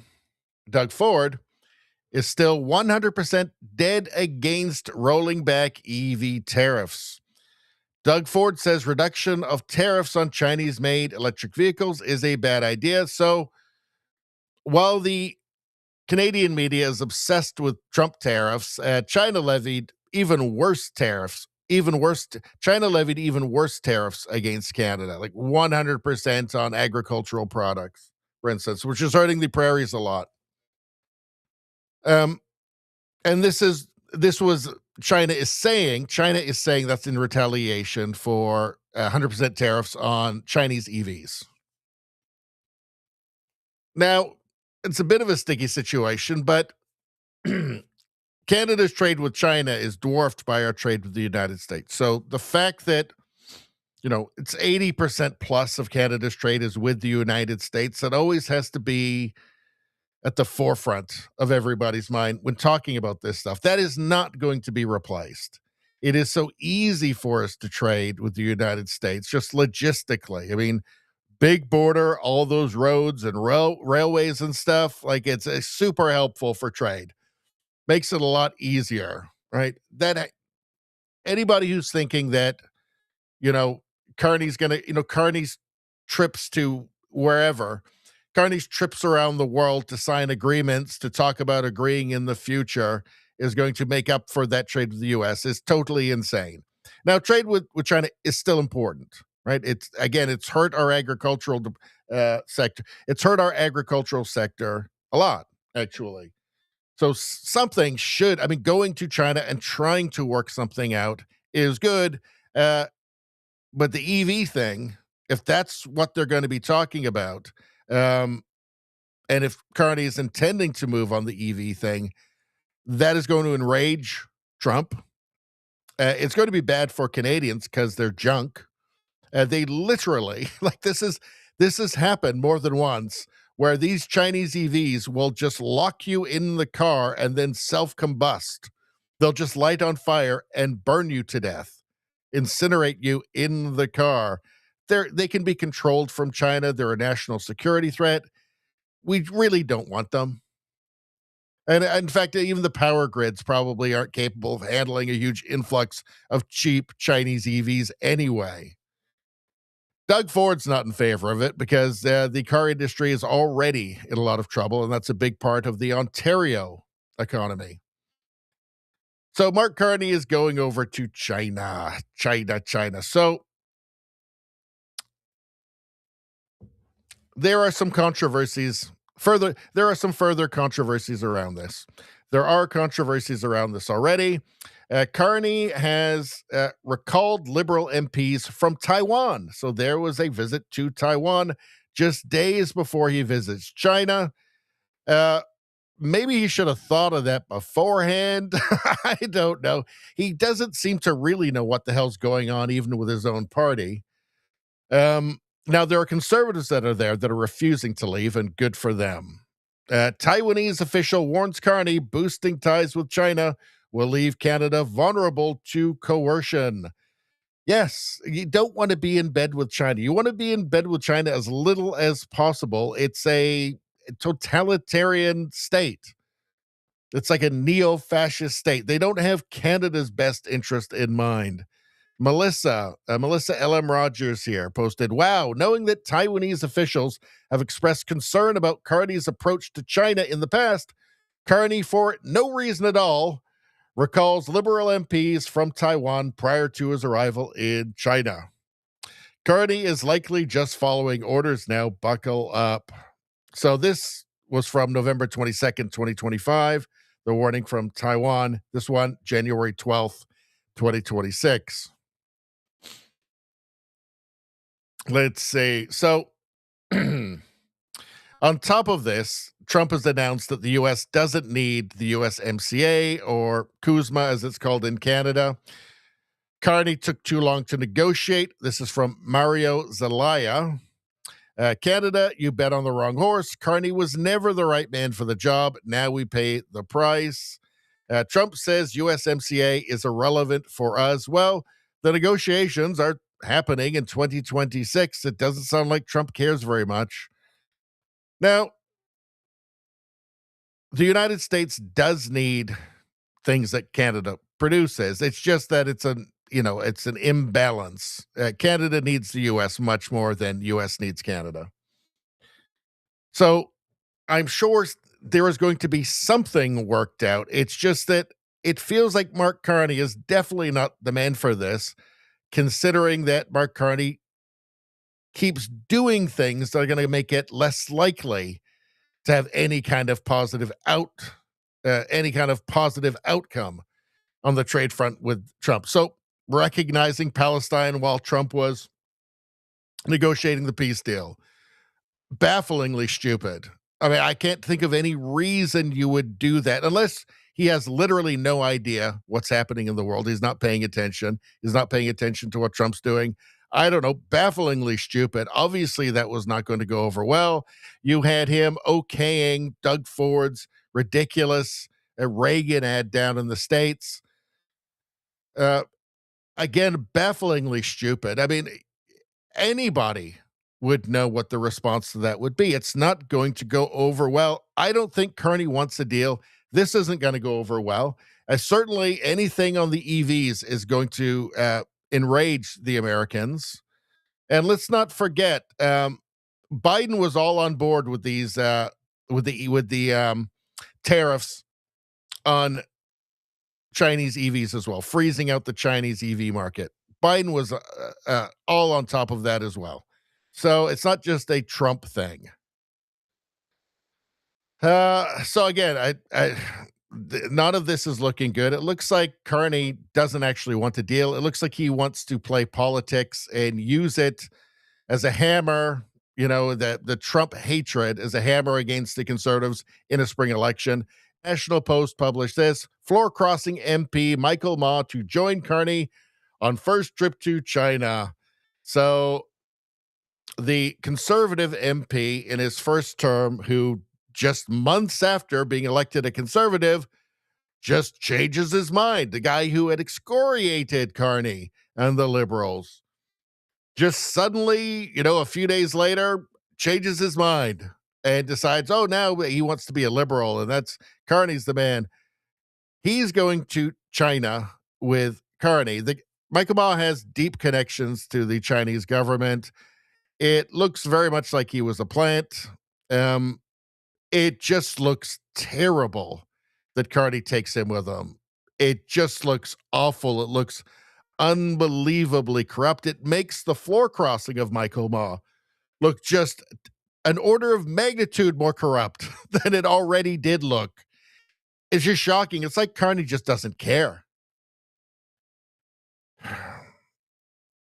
Doug Ford, is still 100% dead against rolling back EV tariffs. Doug Ford says reduction of tariffs on Chinese-made electric vehicles is a bad idea. So while the Canadian media is obsessed with Trump tariffs, China levied even worse tariffs. China levied even worse tariffs against Canada, like 100% on agricultural products, for instance, which is hurting the prairies a lot. And China is saying that's in retaliation for 100% tariffs on Chinese EVs. Now, it's a bit of a sticky situation, but Canada's trade with China is dwarfed by our trade with the United States. So the fact that, it's 80% plus of Canada's trade is with the United States, it always has to be at the forefront of everybody's mind when talking about this stuff. That is not going to be replaced. It is so easy for us to trade with the United States, just logistically. I mean, big border, all those roads and railways and stuff, like it's super helpful for trade. Makes it a lot easier, right? That anybody who's thinking that, Carney's going to, Carney's trips to wherever, Carney's trips around the world to sign agreements to talk about agreeing in the future is going to make up for that trade with the U.S. is totally insane. Now, trade with China is still important, right? It's hurt our agricultural sector. It's hurt our agricultural sector a lot, actually. So something going to China and trying to work something out is good. But the EV thing, if that's what they're going to be talking about, and if Carney is intending to move on the EV thing, that is going to enrage Trump. It's going to be bad for Canadians because they're junk. They literally, this has happened more than once, where these Chinese EVs will just lock you in the car and then self-combust. They'll just light on fire and burn you to death, incinerate you in the car. They can be controlled from China. They're a national security threat. We really don't want them. And in fact, even the power grids probably aren't capable of handling a huge influx of cheap Chinese EVs anyway. Doug Ford's not in favor of it because the car industry is already in a lot of trouble, and that's a big part of the Ontario economy. So Mark Carney is going over to China. So there are some controversies. There are some further controversies around this. There are controversies around this already. Carney has recalled Liberal MPs from Taiwan. So there was a visit to Taiwan just days before he visits China. Maybe he should have thought of that beforehand. I don't know. He doesn't seem to really know what the hell's going on, even with his own party. Now, there are conservatives that are there that are refusing to leave, and good for them. Taiwanese official warns Carney boosting ties with China will leave Canada vulnerable to coercion. Yes, you don't want to be in bed with China. You want to be in bed with China as little as possible. It's a totalitarian state. It's like a neo-fascist state. They don't have Canada's best interest in mind. Melissa L.M. Rogers here posted, wow, knowing that Taiwanese officials have expressed concern about Carney's approach to China in the past, Carney, for no reason at all, recalls Liberal MPs from Taiwan prior to his arrival in China. Carney is likely just following orders now. Buckle up. So this was from November 22nd, 2025. The warning from Taiwan. This one, January 12th, 2026. Let's see. So, on top of this, Trump has announced that the U.S. doesn't need the USMCA, or Cusma, as it's called in Canada. Carney took too long to negotiate. This is from Mario Zelaya. Canada, you bet on the wrong horse. Carney was never the right man for the job. Now we pay the price. Trump says USMCA is irrelevant for us. Well, the negotiations are happening in 2026. It doesn't sound like Trump cares very much. Now, the United States does need things that Canada produces. It's just that it's an imbalance. Canada needs the U.S. much more than U.S. needs Canada. So I'm sure there is going to be something worked out. It's just that it feels like Mark Carney is definitely not the man for this, considering that Mark Carney keeps doing things that are going to make it less likely to have any kind of positive outcome on the trade front with Trump. So recognizing Palestine while Trump was negotiating the peace deal, bafflingly stupid. I mean, I can't think of any reason you would do that unless he has literally no idea what's happening in the world. He's not paying attention. He's not paying attention to what Trump's doing. I don't know, bafflingly stupid. Obviously, that was not going to go over well. You had him okaying Doug Ford's ridiculous Reagan ad down in the States. Again, bafflingly stupid. I mean, anybody would know what the response to that would be. It's not going to go over well. I don't think Kearney wants a deal. This isn't going to go over well. Certainly, anything on the EVs is going to enrage the Americans. And let's not forget, Biden was all on board with these with the tariffs on Chinese EVs as well, freezing out the Chinese EV market. Biden was all on top of that as well. So it's not just a Trump thing. So again, none of this is looking good. It looks like Kearney doesn't actually want to deal. It looks like he wants to play politics and use it as a hammer, the Trump hatred as a hammer against the conservatives in a spring election. National Post published this: floor crossing MP Michael Ma to join Kearney on first trip to China. So the conservative MP in his first term, who just months after being elected a conservative, just changes his mind. The guy who had excoriated Kearney and the liberals just suddenly, a few days later, changes his mind and decides, oh, now he wants to be a liberal, and that's Kearney's the man. He's going to China with Kearney. Michael Ma has deep connections to the Chinese government. It looks very much like he was a plant. It just looks terrible that Kearney takes him with him. It just looks awful. It looks unbelievably corrupt. It makes the floor crossing of Michael Ma look just an order of magnitude more corrupt than it already did look. It's just shocking. It's like Kearney just doesn't care.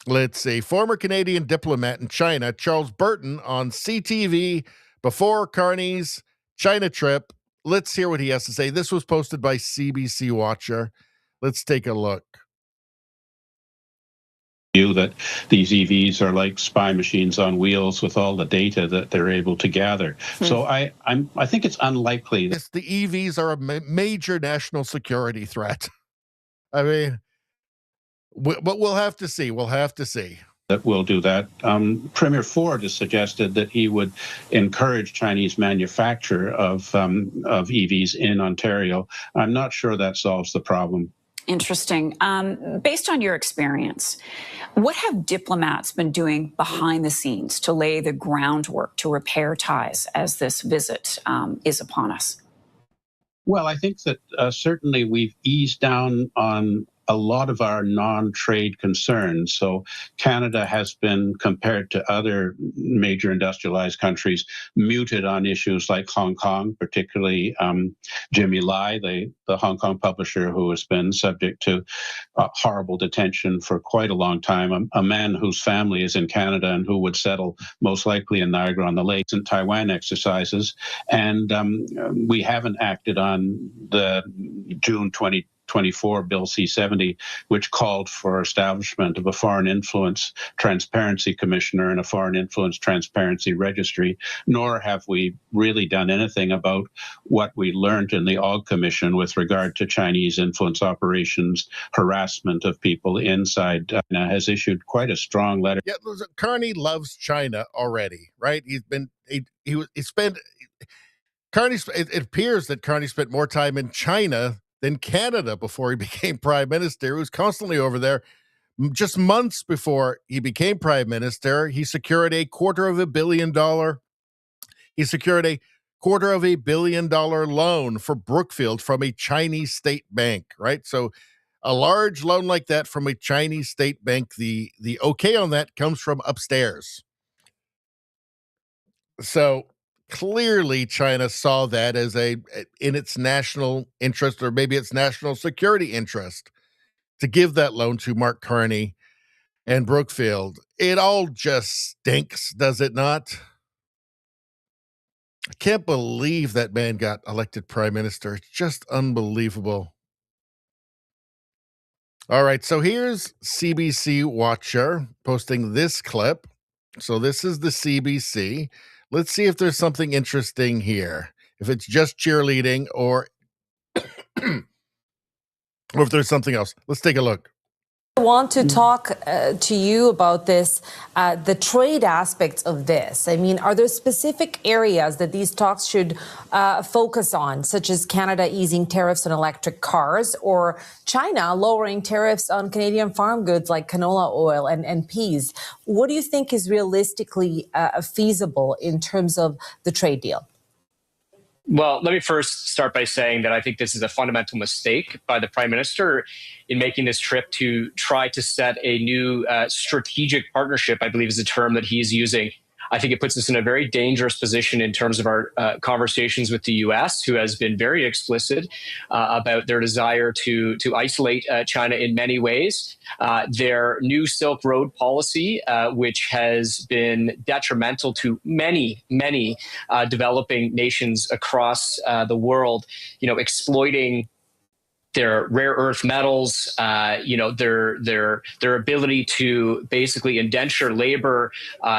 Let's see. Former Canadian diplomat in China, Charles Burton, on CTV before Kearney's China trip. Let's hear what he has to say. This was posted by CBC Watcher. Let's take a look.
That these EVs are like spy machines on wheels with all the data that they're able to gather. So I think it's unlikely that
the EVs are a major national security threat. I mean, but we'll have to see. We'll have to see.
That will do that. Premier Ford has suggested that he would encourage Chinese manufacture of EVs in Ontario. I'm not sure that solves the problem.
Interesting. Based on your experience, what have diplomats been doing behind the scenes to lay the groundwork to repair ties as this visit is upon us?
Well, I think that certainly we've eased down on a lot of our non-trade concerns. So Canada has been, compared to other major industrialized countries, muted on issues like Hong Kong, particularly Jimmy Lai, the Hong Kong publisher who has been subject to horrible detention for quite a long time, a man whose family is in Canada and who would settle most likely in Niagara-on-the-Lake and Taiwan exercises. And we haven't acted on the June 2024 Bill C-70, which called for establishment of a Foreign Influence Transparency Commissioner and a Foreign Influence Transparency Registry, nor have we really done anything about what we learned in the Ogg Commission with regard to Chinese influence operations, harassment of people inside China, has issued quite a strong letter.
Yeah, Kearney loves China already, right? It appears that Kearney spent more time in China than Canada before he became prime minister. He was constantly over there. Just months before he became prime minister, he secured a $250 million. He secured a $250 million loan for Brookfield from a Chinese state bank, right? So a large loan like that from a Chinese state bank, the okay on that comes from upstairs. So clearly China saw that as in its national interest, or maybe its national security interest, to give that loan to Mark Carney and Brookfield. It all just stinks, does it not? I can't believe that man got elected prime minister. It's just unbelievable. All right, so here's CBC Watcher posting this clip. So this is the CBC. Let's see if there's something interesting here. If it's just cheerleading or if there's something else. Let's take a look.
I want to talk to you about this, the trade aspects of this. I mean, are there specific areas that these talks should focus on, such as Canada easing tariffs on electric cars or China lowering tariffs on Canadian farm goods like canola oil and peas? What do you think is realistically feasible in terms of the trade deal?
Well, let me first start by saying that I think this is a fundamental mistake by the Prime Minister in making this trip to try to set a new strategic partnership, I believe is the term that he's using. I think it puts us in a very dangerous position in terms of our conversations with the U.S., who has been very explicit about their desire to isolate China in many ways. Their new Silk Road policy, which has been detrimental to many developing nations across the world, exploiting their rare earth metals, their ability to basically indenture labor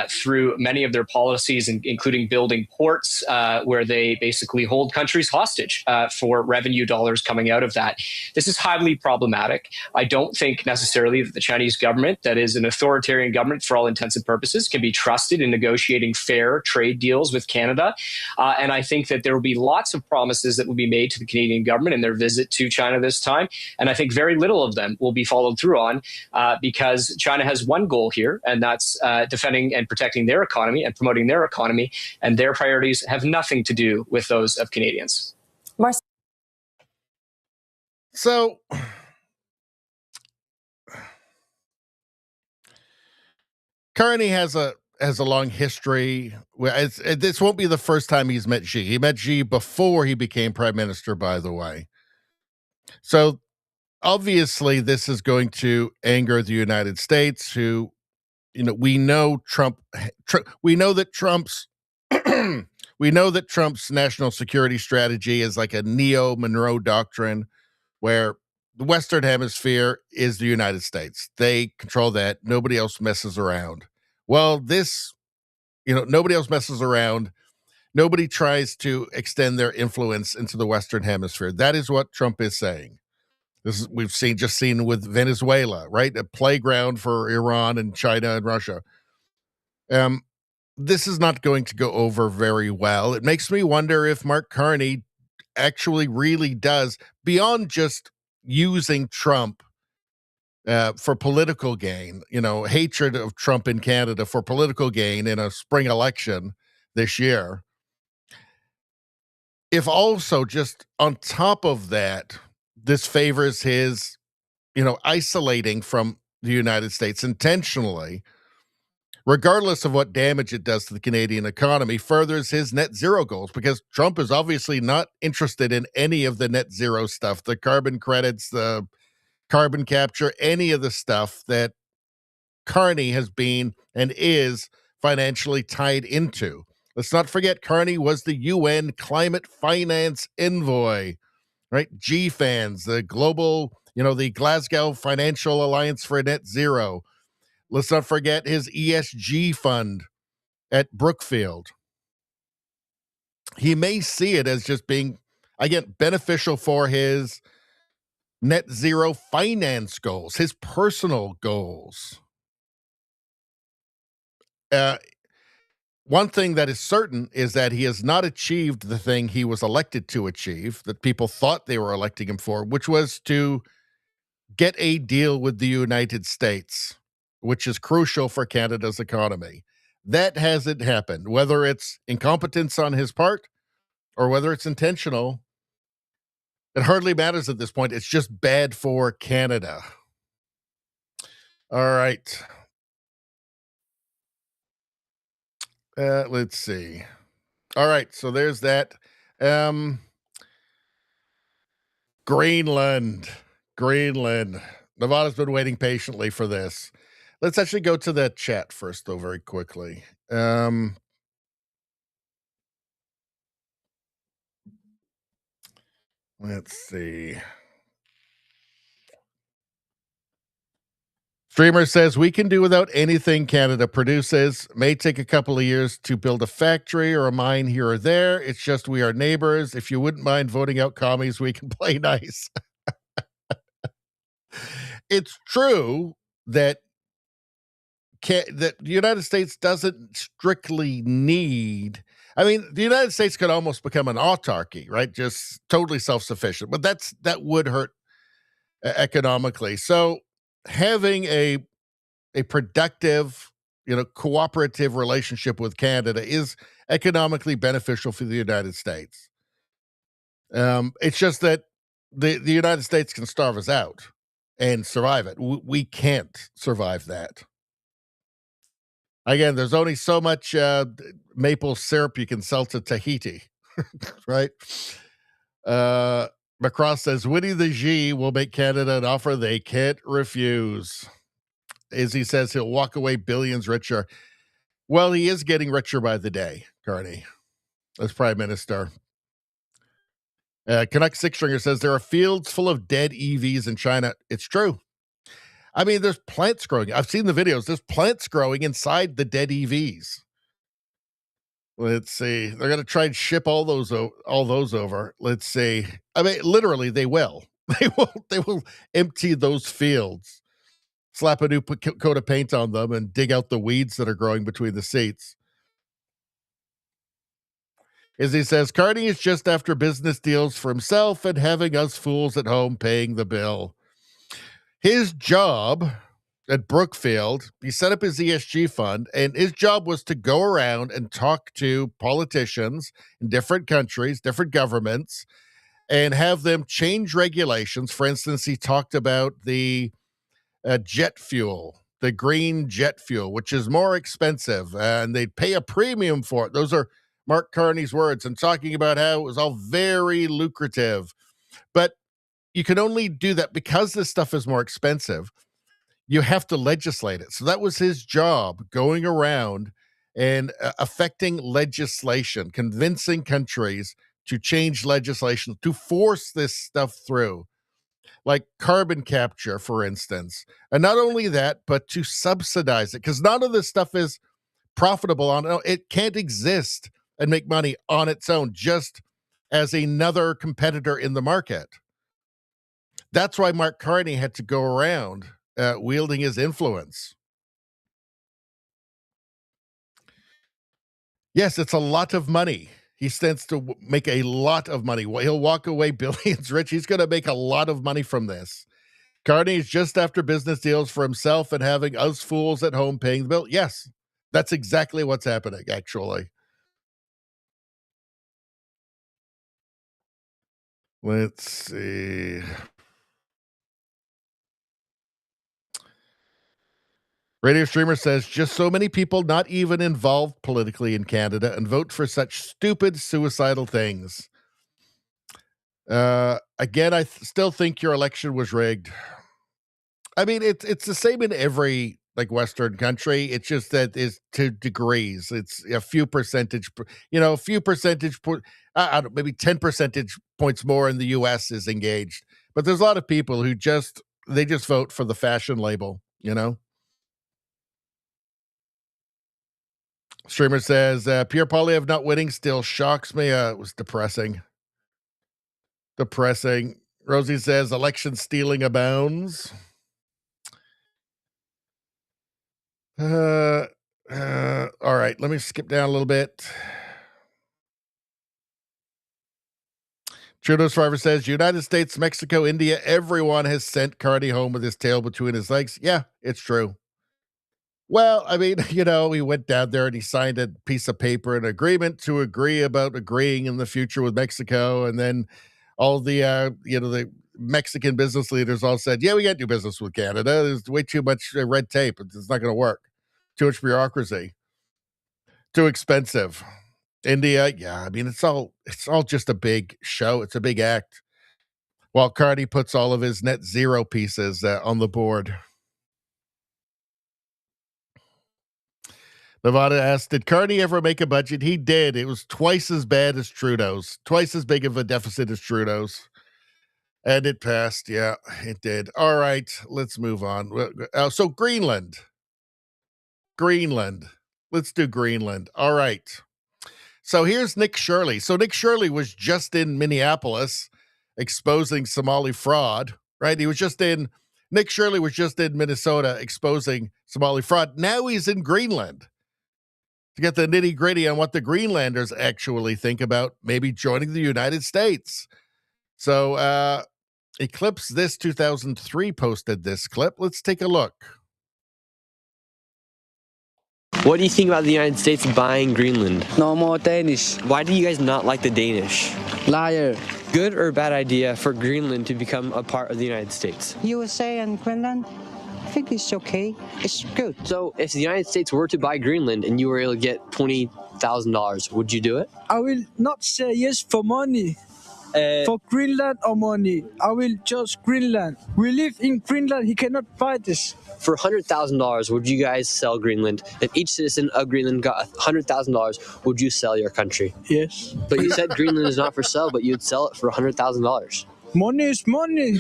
through many of their policies, including building ports where they basically hold countries hostage for revenue dollars coming out of that. This is highly problematic. I don't think necessarily that the Chinese government, that is an authoritarian government for all intents and purposes, can be trusted in negotiating fair trade deals with Canada. And I think that there will be lots of promises that will be made to the Canadian government in their visit to China this time. And I think very little of them will be followed through on because China has one goal here, and that's defending and protecting their economy and promoting their economy. And their priorities have nothing to do with those of Canadians.
So Carney has a long history. This won't be the first time he's met Xi. He met Xi before he became prime minister, by the way. So obviously this is going to anger the United States, who, we know we know that Trump's we know that Trump's national security strategy is like a neo-Monroe doctrine where the Western Hemisphere is the United States. They control that. Nobody else messes around. Well, nobody else messes around. Nobody tries to extend their influence into the Western Hemisphere. That is what Trump is saying. We've seen with Venezuela, right? A playground for Iran and China and Russia. This is not going to go over very well. It makes me wonder if Mark Carney actually really does, beyond just using Trump for political gain, hatred of Trump in Canada for political gain in a spring election this year. If also just on top of that, this favors his, isolating from the United States intentionally, regardless of what damage it does to the Canadian economy, furthers his net zero goals, because Trump is obviously not interested in any of the net zero stuff, the carbon credits, the carbon capture, any of the stuff that Carney has been and is financially tied into. Let's not forget Carney was the UN climate finance envoy, right? GFANZ, the global, the Glasgow Financial Alliance for Net Zero. Let's not forget his ESG fund at Brookfield. He may see it as just being, again, beneficial for his net zero finance goals, his personal goals. One thing that is certain is that he has not achieved the thing he was elected to achieve, that people thought they were electing him for, which was to get a deal with the United States, which is crucial for Canada's economy. That hasn't happened. Whether it's incompetence on his part or whether it's intentional, it hardly matters at this point. It's just bad for Canada. All right. Let's see. All right, so there's that. Greenland. Nevada's been waiting patiently for this. Let's actually go to the chat first, though, very quickly. Let's see. Streamer says, we can do without anything Canada produces. May take a couple of years to build a factory or a mine here or there. It's just we are neighbors. If you wouldn't mind voting out commies, we can play nice. It's true that that the United States doesn't strictly need. I mean, the United States could almost become an autarky, right? Just totally self-sufficient, but that would hurt economically. So having a productive, cooperative relationship with Canada is economically beneficial for the United States. It's just that the United States can starve us out and survive it. We can't survive that. Again, there's only so much maple syrup you can sell to Tahiti, right? Macross says, Winnie the G will make Canada an offer they can't refuse. Izzy says he'll walk away billions richer. Well, he is getting richer by the day, Carney, as Prime Minister. Canuck Six Stringer says there are fields full of dead EVs in China. It's true. I mean, there's plants growing. I've seen the videos. There's plants growing inside the dead EVs. Let's see. They're going to try and ship all those over. Let's see. I mean, literally, they will. They will empty those fields, slap a new coat of paint on them, and dig out the weeds that are growing between the seats. As he says, Carney is just after business deals for himself and having us fools at home paying the bill. His job at Brookfield, he set up his ESG fund, and his job was to go around and talk to politicians in different countries, different governments, and have them change regulations. For instance, he talked about the jet fuel, the green jet fuel, which is more expensive, and they'd pay a premium for it. Those are Mark Carney's words, and talking about how it was all very lucrative. But you can only do that because this stuff is more expensive. You have to legislate it. So that was his job, going around and affecting legislation, convincing countries to change legislation, to force this stuff through, like carbon capture, for instance. And not only that, but to subsidize it, because none of this stuff is profitable on it. It can't exist and make money on its own, just as another competitor in the market. That's why Mark Carney had to go around wielding his influence. Yes, it's a lot of money. He stands to make a lot of money. He'll walk away billions rich. He's going to make a lot of money from this. Carney is just after business deals for himself and having us fools at home paying the bill. Yes, that's exactly what's happening, actually. Let's see. Radio Streamer says, just so many people not even involved politically in Canada and vote for such stupid, suicidal things. Again, I still think your election was rigged. I mean, it's the same in every Western country. It's just that it's to degrees. It's a few percentage, maybe 10 percentage points more in the U.S. is engaged. But there's a lot of people who just vote for the fashion label, Streamer says, Pierre Poilievre not winning still shocks me. It was depressing. Rosie says, election stealing abounds. All right, let me skip down a little bit. Trudeau Survivor says, United States, Mexico, India, everyone has sent Carney home with his tail between his legs. Yeah, it's true. Well, I mean, he went down there and he signed a piece of paper, an agreement to agree about agreeing in the future with Mexico. And then all the, the Mexican business leaders all said, yeah, we can't do business with Canada. There's way too much red tape. It's not going to work. Too much bureaucracy. Too expensive. India, yeah, I mean, it's all just a big show. It's a big act. While Carney puts all of his net zero pieces on the board. Nevada asked, did Carney ever make a budget? He did. It was twice as bad as Trudeau's. Twice as big of a deficit as Trudeau's. And it passed. Yeah, it did. All right, let's move on. So Greenland. Let's do Greenland. All right. So here's Nick Shirley. So Nick Shirley was just in Minneapolis exposing Somali fraud, right? Nick Shirley was just in Minnesota exposing Somali fraud. Now he's in Greenland to get the nitty gritty on what the Greenlanders actually think about maybe joining the United States. So Eclipse This 2003 posted this clip. Let's take a look.
What do you think about the United States buying Greenland?
No more Danish.
Why do you guys not like the Danish?
Liar.
Good or bad idea for Greenland to become a part of the United States?
USA and Greenland? I think it's okay. It's good.
So if the United States were to buy Greenland and you were able to get $20,000, would you do it?
I will not say yes for money. For Greenland or money, I will choose Greenland. We live in Greenland. He cannot buy this.
For $100,000, would you guys sell Greenland? If each citizen of Greenland got $100,000, would you sell your country?
Yes.
But you said Greenland is not for sale, but you'd sell it for $100,000.
Money is money.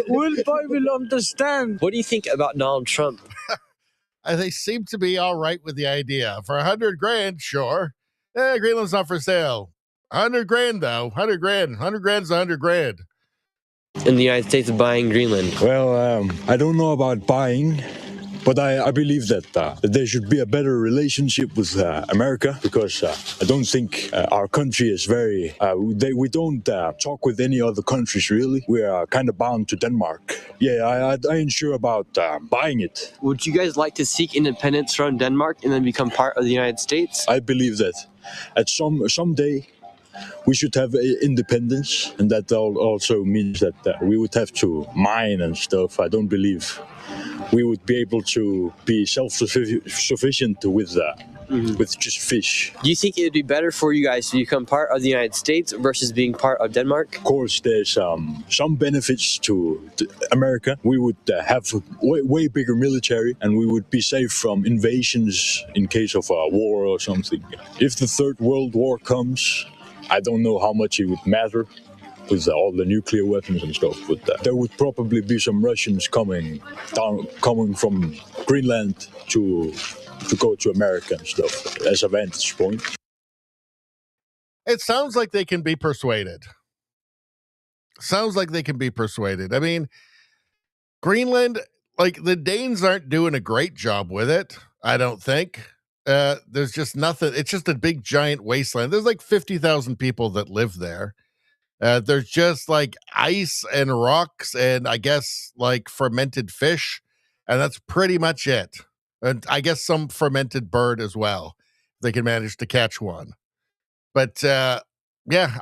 Will boy will understand.
What do you think about Donald Trump?
They seem to be all right with the idea. For $100,000, sure. Greenland's not for sale. $100,000 though. $100,000's $100,000.
In the United States buying Greenland?
Well, I don't know about buying, but I believe that there should be a better relationship with America, because I don't think our country is very. We don't talk with any other countries really. We are kind of bound to Denmark. Yeah, I ain't sure about buying it.
Would you guys like to seek independence from Denmark and then become part of the United States?
I believe that at someday we should have independence, and that also means that we would have to mine and stuff. I don't believe we would be able to be self-sufficient with just fish.
Do you think it would be better for you guys to become part of the United States versus being part of Denmark?
Of course, there's some benefits to America. We would have way bigger military, and we would be safe from invasions in case of a war or something. If the Third World War comes, I don't know how much it would matter with all the nuclear weapons and stuff, but there would probably be some Russians coming from Greenland to go to America and stuff as a vantage point.
It sounds like they can be persuaded. I mean, Greenland, like the Danes aren't doing a great job with it, I don't think. There's just nothing. It's just a big giant wasteland. There's like 50,000 people that live there. There's just like ice and rocks and I guess like fermented fish. And that's pretty much it. And I guess some fermented bird as well. They can manage to catch one. But yeah,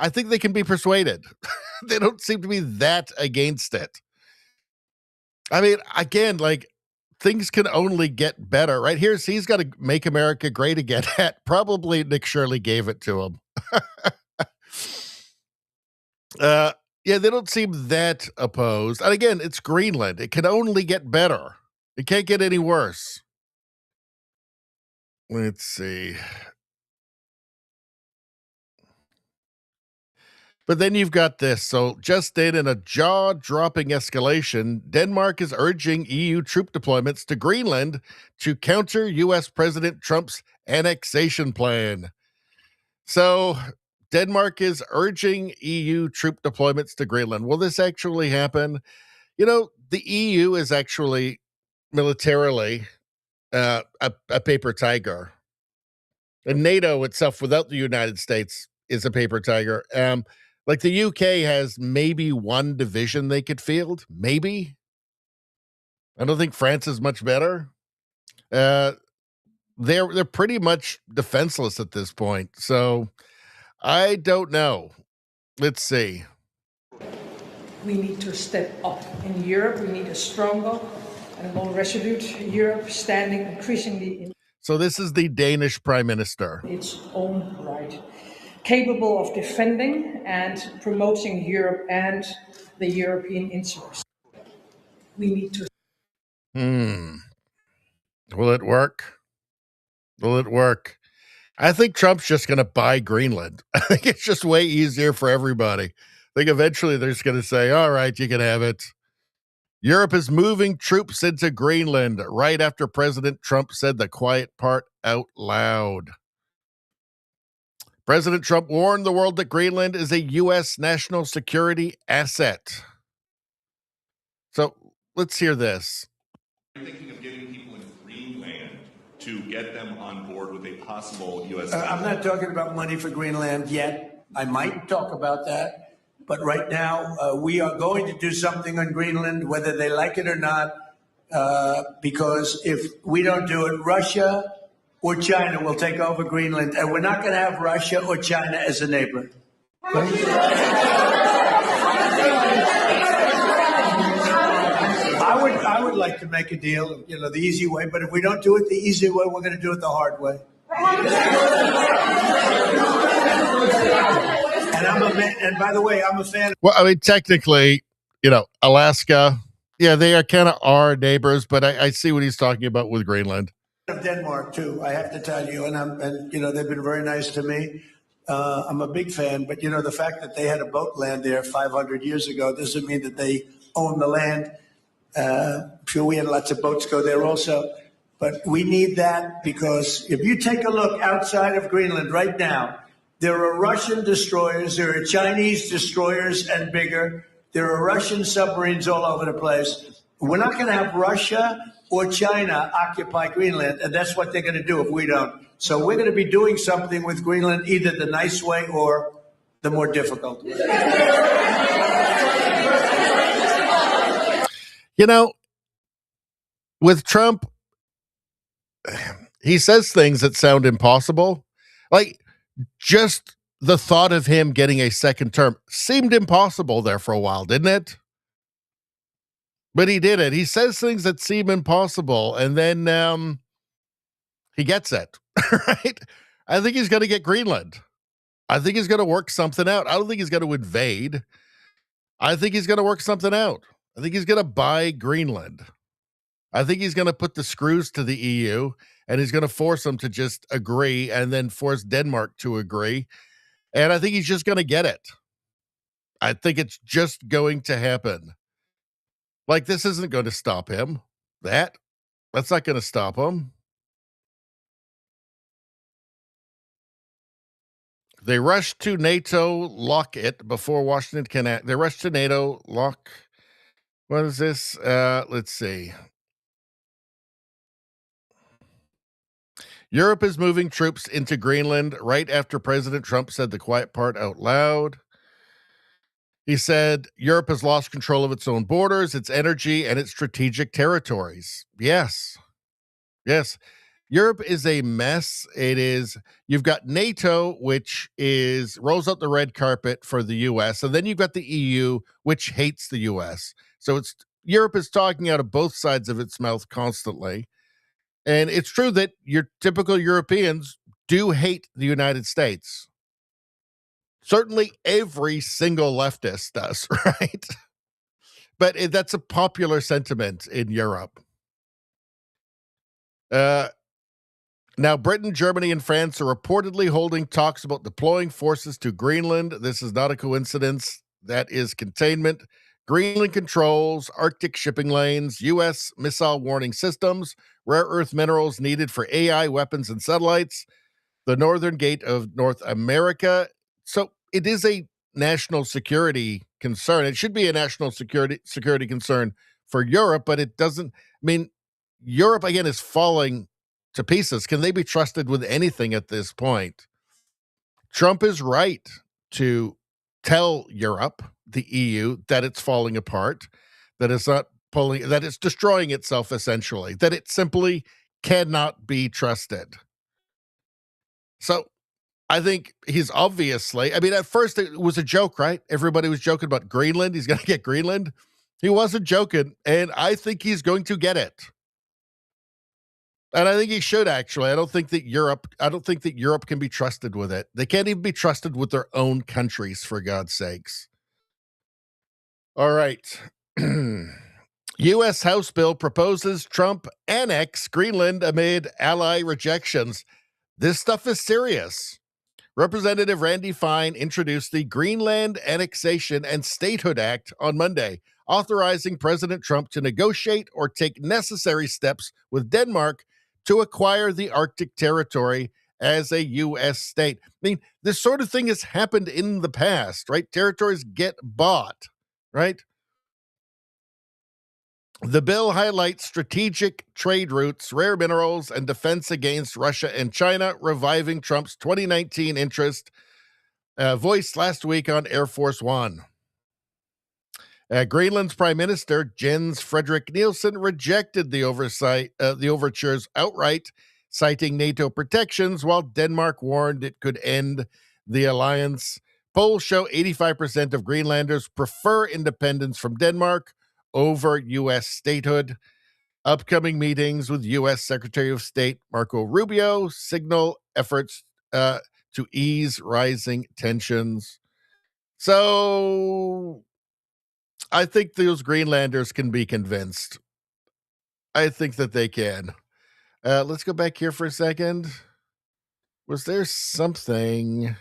I think they can be persuaded. They don't seem to be that against it. I mean, again, like things can only get better, right? He's got to make America great again. Probably Nick Shirley gave it to him. Yeah, they don't seem that opposed. And again, it's Greenland. It can only get better. It can't get any worse. Let's see. But then you've got this. So just in a jaw-dropping escalation, Denmark is urging EU troop deployments to Greenland to counter U.S. President Trump's annexation plan. So Denmark is urging EU troop deployments to Greenland. Will this actually happen? You know, the EU is actually militarily a paper tiger. And NATO itself, without the United States, is a paper tiger. Like the UK has maybe one division they could field, maybe. I don't think France is much better. They're pretty much defenseless at this point. So I don't know. Let's see.
We need to step up. In Europe, we need a stronger and a more resolute Europe standing increasingly in
So this is the Danish Prime Minister.
its own right, capable of defending and promoting Europe and the European interest. We need to.
Will it work? Will it work? I think Trump's just going to buy Greenland. I think it's just way easier for everybody. think eventually they're just going to say, all right, you can have it. Europe is moving troops into Greenland right after President Trump said the quiet part out loud. President Trump warned the world that Greenland is a U.S. national security asset. So let's hear this.
Thinking of getting people in Greenland to get them on board with a possible U.S.
I'm not talking about money for Greenland yet. I might talk about that. But right now, we are going to do something on Greenland, whether they like it or not, because if we don't do it, Russia or China will take over Greenland, and we're not going to have Russia or China as a neighbor. I would like to make a deal, the easy way, but if we don't do it the easy way, we're going to do it the hard way. And by the way, I'm a fan.
Well, I mean, technically, Alaska, yeah, they are kind of our neighbors, but I see what he's talking about with Greenland.
Of Denmark too, I have to tell you, and they've been very nice to me. I'm a big fan, but the fact that they had a boat land there 500 years ago doesn't mean that they own the land. I'm sure we had lots of boats go there also, but we need that because if you take a look outside of Greenland right now, there are Russian destroyers, there are Chinese destroyers and bigger, there are Russian submarines all over the place. We're not going to have Russia or China occupy Greenland, and that's what they're going to do if we don't. So we're going to be doing something with Greenland, either the nice way or the more difficult way.
With Trump, he says things that sound impossible. Like, just the thought of him getting a second term seemed impossible there for a while, didn't it? But he did it. He says things that seem impossible, and then he gets it, right? I think he's going to get Greenland. I think he's going to work something out. I don't think he's going to invade. I think he's going to work something out. I think he's going to buy Greenland. I think he's going to put the screws to the EU, and he's going to force them to just agree and then force Denmark to agree. And I think he's just going to get it. I think it's just going to happen. Like, this isn't going to stop him. That's not going to stop him. They rushed to NATO, lock it before Washington can act. They rushed to NATO, lock. What is this? Let's see. Europe is moving troops into Greenland right after President Trump said the quiet part out loud. He said Europe has lost control of its own borders, its energy, and its strategic territories. Yes. Europe is a mess. You've got NATO, which rolls out the red carpet for the U.S., and then you've got the EU, which hates the U.S. So Europe is talking out of both sides of its mouth constantly. And it's true that your typical Europeans do hate the United States. Certainly every single leftist does, right? But that's a popular sentiment in Europe. Now, Britain, Germany, and France are reportedly holding talks about deploying forces to Greenland. This is not a coincidence. That is containment. Greenland controls Arctic shipping lanes, U.S. missile warning systems, rare earth minerals needed for AI weapons and satellites, the northern gate of North America. So it is a national security concern. It should be a national security concern for Europe, but it doesn't. I mean, Europe, again, is falling to pieces. Can they be trusted with anything at this point? Trump is right to tell Europe, the EU, that it's falling apart, that it's not pulling, that it's destroying itself essentially, that it simply cannot be trusted. So I think he's obviously, I mean, at first it was a joke, right? Everybody was joking about Greenland. He's going to get Greenland. He wasn't joking, and I think he's going to get it. And I think he should, actually. I don't think that Europe can be trusted with it. They can't even be trusted with their own countries, for God's sakes. All right. U.S. House bill proposes Trump annex Greenland amid ally rejections. This stuff is serious. Representative Randy Fine introduced the Greenland Annexation and Statehood Act on Monday, authorizing President Trump to negotiate or take necessary steps with Denmark to acquire the Arctic territory as a U.S. state. I mean, this sort of thing has happened in the past, right? Territories get bought, right? The bill highlights strategic trade routes, rare minerals, and defense against Russia and China, reviving Trump's 2019 interest voiced last week on Air Force One. Greenland's Prime Minister Jens Frederik Nielsen rejected the overtures outright, citing NATO protections, while Denmark warned it could end the alliance. Polls show 85% of Greenlanders prefer independence from Denmark over U.S. statehood. Upcoming meetings with U.S. Secretary of State Marco Rubio signal efforts to ease rising tensions. So I think those Greenlanders can be convinced. I think that they can. Let's go back here for a second. Was there something?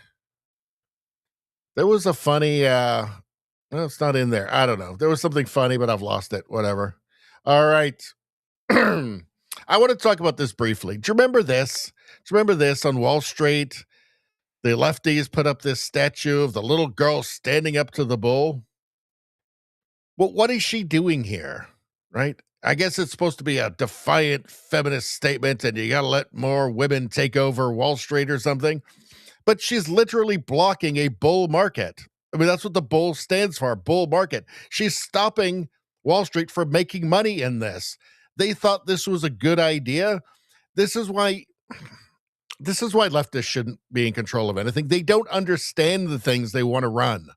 There was a funny... well, it's not in there. I don't know. There was something funny, but I've lost it. Whatever. All right. I want to talk about this briefly. Do you remember this? Do you remember this on Wall Street? The lefties put up this statue of the little girl standing up to the bull. Well, what is she doing here? Right? I guess it's supposed to be a defiant feminist statement and you got to let more women take over Wall Street or something. But she's literally blocking a bull market. I mean, that's what the bull stands for, bull market. She's stopping Wall Street from making money in this. They thought this was a good idea. This is why leftists shouldn't be in control of anything. They don't understand the things they want to run.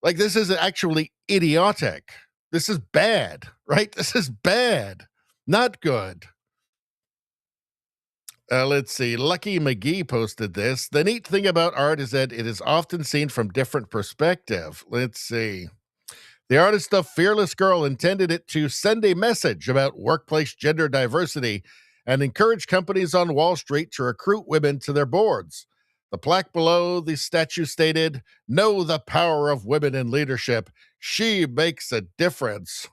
Like, this is actually idiotic. This is bad, right? This is bad. Not good. Let's see. Lucky McGee posted this. The neat thing about art is that it is often seen from different perspective. Let's see. The artist of Fearless Girl intended it to send a message about workplace gender diversity and encourage companies on Wall Street to recruit women to their boards. The plaque below the statue stated, "Know the power of women in leadership. She makes a difference."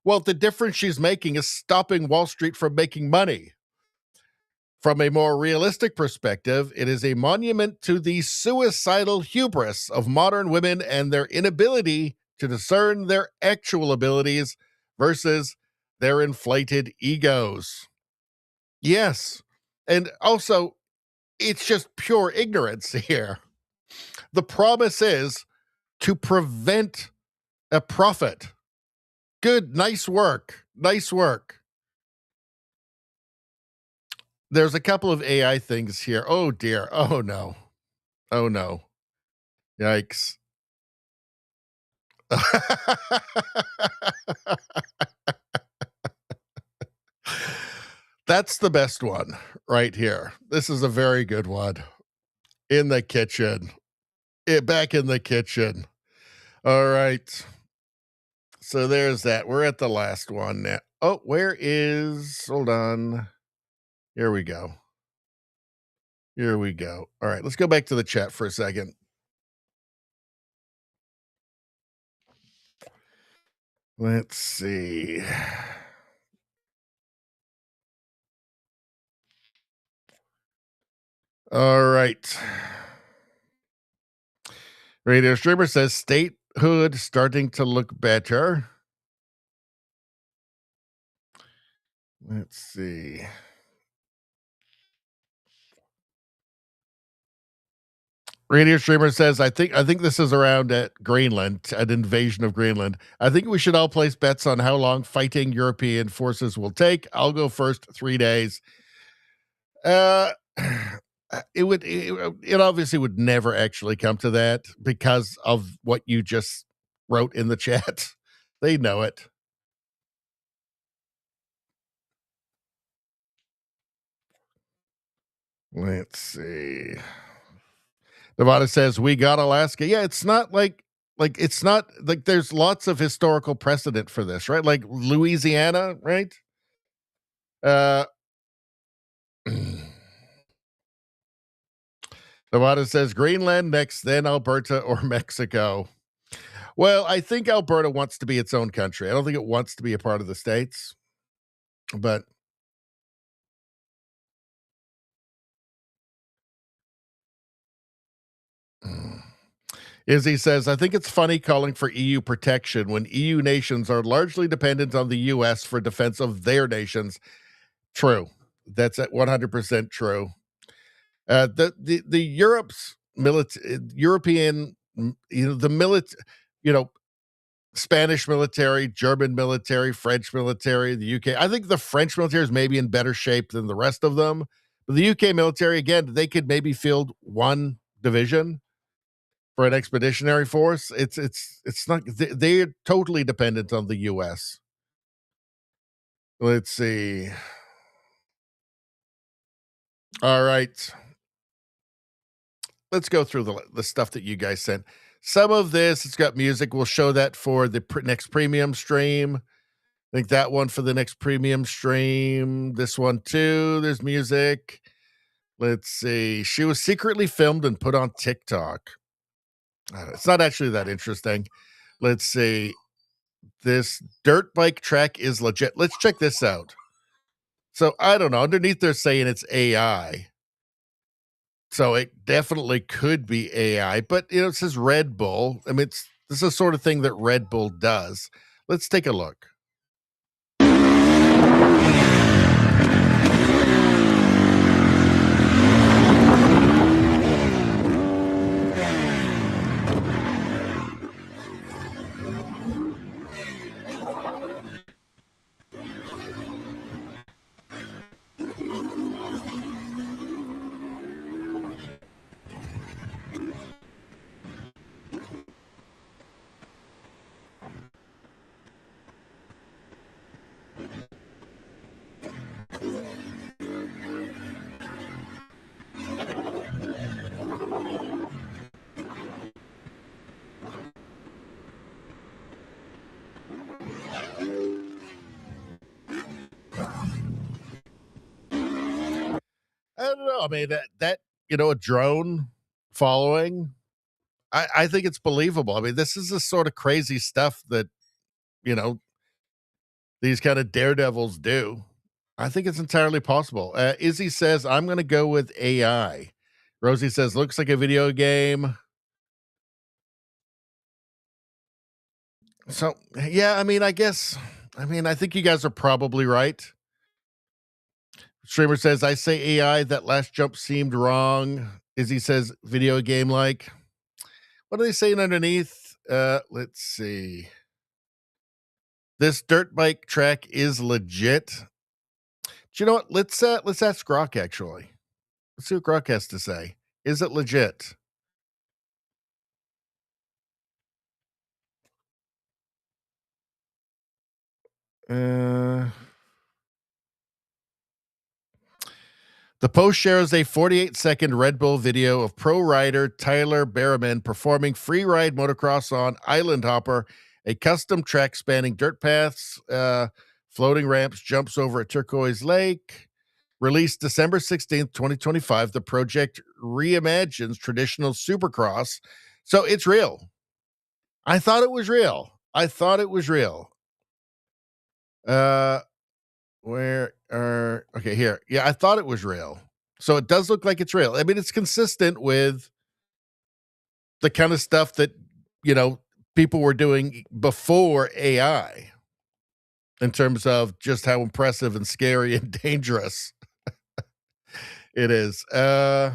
Well, the difference she's making is stopping Wall Street from making money. From a more realistic perspective, it is a monument to the suicidal hubris of modern women and their inability to discern their actual abilities versus their inflated egos. Yes. And also, it's just pure ignorance here. The promise is to prevent a profit. Good. Nice work. Nice work. There's a couple of AI things here. Oh, dear. Oh, no. Oh, no. Yikes. That's the best one right here. This is a very good one. In the kitchen. Back in the kitchen. All right. So there's that. We're at the last one now. Oh, where is... Hold on. Here we go. Here we go. All right, let's go back to the chat for a second. Let's see. All right. Radio Streamer says statehood starting to look better. Let's see. Radio Streamer says, I think this is around at Greenland, an invasion of Greenland. I think we should all place bets on how long fighting European forces will take. I'll go first, 3 days. It obviously would never actually come to that because of what you just wrote in the chat. They know it. Let's see. Nevada says we got Alaska. Yeah, it's not like it's not like there's lots of historical precedent for this, right? Like Louisiana, right? Nevada says Greenland next, then Alberta or Mexico. Well, I think Alberta wants to be its own country. I don't think it wants to be a part of the States, but Izzy says, I think it's funny calling for EU protection when EU nations are largely dependent on the U.S. for defense of their nations. True. That's at 100% true. The Europe's European, Spanish military, German military, French military, the UK. I think the French military is maybe in better shape than the rest of them. But the UK military, again, they could maybe field one division for an expeditionary force. It's not. They're totally dependent on the US. Let's see. All right. Let's go through the stuff that you guys sent. Some of this, it's got music. We'll show that for the next premium stream. I think that one for the next premium stream. This one too. There's music. Let's see. She was secretly filmed and put on TikTok. It's not actually that interesting. Let's see. This dirt bike track is legit. Let's check this out. So I don't know. Underneath they're saying it's AI. So it definitely could be AI, but it says Red Bull. I mean, this is the sort of thing that Red Bull does. Let's take a look. I don't know. I mean, that a drone following, I think it's believable. I mean, this is the sort of crazy stuff that, these kind of daredevils do. I think it's entirely possible. Izzy says, I'm going to go with AI. Rosie says, looks like a video game. So, yeah, I mean, I think you guys are probably right. Streamer says, I say AI, that last jump seemed wrong. Izzy says, video game like. What are they saying underneath? Let's see. This dirt bike track is legit. Do you know what? Let's ask Grok, actually. Let's see what Grok has to say. Is it legit? The post shares a 48-second Red Bull video of pro rider Tyler Berriman performing free ride motocross on Island Hopper, a custom track spanning dirt paths, floating ramps, jumps over a turquoise lake. Released December 16th, 2025, the project reimagines traditional supercross. So it's real. I thought it was real. Okay, here. Yeah, I thought it was real. So it does look like it's real. I mean, it's consistent with the kind of stuff that, people were doing before AI in terms of just how impressive and scary and dangerous it is. All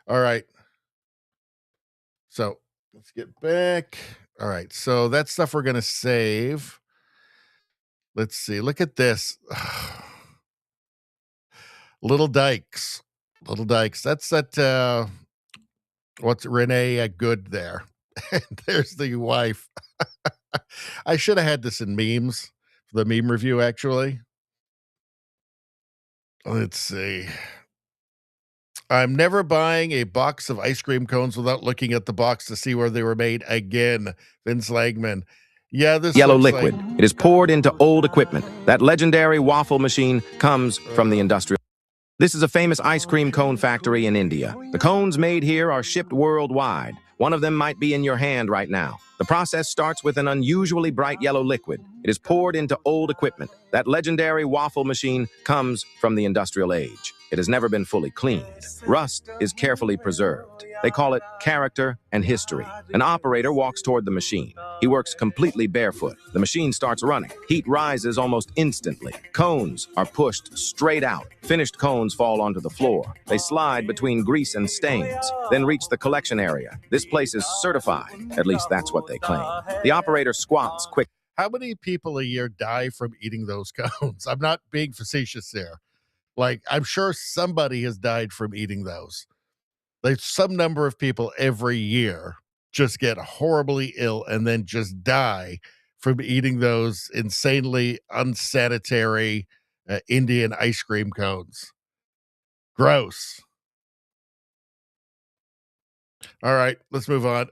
right. So let's get back. All right. So that stuff we're going to save. Let's see. Look at this. Little Dykes. That's that. What's Renee Good there? There's the wife. I should have had this in memes for the meme review, actually. Let's see. I'm never buying a box of ice cream cones without looking at the box to see where they were made again. Vince Langman. Yeah, this
yellow liquid. It is poured into old equipment. That legendary waffle machine comes from the industrial. This is a famous ice cream cone factory in India. The cones made here are shipped worldwide. One of them might be in your hand right now. The process starts with an unusually bright yellow liquid. It is poured into old equipment. That legendary waffle machine comes from the industrial age. It has never been fully cleaned. Rust is carefully preserved. They call it character and history. An operator walks toward the machine. He works completely barefoot. The machine starts running. Heat rises almost instantly. Cones are pushed straight out. Finished cones fall onto the floor. They slide between grease and stains, then reach the collection area. This place is certified. At least that's what they claim. The operator squats quick.
How many people a year die from eating those cones? I'm not being facetious there. Like, I'm sure somebody has died from eating those. There's some number of people every year just get horribly ill and then just die from eating those insanely unsanitary Indian ice cream cones. Gross. All right, let's move on.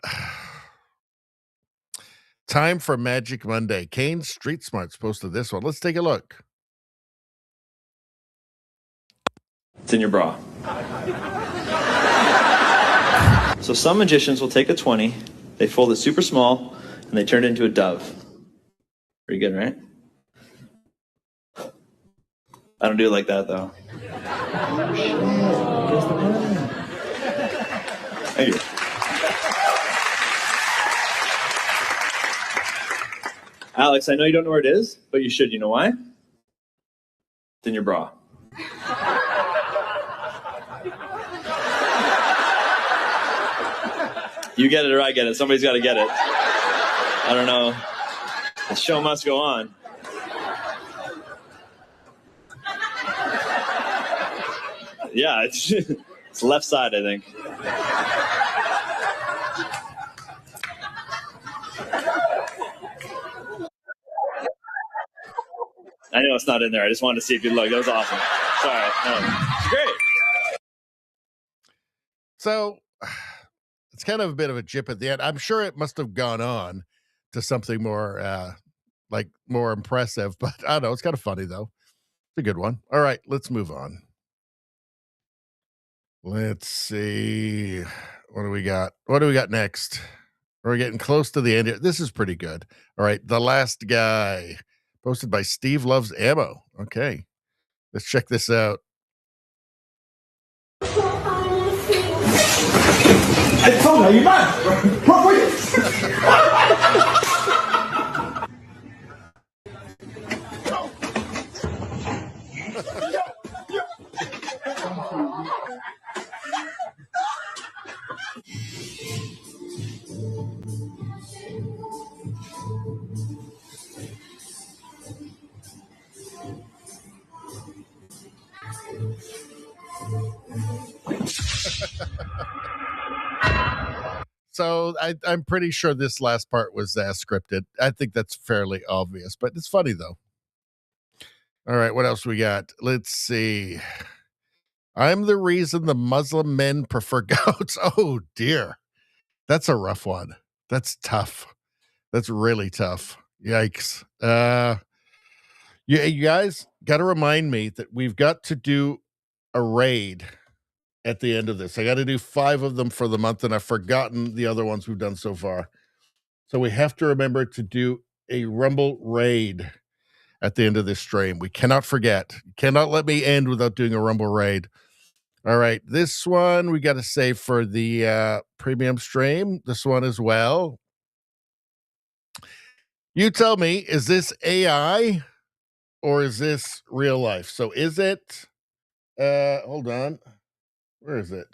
Time for Magic Monday. Kane Street Smarts posted this one. Let's take a look.
It's in your bra. So some magicians will take a 20, they fold it super small, and they turn it into a dove. Pretty good, right? I don't do it like that, though. Thank you. Alex, I know you don't know where it is, but you should. You know why? It's in your bra. You get it or I get it. Somebody's got to get it. I don't know. The show must go on. Yeah, it's left side, I think. I know it's not in there. I just wanted to see if you'd look. That was awesome. Sorry. No, it's great.
So it's kind of a bit of a jip at the end. I'm sure it must have gone on to something more more impressive, but I don't know. It's kind of funny though. It's a good one. All right, let's move on. Let's see. What do we got? What do we got next? We're getting close to the end here. This is pretty good. All right, The Last Guy, posted by Steve Loves Ammo. Okay, let's check this out.
I told her, you mad? What were you?
So I'm pretty sure this last part was scripted. I think that's fairly obvious, but it's funny though. All right, what else we got? Let's see. I'm the reason the Muslim men prefer goats. Oh dear. That's a rough one. That's tough. That's really tough. Yikes. You guys got to remind me that we've got to do a raid at the end of this. I got to do 5 of them for the month, and I've forgotten the other ones we've done so far. So we have to remember to do a Rumble raid at the end of this stream. We cannot forget. You cannot let me end without doing a Rumble raid. All right, this one we got to save for the premium stream. This one as well. You tell me, is this AI or is this real life? So is it, hold on. Where is it?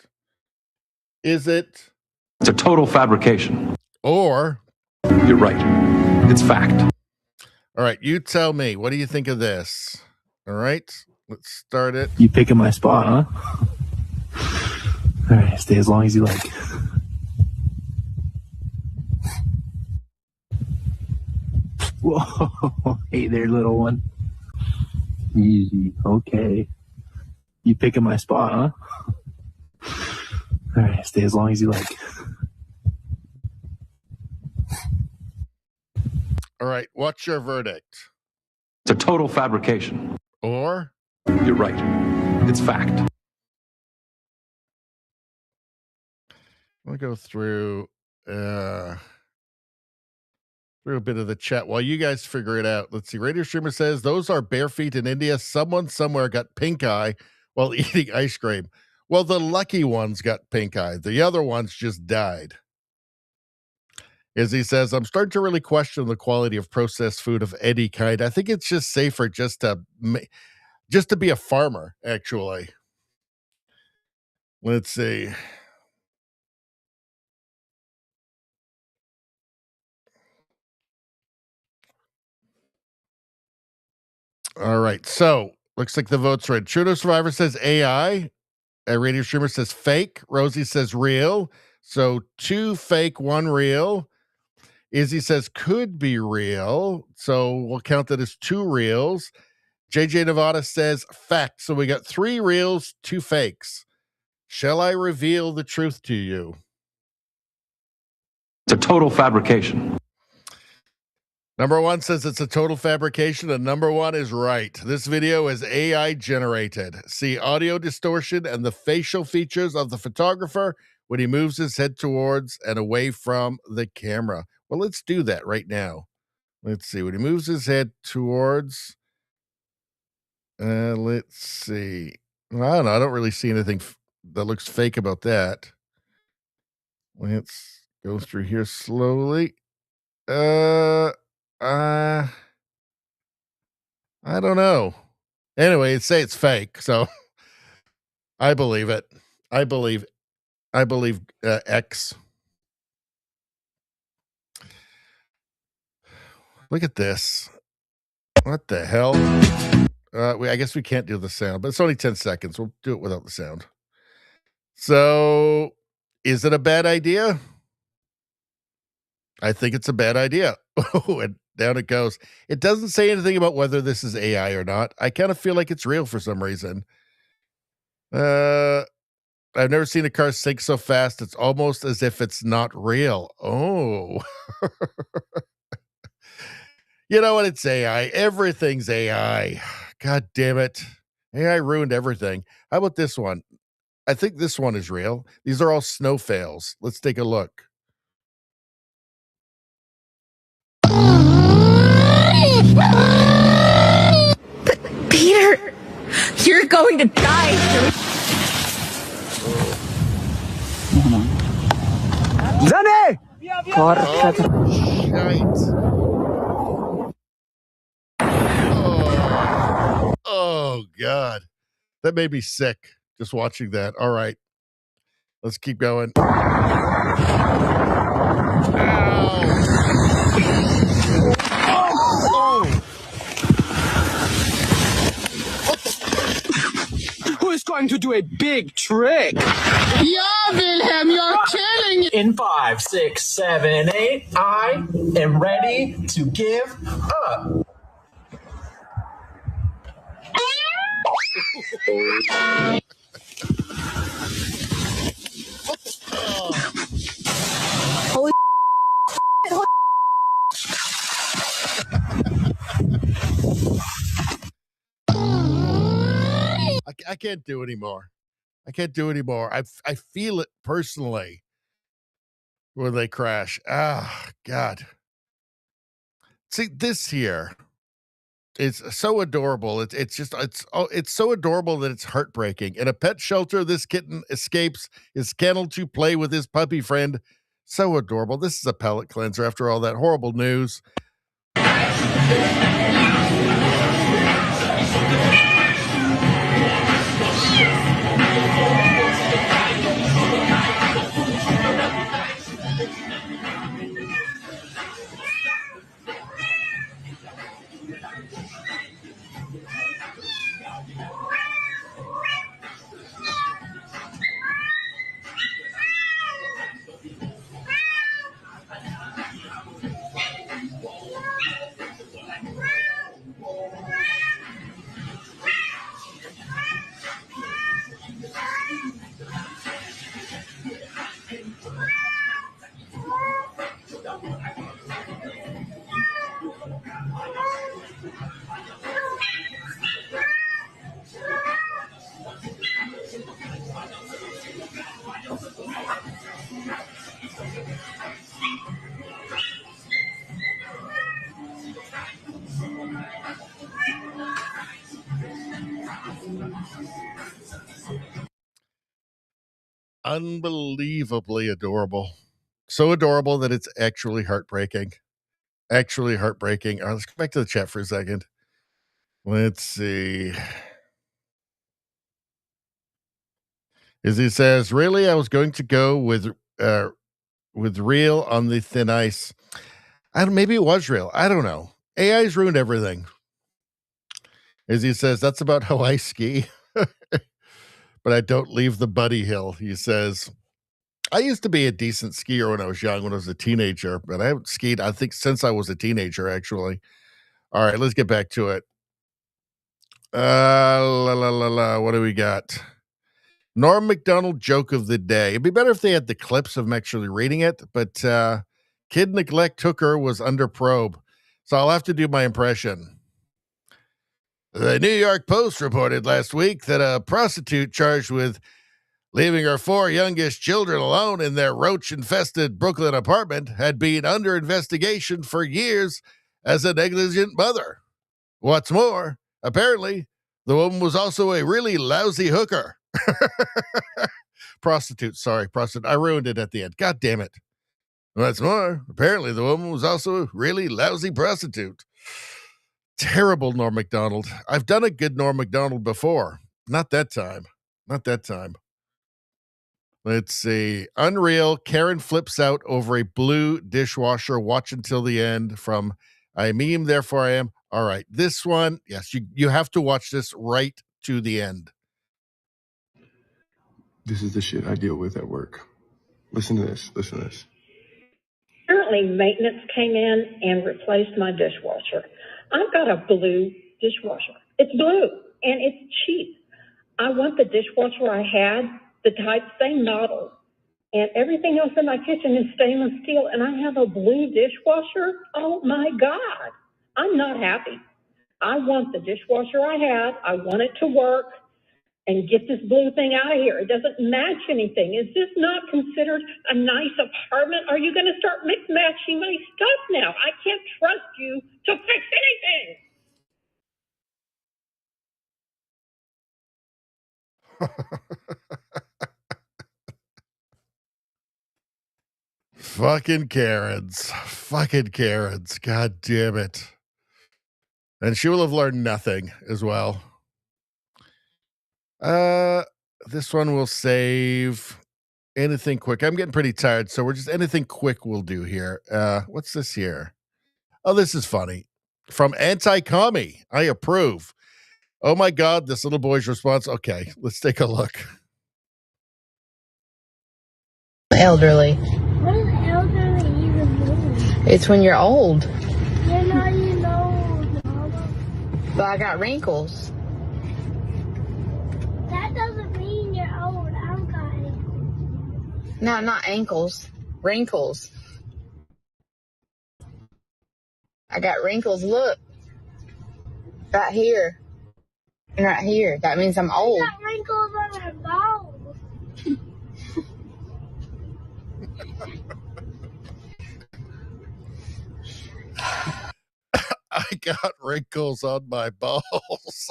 Is it?
It's a total fabrication.
Or?
You're right. It's fact.
All right, you tell me. What do you think of this? All right, let's start it.
You picking my spot, huh? All right, stay as long as you like. Whoa, hey there, little one. Easy, okay. You picking my spot, huh? All right, stay as long as you like.
All right, what's your verdict?
It's a total fabrication.
Or?
You're right. It's fact.
I'll go through a bit of the chat while you guys figure it out. Let's see. Radio Streamer says those are bare feet in India. Someone somewhere got pink eye while eating ice cream. Well, the lucky ones got pink eye. The other ones just died. As he says, I'm starting to really question the quality of processed food of any kind. I think it's just safer just to be a farmer, actually. Let's see. All right. So looks like the vote's read. Trudeau Survivor says AI. Radio Streamer says fake. Rosie says real. So 2 fake, 1 real. Izzy says could be real. So we'll count that as 2 reals. JJ Nevada says fact. So we got 3 reals, 2 fakes. Shall I reveal the truth to you?
It's a total fabrication.
Number 1 says it's a total fabrication, and number 1 is right. This video is AI generated. See audio distortion and the facial features of the photographer when he moves his head towards and away from the camera. Well, let's do that right now. Let's see. When he moves his head towards, let's see. I don't know. I don't really see anything that looks fake about that. Let's go through here slowly. I don't know. Anyway, it say it's fake, so I believe it. I believe X. Look at this. What the hell? I guess we can't do the sound, but it's only 10 seconds. We'll do it without the sound. So, is it a bad idea? I think it's a bad idea. Oh, and down it goes. It doesn't say anything about whether this is AI or not. I kind of feel like it's real for some reason. I've never seen a car sink so fast. It's almost as if it's not real. Oh. You know what? It's AI. Everything's AI. God damn it. AI ruined everything. How about this one? I think this one is real. These are all snow fails. Let's take a look.
Peter, you're going to die.
Zane!
Oh, God. That made me sick just watching that. All right. Let's keep going.
Who is going to do a big trick?
Yeah, Wilhelm, you're killing it.
In 5, 6, 7, 8, I am ready to give up.
Holy
I can't do anymore. I can't do anymore. I feel it personally when they crash. Ah, God. See, this here is so adorable. It's so adorable that it's heartbreaking. In a pet shelter, this kitten escapes his kennel to play with his puppy friend. So adorable. This is a palate cleanser after all that horrible news. unbelievably adorable. So adorable that it's actually heartbreaking. Actually heartbreaking. All right, let's go back to the chat for a second. Let's see. As he says, really, I was going to go with real on the thin ice. Maybe it was real. I don't know. AI's ruined everything. As he says, that's about how I ski. But I don't leave the buddy hill. He says, I used to be a decent skier when I was young, when I was a teenager, but I haven't skied, I think, since I was a teenager, actually. All right, let's get back to it. What do we got? Norm Macdonald joke of the day. It'd be better if they had the clips of him actually reading it, but kid neglect hooker was under probe. So I'll have to do my impression. The New York Post reported last week that a prostitute charged with leaving her 4 youngest children alone in their roach-infested Brooklyn apartment had been under investigation for years as a negligent mother. What's more, apparently, the woman was also a really lousy hooker. Prostitute. I ruined it at the end. God damn it. What's more, apparently the woman was also a really lousy prostitute. Terrible Norm Macdonald. I've done a good Norm Macdonald before. Not that time. Let's see. Unreal. Karen flips out over a blue dishwasher. Watch until the end from I meme, therefore I am. All right. This one, yes, you have to watch this right to the end.
This is the shit I deal with at work. Listen to this.
Apparently, maintenance came in and replaced my dishwasher. I've got a blue dishwasher. It's blue, and it's cheap. I want the dishwasher I had, the same model, and everything else in my kitchen is stainless steel, and I have a blue dishwasher? Oh, my God. I'm not happy. I want the dishwasher I had. I want it to work. And get this blue thing out of here. It doesn't match anything. Is this not considered a nice apartment? Are you going to start mix-matching my stuff now? I can't trust you to fix
anything. Fucking Karens. God damn it. And she will have learned nothing as well. This one will save anything quick. I'm getting pretty tired, so we're just anything quick we'll do here. What's this here? Oh, this is funny. From Anti-Commie. I approve. Oh my God, this little boy's response. Okay, let's take a look.
Elderly.
What does elderly even mean?
It's when you're old.
You're not even old, Mama.
But I got wrinkles.
That doesn't mean you're old. I've got ankles.
No, not ankles. Wrinkles. I got wrinkles. Look. Right here. And right here. That means I'm old.
I got wrinkles on my balls.
I got wrinkles on my balls.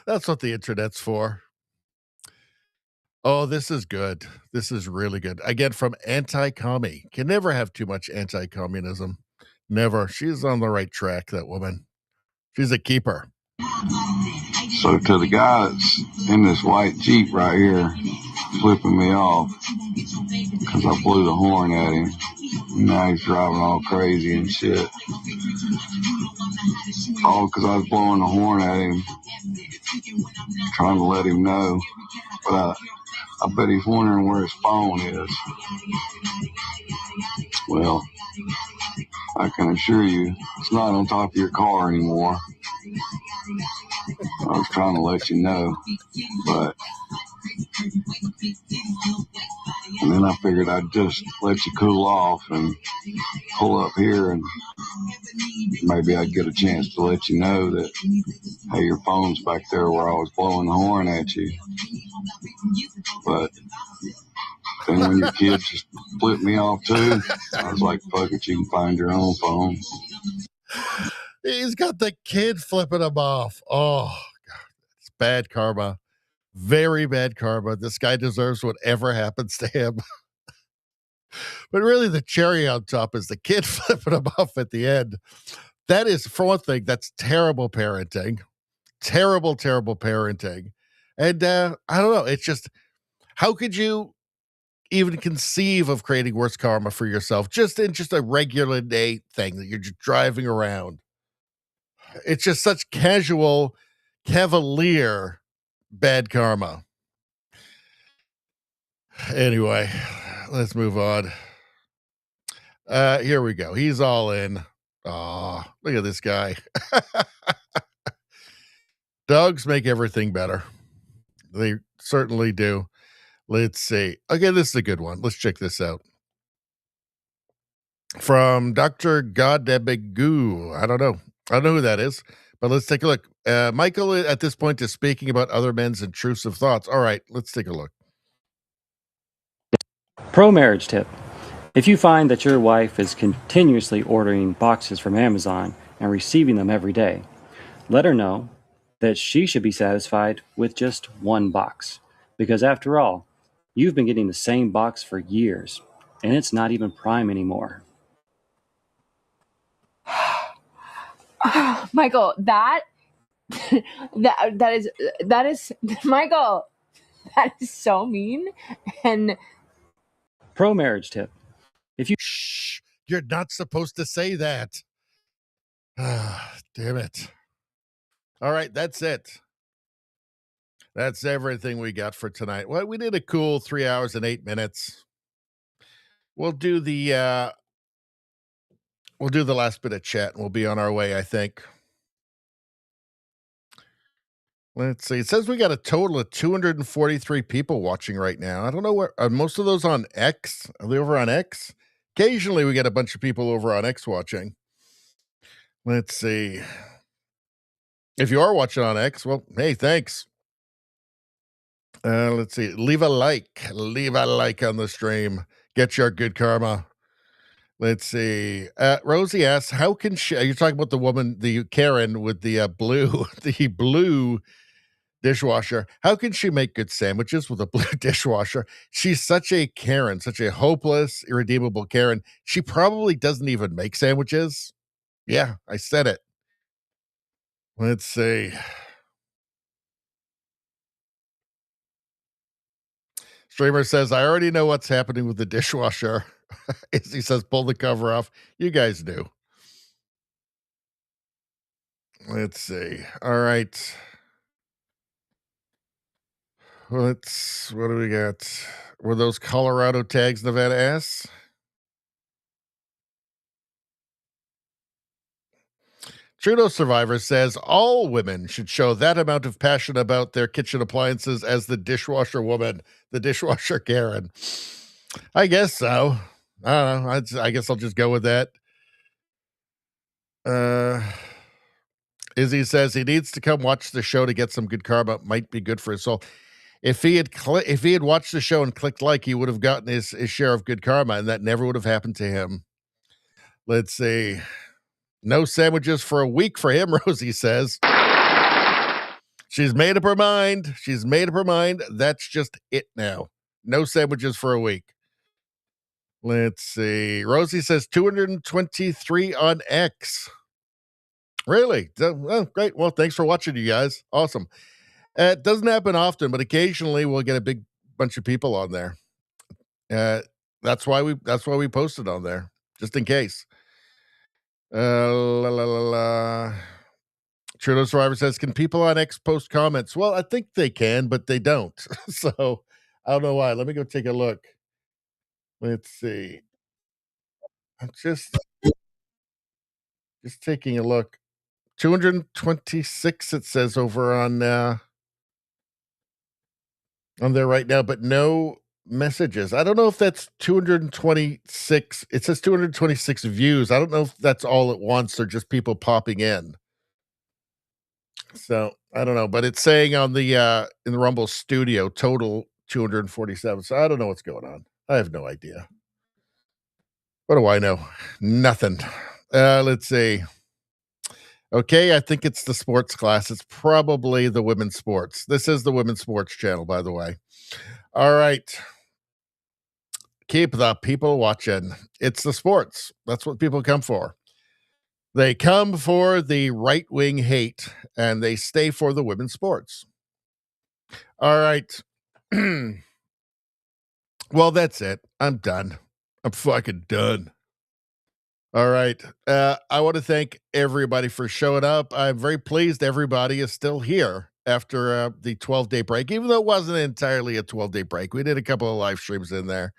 That's what the internet's for. Oh, this is good. This is really good. Again, from Anti-Commie. Can never have too much anti-communism. Never. She's on the right track, that woman. She's a keeper.
So to the guy that's in this white Jeep right here, flipping me off because I blew the horn at him. Now he's driving all crazy and shit. All because I was blowing the horn at him, trying to let him know. But I bet he's wondering where his phone is. Well, I can assure you, it's not on top of your car anymore. I was trying to let you know, but... And then I figured I'd just let you cool off and pull up here, and maybe I'd get a chance to let you know that, hey, your phone's back there where I was blowing the horn at you. But then when your kids just flipped me off too, I was like, fuck it, you can find your own phone.
He's got the kid flipping him off. Oh, God, it's bad karma. Very bad karma. This guy deserves whatever happens to him. But really, the cherry on top is the kid flipping him off at the end. That is, for one thing, that's terrible parenting. Terrible, terrible parenting. And I don't know. It's just, how could you even conceive of creating worse karma for yourself just in just a regular day thing that you're just driving around? It's just such casual, cavalier bad karma. Anyway, let's move on. Here we go. He's all in. Oh, look at this guy. Dogs make everything better. They certainly do. Let's see. Okay, this is a good one. Let's check this out. From Dr. Godebegoo. I don't know who that is, but let's take a look. Michael at this point is speaking about other men's intrusive thoughts. All right, let's take a look.
Pro marriage tip. If you find that your wife is continuously ordering boxes from Amazon and receiving them every day, let her know that she should be satisfied with just one box. Because after all, you've been getting the same box for years, and it's not even Prime anymore.
Michael, that is Michael, that is so mean. And
pro marriage tip. If you
Shh, you're not supposed to say that. Damn it. All right, that's it. That's everything we got for tonight. Well, we did a cool 3 hours and 8 minutes. We'll do the last bit of chat and we'll be on our way, I think. Let's see. It says we got a total of 243 people watching right now. I don't know where are most of those on X. Are they over on X? Occasionally we get a bunch of people over on X watching. Let's see. If you are watching on X, well, hey, thanks. Let's see. Leave a like on the stream. Get your good karma. Let's see. Rosie asks, how can she, you're talking about the woman, the Karen with the blue, the blue dishwasher. How can she make good sandwiches with a blue dishwasher? She's such a Karen, such a hopeless, irredeemable Karen. She probably doesn't even make sandwiches. Yeah, I said it. Let's see. Streamer says, I already know what's happening with the dishwasher. He says, pull the cover off. You guys do. Let's see. All right. What do we got? Were those Colorado tags Nevada asks? Trudeau Survivor says all women should show that amount of passion about their kitchen appliances as the dishwasher woman, the dishwasher Karen. I guess so. I don't know. I guess I'll just go with that. Izzy says he needs to come watch the show to get some good karma. Might be good for his soul. If he had watched the show and clicked like, he would have gotten his share of good karma, and that never would have happened to him. Let's see. No sandwiches for a week for him, Rosie says. She's made up her mind. She's made up her mind. That's just it now. No sandwiches for a week. Let's see. Rosie says 223 on X. Really? Oh, great. Well, thanks for watching, you guys. Awesome. It doesn't happen often, but occasionally we'll get a big bunch of people on there. That's why we posted on there, just in case. Trudeau Survivor says, can people on X post comments? Well, I think they can, but they don't. So I don't know why. Let me go take a look. Let's see. I'm just taking a look. 226 it says over on there right now, but no messages. I don't know if that's 226. It says 226 views. I don't know if that's all at once or just people popping in. So I don't know, but it's saying on the in the Rumble studio total 247. So I don't know what's going on. I have no idea. What do I know? Nothing. Let's see. Okay, I think it's the sports class. It's probably the women's sports. This is the women's sports channel, by the way. All right. Keep the people watching. It's the sports. That's what people come for. They come for the right wing hate and they stay for the women's sports. All right. Well, that's it. I'm done. I'm fucking done. All right. I want to thank everybody for showing up. I'm very pleased everybody is still here after the 12-day break, even though it wasn't entirely a 12-day break. We did a couple of live streams in there.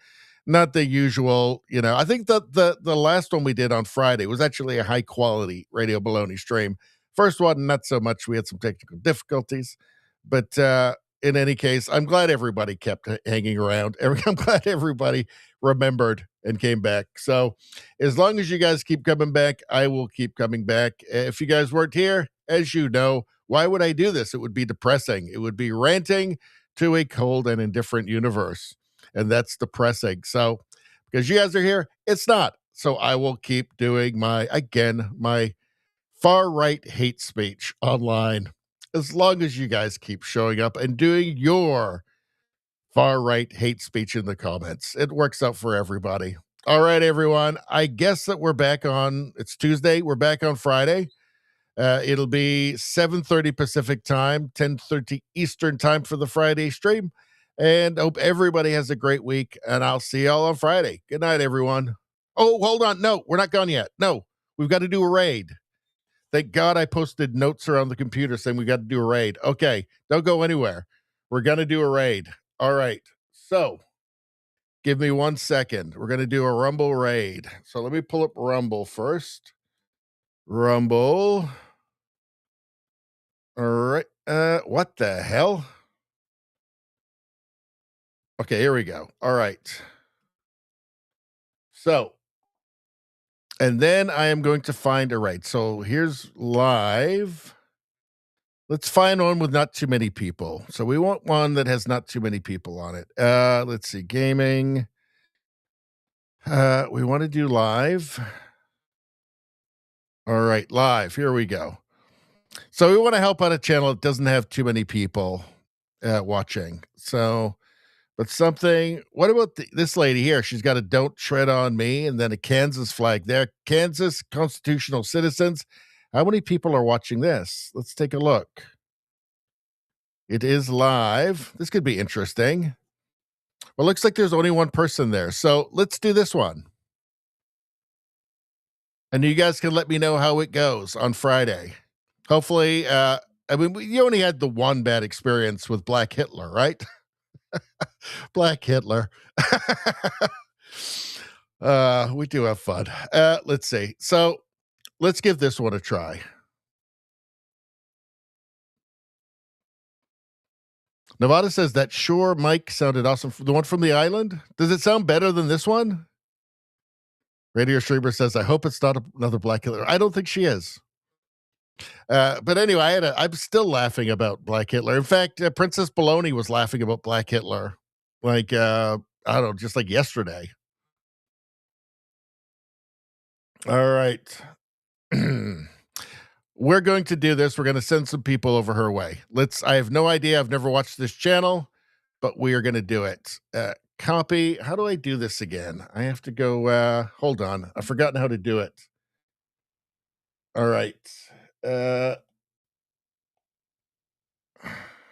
Not the usual, I think the last one we did on Friday was actually a high quality Radio Baloney stream. First one, not so much. We had some technical difficulties, but in any case, I'm glad everybody kept hanging around. I'm glad everybody remembered and came back. So as long as you guys keep coming back, I will keep coming back. If you guys weren't here, as you know, why would I do this? It would be depressing. It would be ranting to a cold and indifferent universe. And that's depressing. So because you guys are here, it's not. So I will keep doing my far right hate speech online as long as you guys keep showing up and doing your far right hate speech in the comments. It works out for everybody. All right, everyone. I guess that we're back on. It's Tuesday. We're back on Friday. It'll be 7:30 Pacific time, 10:30 Eastern time for the Friday stream. And hope everybody has a great week. And I'll see y'all on Friday. Good night, everyone. Oh, hold on. No, we're not gone yet. No, we've got to do a raid. Thank God I posted notes around the computer saying we got to do a raid. Okay, don't go anywhere. We're going to do a raid. All right. So give me 1 second. We're going to do a Rumble raid. So let me pull up Rumble first. Rumble. All right. What the hell? Okay, here we go. All right. So, and then I am going to find a raid. So here's live. Let's find one with not too many people. So we want one that has not too many people on it. Let's see, gaming. We want to do live. All right, live. Here we go. So we want to help out a channel that doesn't have too many people watching. So, but something, what about this lady here? She's got a "Don't Tread on Me" and then a Kansas flag there. Kansas constitutional citizens. How many people are watching this? Let's take a look. It is live. This could be interesting. Well, looks like there's only one person there. So let's do this one. And you guys can let me know how it goes on Friday. Hopefully, you only had the one bad experience with Black Hitler, right? Black Hitler. We do have fun. Let's see. So let's give this one a try. Nevada says that Sure Mike sounded awesome. The one from the island. Does it sound better than this one? Radio Streamer says, I hope it's not another Black Hitler. I don't think she is. But anyway, I'm still laughing about Black Hitler. In fact, Princess Baloney was laughing about Black Hitler. Like, I don't know, just like yesterday. All right. We're going to do this. We're going to send some people over her way. I have no idea. I've never watched this channel, but we are going to do it. Copy. How do I do this again? I have to go, hold on. I've forgotten how to do it. All right.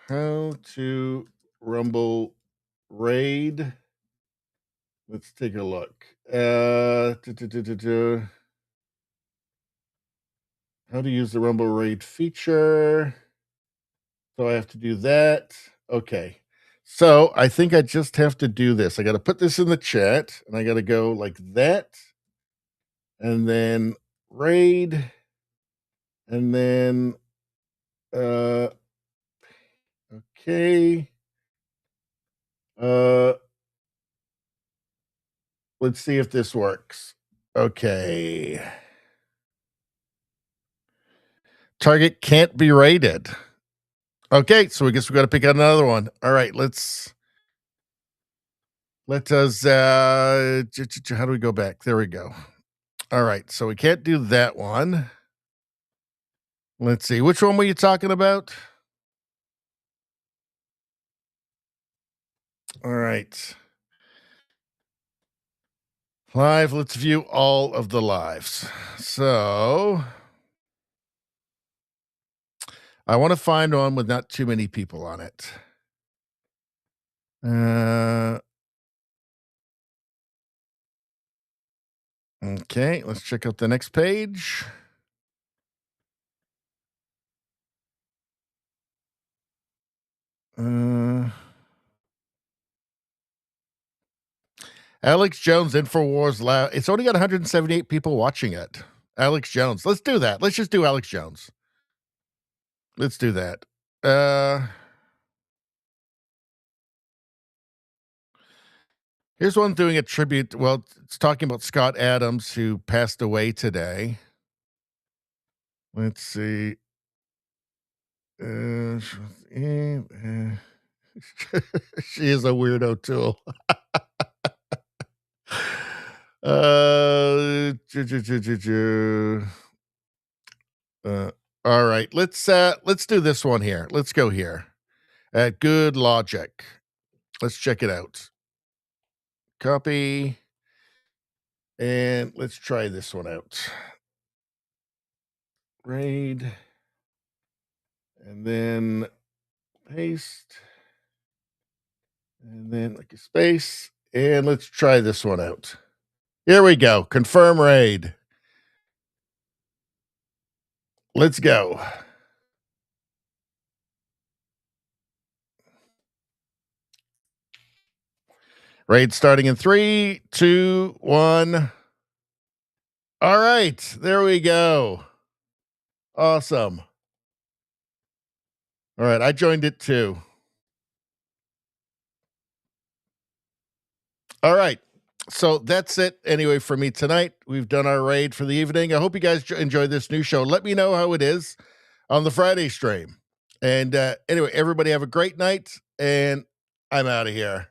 How to Rumble raid. Let's take a look. How to use the Rumble raid feature. So I have to do that. Okay. So I think I just have to do this. I got to put this in the chat and I got to go like that. And then raid. And then, okay. Let's see if this works. Okay. Target can't be rated. Okay, so I guess we got to pick out another one. All right, let us how do we go back? There we go. All right, so we can't do that one. Let's see. Which one were you talking about? All right. Live. Let's view all of the lives. So I want to find one with not too many people on it. Okay, let's check out the next page. Alex Jones InfoWars Lab. It's only got 178 people watching it. Alex Jones. Let's do that. Let's just do Alex Jones. Let's do that. Here's one doing a tribute. Well, it's talking about Scott Adams, who passed away today. Let's see. She is a weirdo too. All right, let's do this one here. Let's go here at Good Logic. Let's check it out. Copy, and let's try this one out. Raid, and then paste, and then like a space, and let's try this one out. Here we go. Confirm raid. Let's go. Raid starting in 3, 2, 1. All right, there we go. Awesome. All right, I joined it too. All right. So that's it anyway for me tonight. We've done our raid for the evening. I hope you guys enjoyed this new show. Let me know how it is on the Friday stream. And anyway, everybody have a great night, and I'm out of here.